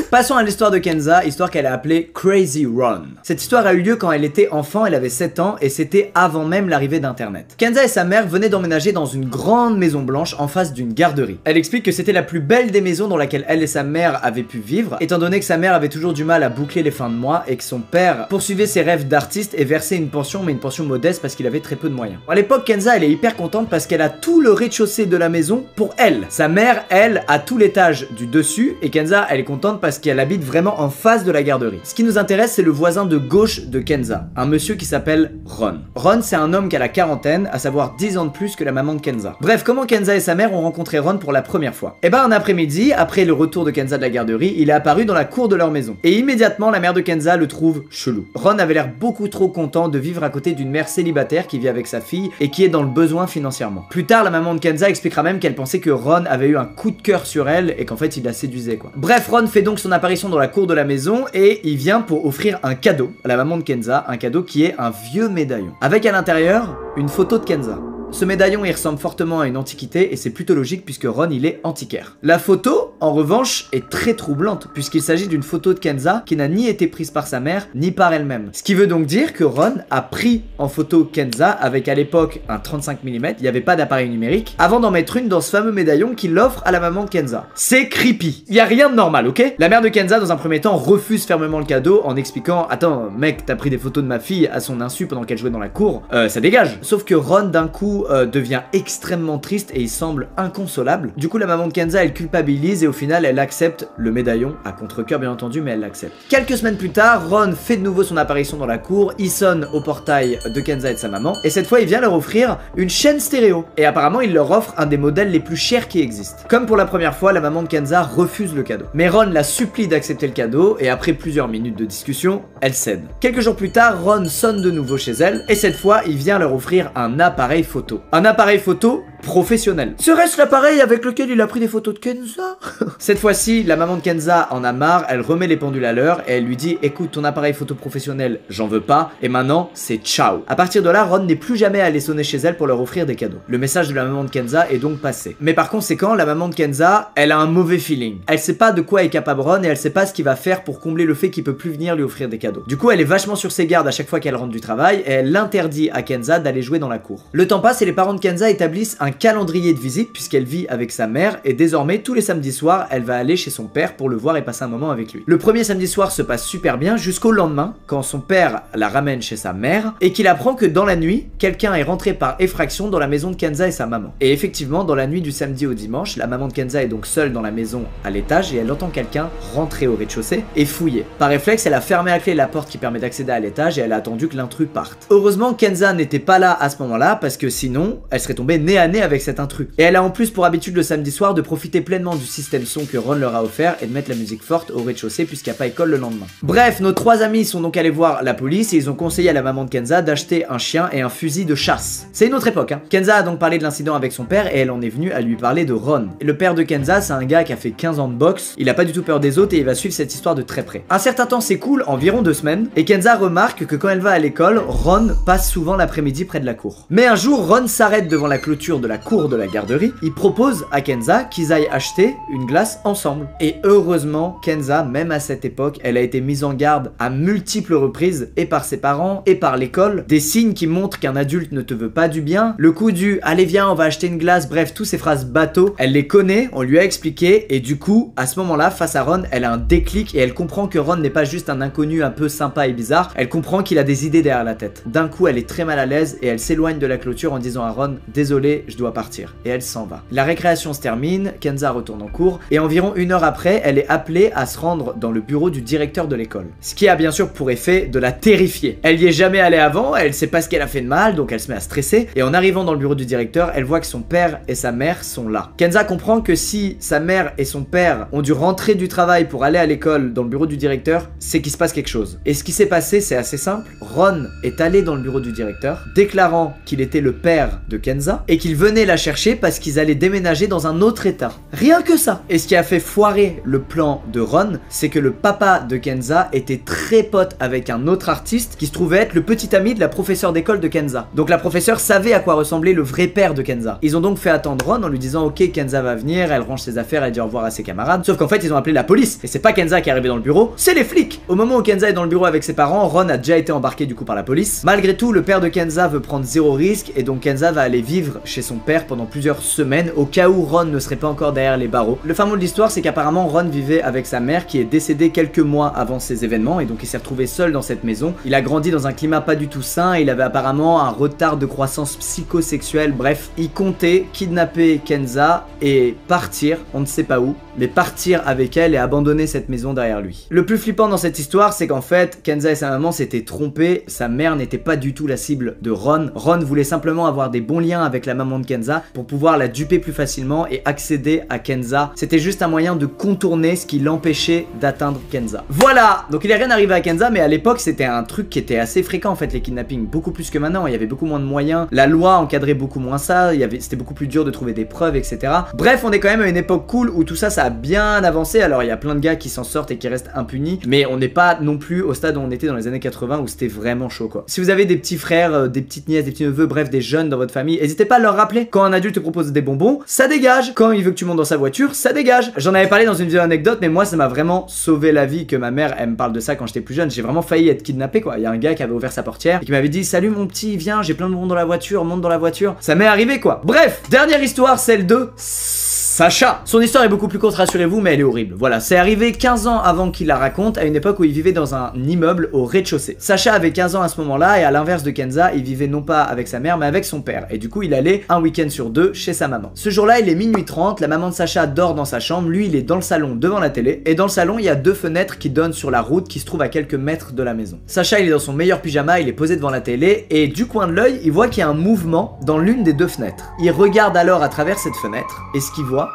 passons à l'histoire de Kenza, histoire qu'elle a appelée Crazy Ron. Cette histoire a eu lieu quand elle était enfant, elle avait 7 ans et c'était avant même l'arrivée d'internet. Kenza et sa mère venaient d'emménager dans une grande maison blanche en face d'une garderie. Elle explique que c'était la plus belle des maisons dans laquelle elle et sa mère avaient pu vivre, étant donné que sa mère avait toujours du mal à boucler les fins de mois et que son père poursuivait ses rêves d'artiste et versait une pension, mais une pension modeste parce qu'il avait très peu de moyens. À l'époque, Kenza elle est hyper contente parce qu'elle a tout le rez-de-chaussée de la maison pour elle. Sa mère, elle, a tout l'étage du dessus et Kenza elle est contente parce qu'elle habite vraiment en face de la garderie. Ce qui nous intéresse, c'est le voisin de gauche de Kenza, un monsieur qui s'appelle Ron. Ron, c'est un homme qui a la quarantaine, à savoir 10 ans de plus que la maman de Kenza. Bref, comment Kenza et sa mère ont rencontré Ron pour la première fois? Eh ben, un après-midi, après le retour de Kenza de la garderie, il est apparu dans la cour de leur maison. Et immédiatement, la mère de Kenza le trouve chelou. Ron avait l'air beaucoup trop content de vivre à côté d'une mère célibataire qui vit avec sa fille et qui est dans le besoin financièrement. Plus tard, la maman de Kenza expliquera même qu'elle pensait que Ron avait eu un coup de cœur sur elle et qu'en fait, il la séduisait quoi. Bref, Ron fait donc son apparition dans la cour de la maison et il vient pour offrir un cadeau à la maman de Kenza, un cadeau qui est un vieux médaillon. Avec à l'intérieur, une photo de Kenza. Ce médaillon il ressemble fortement à une antiquité et c'est plutôt logique puisque Ron il est antiquaire. La photo en revanche est très troublante puisqu'il s'agit d'une photo de Kenza qui n'a ni été prise par sa mère ni par elle-même. Ce qui veut donc dire que Ron a pris en photo Kenza avec à l'époque un 35 mm, il n'y avait pas d'appareil numérique, avant d'en mettre une dans ce fameux médaillon qu'il offre à la maman de Kenza. C'est creepy, il n'y a rien de normal, ok? La mère de Kenza dans un premier temps refuse fermement le cadeau en expliquant « Attends mec, t'as pris des photos de ma fille à son insu pendant qu'elle jouait dans la cour, ça dégage !» Sauf que Ron d'un coup devient extrêmement triste et il semble inconsolable. Du coup la maman de Kenza elle culpabilise et au final elle accepte le médaillon, à contre-cœur bien entendu, mais elle l'accepte. Quelques semaines plus tard, Ron fait de nouveau son apparition dans la cour, il sonne au portail de Kenza et de sa maman et cette fois il vient leur offrir une chaîne stéréo et apparemment il leur offre un des modèles les plus chers qui existent. Comme pour la première fois, la maman de Kenza refuse le cadeau. Mais Ron la supplie d'accepter le cadeau et après plusieurs minutes de discussion, elle cède. Quelques jours plus tard, Ron sonne de nouveau chez elle et cette fois il vient leur offrir un appareil photo. Un appareil photo professionnel. Serait-ce l'appareil avec lequel il a pris des photos de Kenza? Cette fois-ci, la maman de Kenza en a marre, elle remet les pendules à l'heure et elle lui dit écoute, ton appareil photo professionnel, j'en veux pas et maintenant c'est ciao. À partir de là, Ron n'est plus jamais allé sonner chez elle pour leur offrir des cadeaux. Le message de la maman de Kenza est donc passé. Mais par conséquent, la maman de Kenza, elle a un mauvais feeling. Elle sait pas de quoi est capable Ron et elle sait pas ce qu'il va faire pour combler le fait qu'il peut plus venir lui offrir des cadeaux. Du coup, elle est vachement sur ses gardes à chaque fois qu'elle rentre du travail et elle interdit à Kenza d'aller jouer dans la cour. Le temps passe et les parents de Kenza établissent un calendrier de visite puisqu'elle vit avec sa mère et désormais tous les samedis soirs elle va aller chez son père pour le voir et passer un moment avec lui. Le premier samedi soir se passe super bien jusqu'au lendemain quand son père la ramène chez sa mère et qu'il apprend que dans la nuit quelqu'un est rentré par effraction dans la maison de Kenza et sa maman. Et effectivement dans la nuit du samedi au dimanche la maman de Kenza est donc seule dans la maison à l'étage et elle entend quelqu'un rentrer au rez-de-chaussée et fouiller. Par réflexe elle a fermé à clé la porte qui permet d'accéder à l'étage et elle a attendu que l'intrus parte. Heureusement Kenza n'était pas là à ce moment-là parce que sinon elle serait tombée nez à nez avec cet intrus. Et elle a en plus pour habitude le samedi soir de profiter pleinement du système son que Ron leur a offert et de mettre la musique forte au rez-de-chaussée puisqu'il n'y a pas école le lendemain. Bref, nos trois amis sont donc allés voir la police et ils ont conseillé à la maman de Kenza d'acheter un chien et un fusil de chasse. C'est une autre époque hein. Kenza a donc parlé de l'incident avec son père et elle en est venue à lui parler de Ron. Et le père de Kenza c'est un gars qui a fait 15 ans de boxe, il a pas du tout peur des autres et il va suivre cette histoire de très près. Un certain temps s'écoule, environ 2 semaines, et Kenza remarque que quand elle va à l'école, Ron passe souvent l'après-midi près de la cour. Mais un jour, Ron s'arrête devant la clôture de la cour de la garderie, il propose à Kenza qu'ils aillent acheter une glace ensemble. Et heureusement, Kenza, même à cette époque, elle a été mise en garde à multiples reprises, et par ses parents, et par l'école, des signes qui montrent qu'un adulte ne te veut pas du bien, le coup du « allez viens, on va acheter une glace », bref, toutes ces phrases bateau, elle les connaît, on lui a expliqué, et du coup, à ce moment-là, face à Ron, elle a un déclic, et elle comprend que Ron n'est pas juste un inconnu un peu sympa et bizarre, elle comprend qu'il a des idées derrière la tête. D'un coup, elle est très mal à l'aise, et elle s'éloigne de la clôture en disant à Ron « désolé, je dois partir », et elle s'en va. La récréation se termine, Kenza retourne en cours, et environ 1 heure après, elle est appelée à se rendre dans le bureau du directeur de l'école. Ce qui a bien sûr pour effet de la terrifier. Elle y est jamais allée avant, elle sait pas ce qu'elle a fait de mal, donc elle se met à stresser, et en arrivant dans le bureau du directeur, elle voit que son père et sa mère sont là. Kenza comprend que si sa mère et son père ont dû rentrer du travail pour aller à l'école dans le bureau du directeur, c'est qu'il se passe quelque chose. Et ce qui s'est passé, c'est assez simple. Ron est allé dans le bureau du directeur, déclarant qu'il était le père de Kenza, et qu'il venait venaient la chercher parce qu'ils allaient déménager dans un autre état. Rien que ça. Et ce qui a fait foirer le plan de Ron, c'est que le papa de Kenza était très pote avec un autre artiste qui se trouvait être le petit ami de la professeure d'école de Kenza. Donc la professeure savait à quoi ressemblait le vrai père de Kenza. Ils ont donc fait attendre Ron en lui disant ok, Kenza va venir, elle range ses affaires, elle dit au revoir à ses camarades. Sauf qu'en fait ils ont appelé la police et c'est pas Kenza qui est arrivé dans le bureau, c'est les flics. Au moment où Kenza est dans le bureau avec ses parents, Ron a déjà été embarqué du coup par la police. Malgré tout, le père de Kenza veut prendre zéro risque et donc Kenza va aller vivre chez son père pendant plusieurs semaines au cas où Ron ne serait pas encore derrière les barreaux. Le fin mot de l'histoire, c'est qu'apparemment Ron vivait avec sa mère qui est décédée quelques mois avant ces événements et donc il s'est retrouvé seul dans cette maison. Il a grandi dans un climat pas du tout sain et il avait apparemment un retard de croissance psychosexuelle. Bref, il comptait kidnapper Kenza et partir, on ne sait pas où, mais partir avec elle et abandonner cette maison derrière lui. Le plus flippant dans cette histoire, c'est qu'en fait, Kenza et sa maman s'étaient trompés, sa mère n'était pas du tout la cible de Ron. Ron voulait simplement avoir des bons liens avec la maman de Kenza pour pouvoir la duper plus facilement et accéder à Kenza. C'était juste un moyen de contourner ce qui l'empêchait d'atteindre Kenza. Voilà, donc il est rien arrivé à Kenza, mais à l'époque c'était un truc qui était assez fréquent en fait, les kidnappings, beaucoup plus que maintenant, il y avait beaucoup moins de moyens, la loi encadrait beaucoup moins ça, c'était beaucoup plus dur de trouver des preuves, etc. Bref, on est quand même à une époque cool où tout ça, ça a bien avancé, alors il y a plein de gars qui s'en sortent et qui restent impunis, mais on n'est pas non plus au stade où on était dans les années 80 où c'était vraiment chaud quoi. Si vous avez des petits frères, des petites nièces, des petits neveux, bref des jeunes dans votre famille, n'hésitez pas à leur rappeler, quand un adulte te propose des bonbons, ça dégage, quand il veut que tu montes dans sa voiture, ça dégage. J'en avais parlé dans une vidéo anecdote, mais moi ça m'a vraiment sauvé la vie que ma mère elle me parle de ça quand j'étais plus jeune, j'ai vraiment failli être kidnappé quoi. Il y a un gars qui avait ouvert sa portière et qui m'avait dit salut mon petit, viens, j'ai plein de bonbons dans la voiture, monte dans la voiture. Ça m'est arrivé quoi. Bref, dernière histoire, celle de Sacha. Son histoire est beaucoup plus courte, rassurez-vous, mais elle est horrible. Voilà, c'est arrivé 15 ans avant qu'il la raconte, à une époque où il vivait dans un immeuble au rez-de-chaussée. Sacha avait 15 ans à ce moment-là, et à l'inverse de Kenza, il vivait non pas avec sa mère, mais avec son père. Et du coup, il allait un week-end sur deux chez sa maman. Ce jour-là, il est minuit 30, la maman de Sacha dort dans sa chambre, lui, il est dans le salon devant la télé, et dans le salon, il y a deux fenêtres qui donnent sur la route qui se trouve à quelques mètres de la maison. Sacha, il est dans son meilleur pyjama, il est posé devant la télé, et du coin de l'œil, il voit qu'il y a un mouvement dans l'une des deux fenêtres. Il regarde alors à travers cette fenêtre, et ce qu'il voit,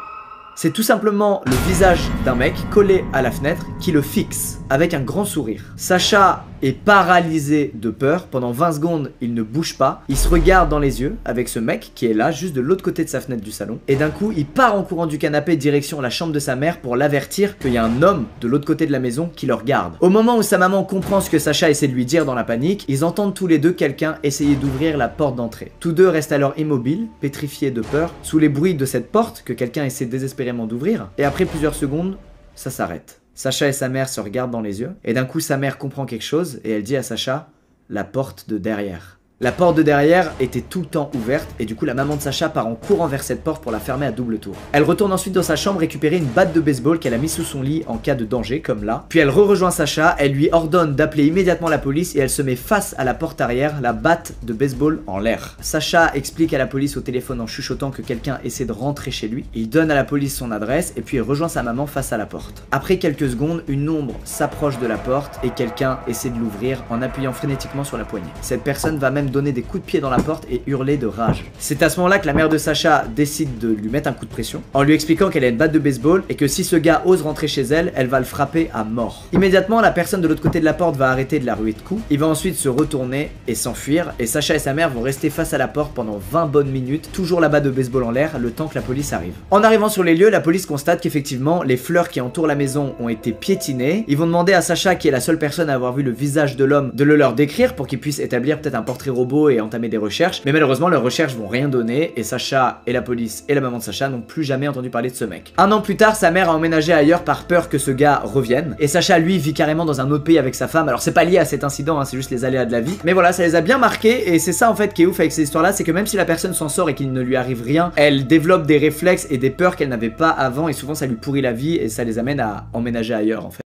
c'est tout simplement le visage d'un mec collé à la fenêtre qui le fixe avec un grand sourire. Sacha est paralysé de peur. Pendant 20 secondes, il ne bouge pas. Il se regarde dans les yeux avec ce mec qui est là, juste de l'autre côté de sa fenêtre du salon. Et d'un coup, il part en courant du canapé direction la chambre de sa mère pour l'avertir qu'il y a un homme de l'autre côté de la maison qui le regarde. Au moment où sa maman comprend ce que Sacha essaie de lui dire dans la panique, ils entendent tous les deux quelqu'un essayer d'ouvrir la porte d'entrée. Tous deux restent alors immobiles, pétrifiés de peur, sous les bruits de cette porte que quelqu'un essaie désespérément d'ouvrir. Et après plusieurs secondes, ça s'arrête. Sacha et sa mère se regardent dans les yeux, et d'un coup sa mère comprend quelque chose, et elle dit à Sacha, la porte de derrière. La porte de derrière était tout le temps ouverte et du coup la maman de Sacha part en courant vers cette porte pour la fermer à double tour. Elle retourne ensuite dans sa chambre récupérer une batte de baseball qu'elle a mis sous son lit en cas de danger comme là. Puis elle rejoint Sacha, elle lui ordonne d'appeler immédiatement la police et elle se met face à la porte arrière, la batte de baseball en l'air. Sacha explique à la police au téléphone en chuchotant que quelqu'un essaie de rentrer chez lui. Il donne à la police son adresse et puis il rejoint sa maman face à la porte. Après quelques secondes, une ombre s'approche de la porte et quelqu'un essaie de l'ouvrir en appuyant frénétiquement sur la poignée. Cette personne va même donner des coups de pied dans la porte et hurler de rage. C'est à ce moment-là que la mère de Sacha décide de lui mettre un coup de pression en lui expliquant qu'elle a une batte de baseball et que si ce gars ose rentrer chez elle, elle va le frapper à mort. Immédiatement, la personne de l'autre côté de la porte va arrêter de la ruer de coups. Il va ensuite se retourner et s'enfuir et Sacha et sa mère vont rester face à la porte pendant 20 bonnes minutes, toujours la batte de baseball en l'air, le temps que la police arrive. En arrivant sur les lieux, la police constate qu'effectivement, les fleurs qui entourent la maison ont été piétinées. Ils vont demander à Sacha, qui est la seule personne à avoir vu le visage de l'homme, de le leur décrire pour qu'il puisse établir peut-être un portrait robot et entamer des recherches, mais malheureusement leurs recherches vont rien donner et Sacha et la police et la maman de Sacha n'ont plus jamais entendu parler de ce mec. Un an plus tard, sa mère a emménagé ailleurs par peur que ce gars revienne et Sacha lui vit carrément dans un autre pays avec sa femme. Alors c'est pas lié à cet incident, hein, c'est juste les aléas de la vie, mais voilà, ça les a bien marqués et c'est ça en fait qui est ouf avec ces histoires là, c'est que même si la personne s'en sort et qu'il ne lui arrive rien, elle développe des réflexes et des peurs qu'elle n'avait pas avant et souvent ça lui pourrit la vie et ça les amène à emménager ailleurs en fait.